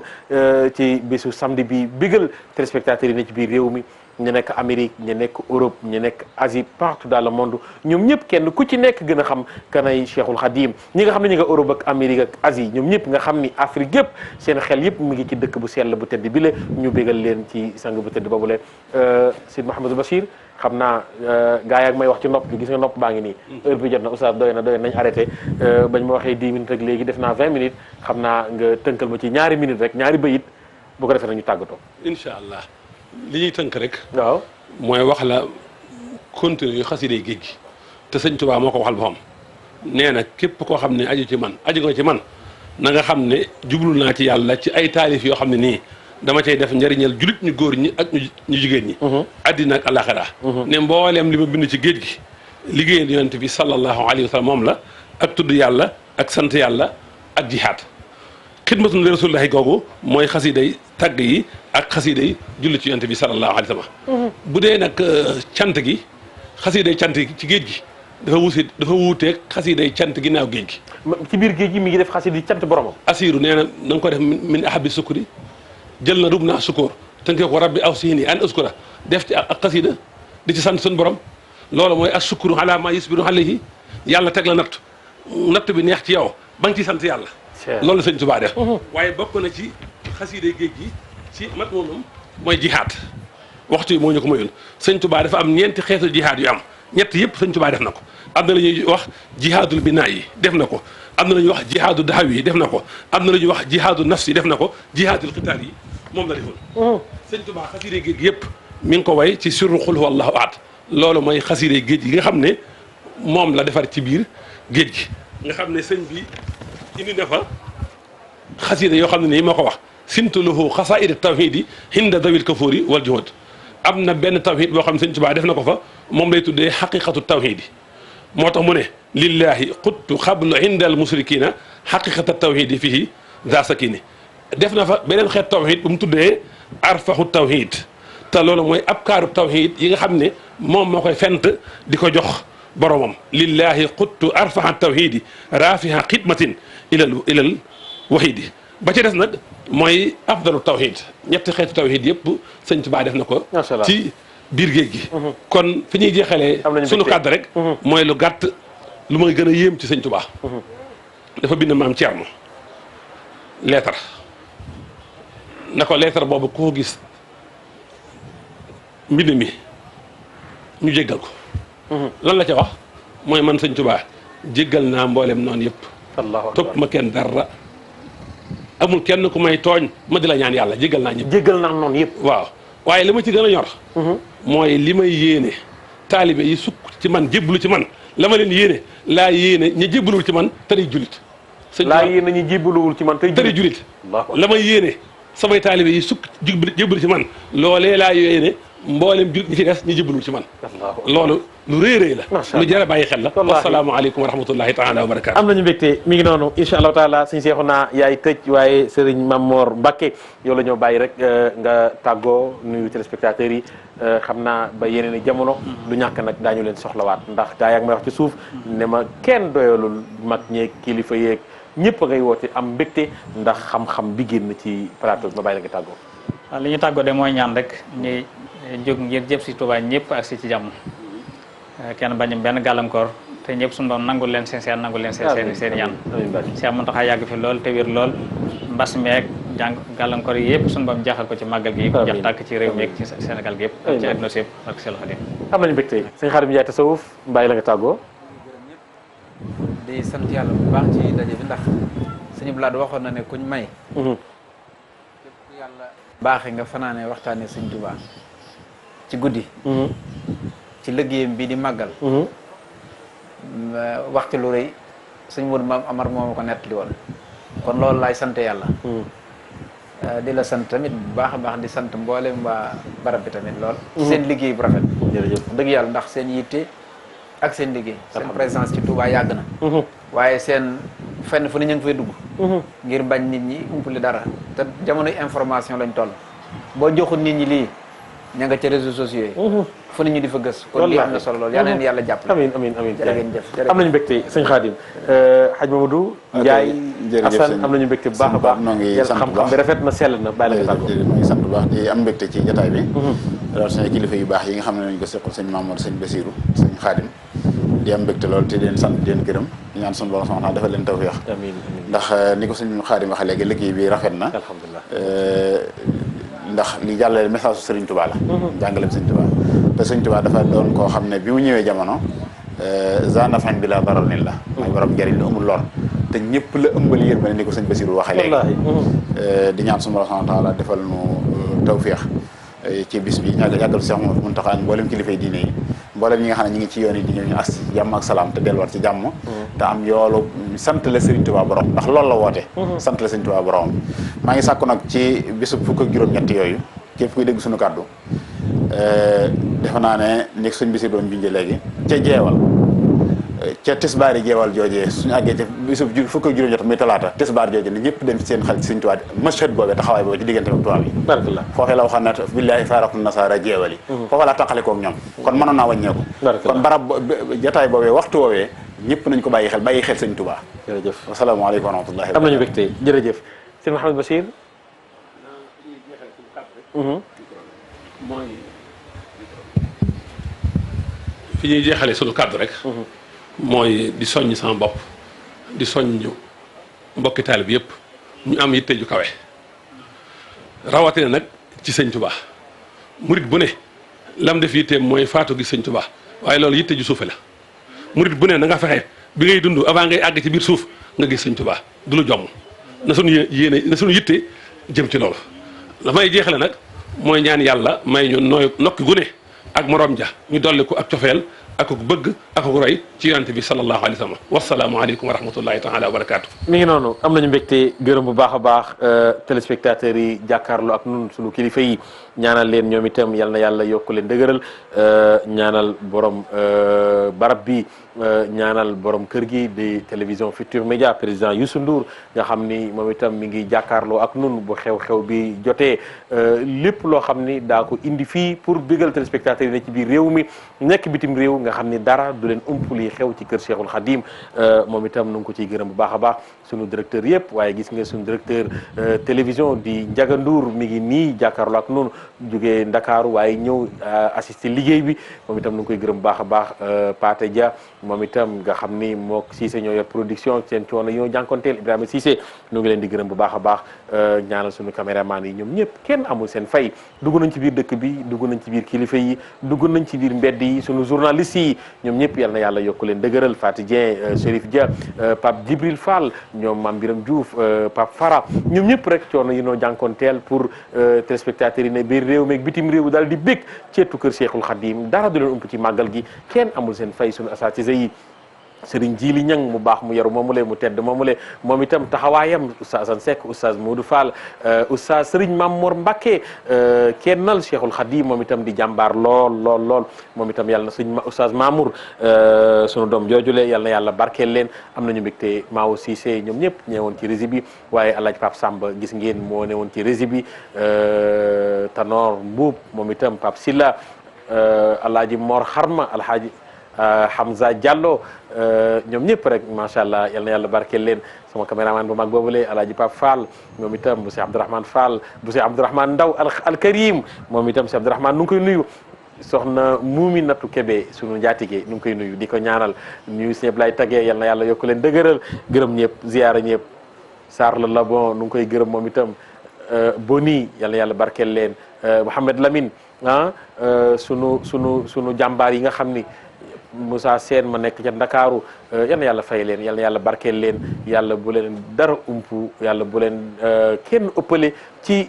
ci bésu samedi bi bigal téléspectateurs yi ne ci biir réew mi ñu nekk Amérique ñu nekk Europe ñu nekk Asie partout dans le monde ñoom ñëpp kenn ku ci nekk gën a xam kanay Cheikhul Khadim ñi nga xam ne ñi nga Europe ak Amérique ak Asie ñoom ñëpp nga xam ni Afrique yëpp seen xel yëpp mu ngi ci dëkk bu sell bu tedd bi la ñu bégal leen ci sang bu tedd boobu leen Sidi Mouhamadou Bachir xam naa gaa yi ak may wax ci nopp bi gis nga nopp baa ngi nii heure bi jot na oustaz doy na nañ arrêté bañ ma waxee 10 minutes rek léegi def naa 20 minutes xam naa nga tënkal ma ci ñaari minutes rek ñaari bayit bu ko defee nañu tàggatoo incha allah li ñuy tënk rek waaw mooy wax la continuer yu xasiday géej gi te sëñ Tuubaa moo ko waxal boppam nee na képp koo xam ne aju nga ci man na nga xam ne jublu naa ci yàlla ci ay taalif yoo xam ne nii dama cay def njëriñal julit ñu góor ñi ak ñu jigéen ñi addina ak alaxira ne mbooleem li ma bind ci géej gi liggéeyal yonent bi sallallahu alayhi wa sallam moom la ak tudd yàlla ak sant yàlla ak jihaad xidmatun li rasulillahi googu mooy xasiday tagg yi ak xasiday julli ci yonent bi sallallahu alayhi wa sallam bu dee nag cant gi xasiday cant gi ci géej gi dafa wuuteeg xasiday cant ginnaaw géej gi ci biir géej gi mi ngi def xasida cant boromam asiru nee na nga ko def min ahabi sukuri jël na rub naa sukóor tënkee ko rabbi aw sihini an uskura def ci ak xasida di ci sant suñu borom loolu mooy asukuru ala ma yusbiru alayhi yàlla teg la natt bi neex ci yow ba nga ciy sant yàlla loolu sëñ Tuubaa def waaye bokk na ci xasiday géej gi ci mat moomam mooy jihaad waxtu yi moo ñu ko mayoon sëñ Tuubaa dafa am ñeenti xeetu jihaad yu am ñett yëpp sëñ Tuubaa def na ko am na la ñuy wax jihaadul binaa yi def na ko am na la ñuy wax jihaadu dahaw yi def na ko am na la ñuy wax jihaadu nafs yi def na ko jihaadul xitaal yi moom la defoon sëñ Tuubaa xasiday géej gi yëpp mi ngi ko way ci surru xul huwa allahu ahad loolu mooy xasiday géej gi nga xam ne moom la defar ci biir géej gi nga xam ne sëñ bi indi na fa xasida yoo xam ne nii moo ko wax sintu lahu xasaa'id tawhid hinda dawil kafuri wal juhud am na benn tawhid boo xam ne sëñ Tuubaa def na ko fa moom lay tuddee xaqiqatu tawhid moo tax mu ne lillahi quttu xablu inda al musrikina xaqiqata tawhid fihi za sakini def na fa beneen xeet tawhid bu mu tuddee arfaxu tawhid te loolu mooy ab kaaru tawhid yi nga xam ne moom moo koy fent di ko jox boromam lillahi quttu arfaxa tawhidi rafiha xidmatin ilal wahidi ba ca des nag mooy afdalu tawhid ñetti xeetu tawhid yëpp sëñ Tuubaa def na ko ci biir géej gi kon fi ñuy jeexalee sunu kàddu rek mooy lu gàtt lu may gën a yéem ci sëñ Tuubaa dafa bind maam Thierno leetar na ko leetar boobu ku ko gis mbind mi ñu jéggal ko lan la ca wax mooy man sëñ Tuubaa jéggal naa mboolem noonu yëpp topp ma kenn dara amul kenn ku may tooñ ma di la ñaan yàlla jéggal naa ñëpp jéggal naa noonu yëpp waaw waaye li ma ci gën a ñor mooy li may yéene taalibe yi sukk ci man jébbalu ci man la ma leen yéene laa yéene ñi jébbaluwul ci man te day julit laa yéene ñi jébbaluwul ci man te day julit la may yéene samay taalibe yi sukk jébbalu ci man loolee laa yéene mboolem julit ñi ci des ñi jébbalul ci man loolu lu rëy la lu jar a bàyyi xel la wasalaamaaleykum wa rahmatullahi taala wa barakatu am nañu mbégte mi ngi noonu incha allahu taala suñu Seexuna yaay tëj waaye Serigne Mamor Mbacké yow la ñoo bàyyi rek nga tàggoo nuyu téléspectateurs yi xam naa ba yeneen i jamono du ñàkk nag daañu leen soxlawaat ndax gaa yaa ngi may wax ci suuf ne ma kenn doyalul mag ñeeg kilifa yeeg ñëpp a ngay woote am mbégte ndax xam-xam bi génn ci plateau bi ma bàyyi la nga tàggoo waaw li ñu tàggoo de mooy ñaan rek ñuy jóg ngir jëm si Touba ñëpp ak si ci jàmm kenn bañu benn gàllankoor te ñëpp suñu doon nangul leen seen nangul leen seen ñaan Cheikh Mountakha yàgg fi lool te wér lool mbas meeg gàllankoor yi yëpp suñu bam jaaxal ko ci màggal gi yëpp jax tàkk ci réew mi ak ci Sénégal gi yëpp ak ci àdduna si yëpp ak Seydou Khadim am nañu mbégte sëñ Khadim Ndiaye tasawuf bàyyi la nga tàggoo di sant yàlla bu baax ci daje bi ndax sëñ Blad waxoon na ne kuñ may képp ku yàlla baaxe nga fanaane waxtaane sëñ Tuubaa ci guddi ci liggéeyam bi di màggal waxtu lu rëy sëñ Modou Maam Amar moo ma ko nettali woon kon loolu laay sant yàlla di la sant tamit bu baax a baax di sant mboolem waa barab bi tamit lool ci seen liggéey bu rafet jërëjëf dëgg yàlla ndax seen yitte ak seen liggéey seen présence ci Touba yàgg na waaye seen fenn fu ne ñu ngi fay dugg ngir bañ nit ñi umpali dara te jamono information lañ toll boo joxul nit ñi lii ña nga ca réseaux sociaux yi fu ne ñu di fa gës kon lii am na solo lool yal na leen yàlla jàppale amiin amiin amiin jërë ngeen jëf am nañu mbégte sëñ Khadim Hadj Mamadou Ndiaye Assane am nañu mbégte bu baax a baax noo ngi sant bu xam-xam bi rafet na sell na bàyyi la nga tàggoo noo ngi sant bu baax di am mbégte ci jotaay bi loolu suñu kilifa yu baax yi nga xam ne nañu ko seqal sëñ Mamadou sëñ Bassirou sëñ Khadim di am mbégte lool te di leen sant di leen gërëm di ñaan suñu borom subhanahu dafa leen tawfeex ndax ni ko sëñ Khadim waxee léegi liggéey bi rafet na alhamdulilah ndax li jàllale message su Serigne Touba la jàngaleem Serigne Touba te Serigne Touba dafa doon koo xam ne bi mu ñëwee jamono zanafan bi la daral nin la mooy borom njëriñ lu amul lor te ñëpp la ëmbal yéen ba ne ni ko sëñ Bassirou waxee léegi di ñaan suñu borom subhanahu taala defal nu tawfeex ci bis bi yàggal Cheikh Mouhamadou Mountakha ak mboolem kilifa yi diine yi mboolem ñi nga xam ne ñi ngi ci yoon yi di ñëw ñu as ci jàmm ak salaam te delluwaat ci jàmm te am yoolu sant la Serigne Touba borom ndax loolu la woote sant la Serigne Touba borom maa ngi sàkku nag ci bisu fukk ak juróom-ñett yooyu képp kuy dégg suñu kàddu defe naa ne ni suñ bisi doon junjee léegi ca jeewal ca tisbaari jeewal joojee suñu àggee ca bisu fukk ak juróom-ñett muy talaata tisbaar joojee ne ñëpp dem ci seen xel ci Serigne Touba mashhad boobee taxawaay boobu ci diggante ak tubaab yi barakallah foofee la waxoon ne billaahi faaraqu nasaara jeewal yi foofa laa tàqalikoog ñoom kon mënoon naa wàññeeku kon barab jataay boobee waxtu woowee ñëpp nañ ko bàyyi xel Serigne Touba jërëjëf asalaamaaleykum wa rahmatullahi am nañu mbégte jërëjëf sëñ Mouhamed Bachir mooy fi ñuy jeexale sunu kàddu rek mooy di soññ sama bopp di soññ mbokki taalib yëpp ñu am yitte ju kawe rawatina nag ci sëñ Touba murit bu ne lam def yitteem mooy faatu gi sëñ Touba waaye loolu yitte ju suufe la murit bu ne na nga fexe bi ngay dund avant ngay àgg ci biir suuf nga gis sëñ Touba du lu jomm na sunu yéene na sunu yitte jëm ci loolu la may jeexale nag mooy ñaan yàlla may ñu nooy nokki gu ne ak morom ja ñu dolli ko ak cofeel ak ko bëgg ak ko roy ci yonent bi sallallahu alayhi wa sallam wasalaamu aleykum wa rahmatullahi taala wa barakaatu. mi ngi noonu am nañu mbégte gërëm bu baax a baax téléspectateurs yi jàkkaarloo ak nun sunu kilifa yi ñaanal leen ñoom itam yal na yàlla yokk leen dëgëral ñaanal borom barab bi ñaanal borom kër gi di télévision Futurs Médias président Youssou Ndour nga xam ni moom itam mi ngi jàkkaarloo ak nun bu xew-xew bi jotee lépp loo xam ni daa ko indi fii pour bégal téléspectateurs yi ne ci biir réew mi nekk bitim réew nga xam ni dara du leen umpul yi xew ci kër Cheikhul Khadim moom itam nu ngi ko ciy gërëm bu baax a baax sunu directeur yëpp waaye gis nga sunu directeur télévision di Ndiaga Ndour mi ngi nii jàkkaarloo ak nun jógee Ndakaaru waaye ñëw assister liggéey bi moom itam nu ngi koy gërëm bu baax a baax Pathé Dia moom itam nga xam ni mook Cissé ñoo yor production seen coono yi ñoo jànkonteel Ibrahima Cissé nu ngi leen di gërëm bu baax a baax ñaanal sunu caméraman yi ñoom ñëpp kenn amul seen fay dugg nañ ci biir dëkk bi dugg nañ ci biir kilifa yi dugg nañ ci biir mbedd yi sunu journaliste yi ñoom ñëpp yal na yàlla yokk leen dëgëral Fatou Dieng Chérif Dia Pape Djibril Fall ñoom Mame Biram Diouf Pape Fara ñoom ñëpp rek coono yi noo jànkonteel pour téléspectateurs yi ne biir réew meeg bitim réew daal di bég ceetu kër Cheikhul Khadim dara du leen ump ci màggal gi kenn amul seen fay sunu asatise yi Serigne Jili Ñang mu baax mu yaru moomule mu tedd moomule moom itam taxawaayam Oustaz Assane Seck Oustaz Modou Fall Oustaz Serigne Mamour Mbacké kennal Cheikhul Khadim moom itam di jàmbaar lool moom itam yàlla na Serigne Oustaz Mamour sunu doom joojule yàlla na yàlla barkeel leen am nañu mbégte Mao Cissé ñoom ñëpp ñëwoon ci régie bi waaye Alaaji Pape Samba gis ngeen moo newoon ci régie bi Tanor Mbuub moom itam Pape Silla Alaaji Mor Xarma Alhaaji Hamza Diallo ñoom ñëpp rek macha allah yal na yàlla barkeel leen sama caméraman bu mag boobule Alaaji Pape Fall moom itam bu Cheikh Abdourahmane Fall bu Cheikh Abdourahmane Ndaw al Karim moom itam Cheikh Abdourahmane nu ngi koy nuyu soxna Muumi Natu Kebe sunu njaatige nu ngi koy nuyu di ko ñaanal nuyu sëñ Blay Tagee yal na yàlla yokk leen dëgëral gërëm ñëpp ziyaara ñëpp Sarr la Labon nu ngi koy gërëm moom itam Boni yal na yàlla barkeel leen Mouhamed Lamine sunu jàmbaar yi nga xam ni Moussa Sène ma nekk ca Ndakaaru yal na yàlla fay leen yal na yàlla barkeel leen yàlla bu leen dara umpu yàlla bu leen kenn ëppale ci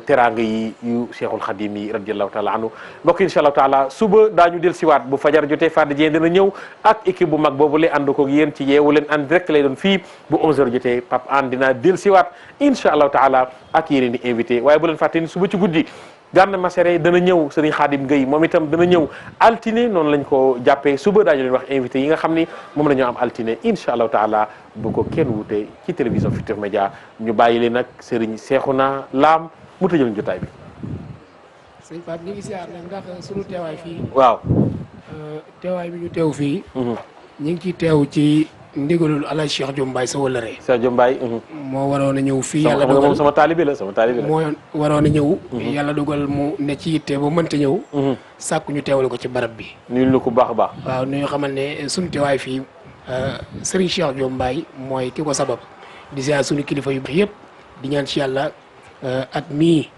teraanga yi yu Cheikhul Khadim yi radiallahu taala anhu mbokk incha allahu taala suba daañu del siwaat bu fajar jotee Fadi Dieng dina ñëw ak équipe bu mag boobu le ànd ko yéen ci yeewu leen en direct lay doon fii bu 11h jotee Pape An dina del siwaat incha allahu taala ak yeneen di invité waaye bu leen fàtte ni suba ci guddi Gana Messere dana ñëw Serigne Khadim Gueye moom itam dana ñëw altine noonu lañ ko jàppee suba daañu leen wax invité yi nga xam ni moom la ñu am altine incha allahu taala bu ko kenn wute ci télévision Futurs Médias ñu bàyyi leen nag Serigne Cheikhouna Lam mu tëjal jotaay bi. sëñ Pape ñu ngi siyaar nag ndax sunu teewaay fii. waaw. teewaay bi ñu teew fii. ñu ngi ciy teew ci ndigalul Alaaji Cheikh Diom Mbaye sa wëllëre. Cheikh Diom Mbaye. moo waroon a ñëw fii. yàlla dogal moom sama taalibe la moo waroon a ñëw. yàlla dogal mu ne ci yitte ba mënta ñëw. sàkku ñu teewale ko ci barab bi. nuyu la ko baax a baax. waaw ñu xamal ne sunu teewaay fii Serigne Cheikh Diom Mbaye mooy ki ko sabab di ziar sunu kilifa yu baax yëpp di ñaan ci yàlla at mii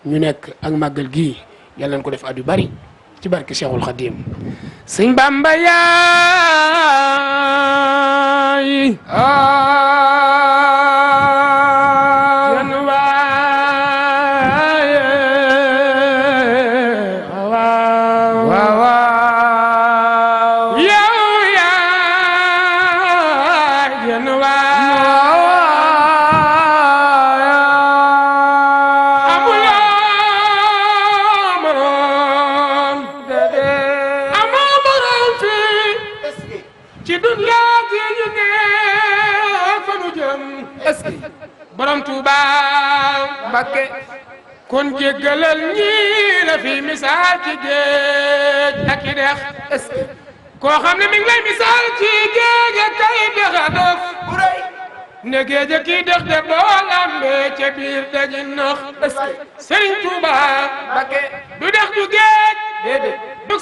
ñu nekk ak màggal gii yàlla nañ ko def at yu bari ci barke Cheikhul Khadim. Sëñ Bamba yaay ci dunyaa gi ñu ne fa nu jëm est-ce que borom Tuuba Mbakke kon jéggalal ñii la fi misaal ci géej ak i dex est-ce que koo xam ne mi ngi lay misaal ci géej ak kay dex a dof bu rëy ne géej ak i dex de boo lambee ca biir daji nax est-ce que Sëriñ Tuuba Mbakke du dex du géej déedéet du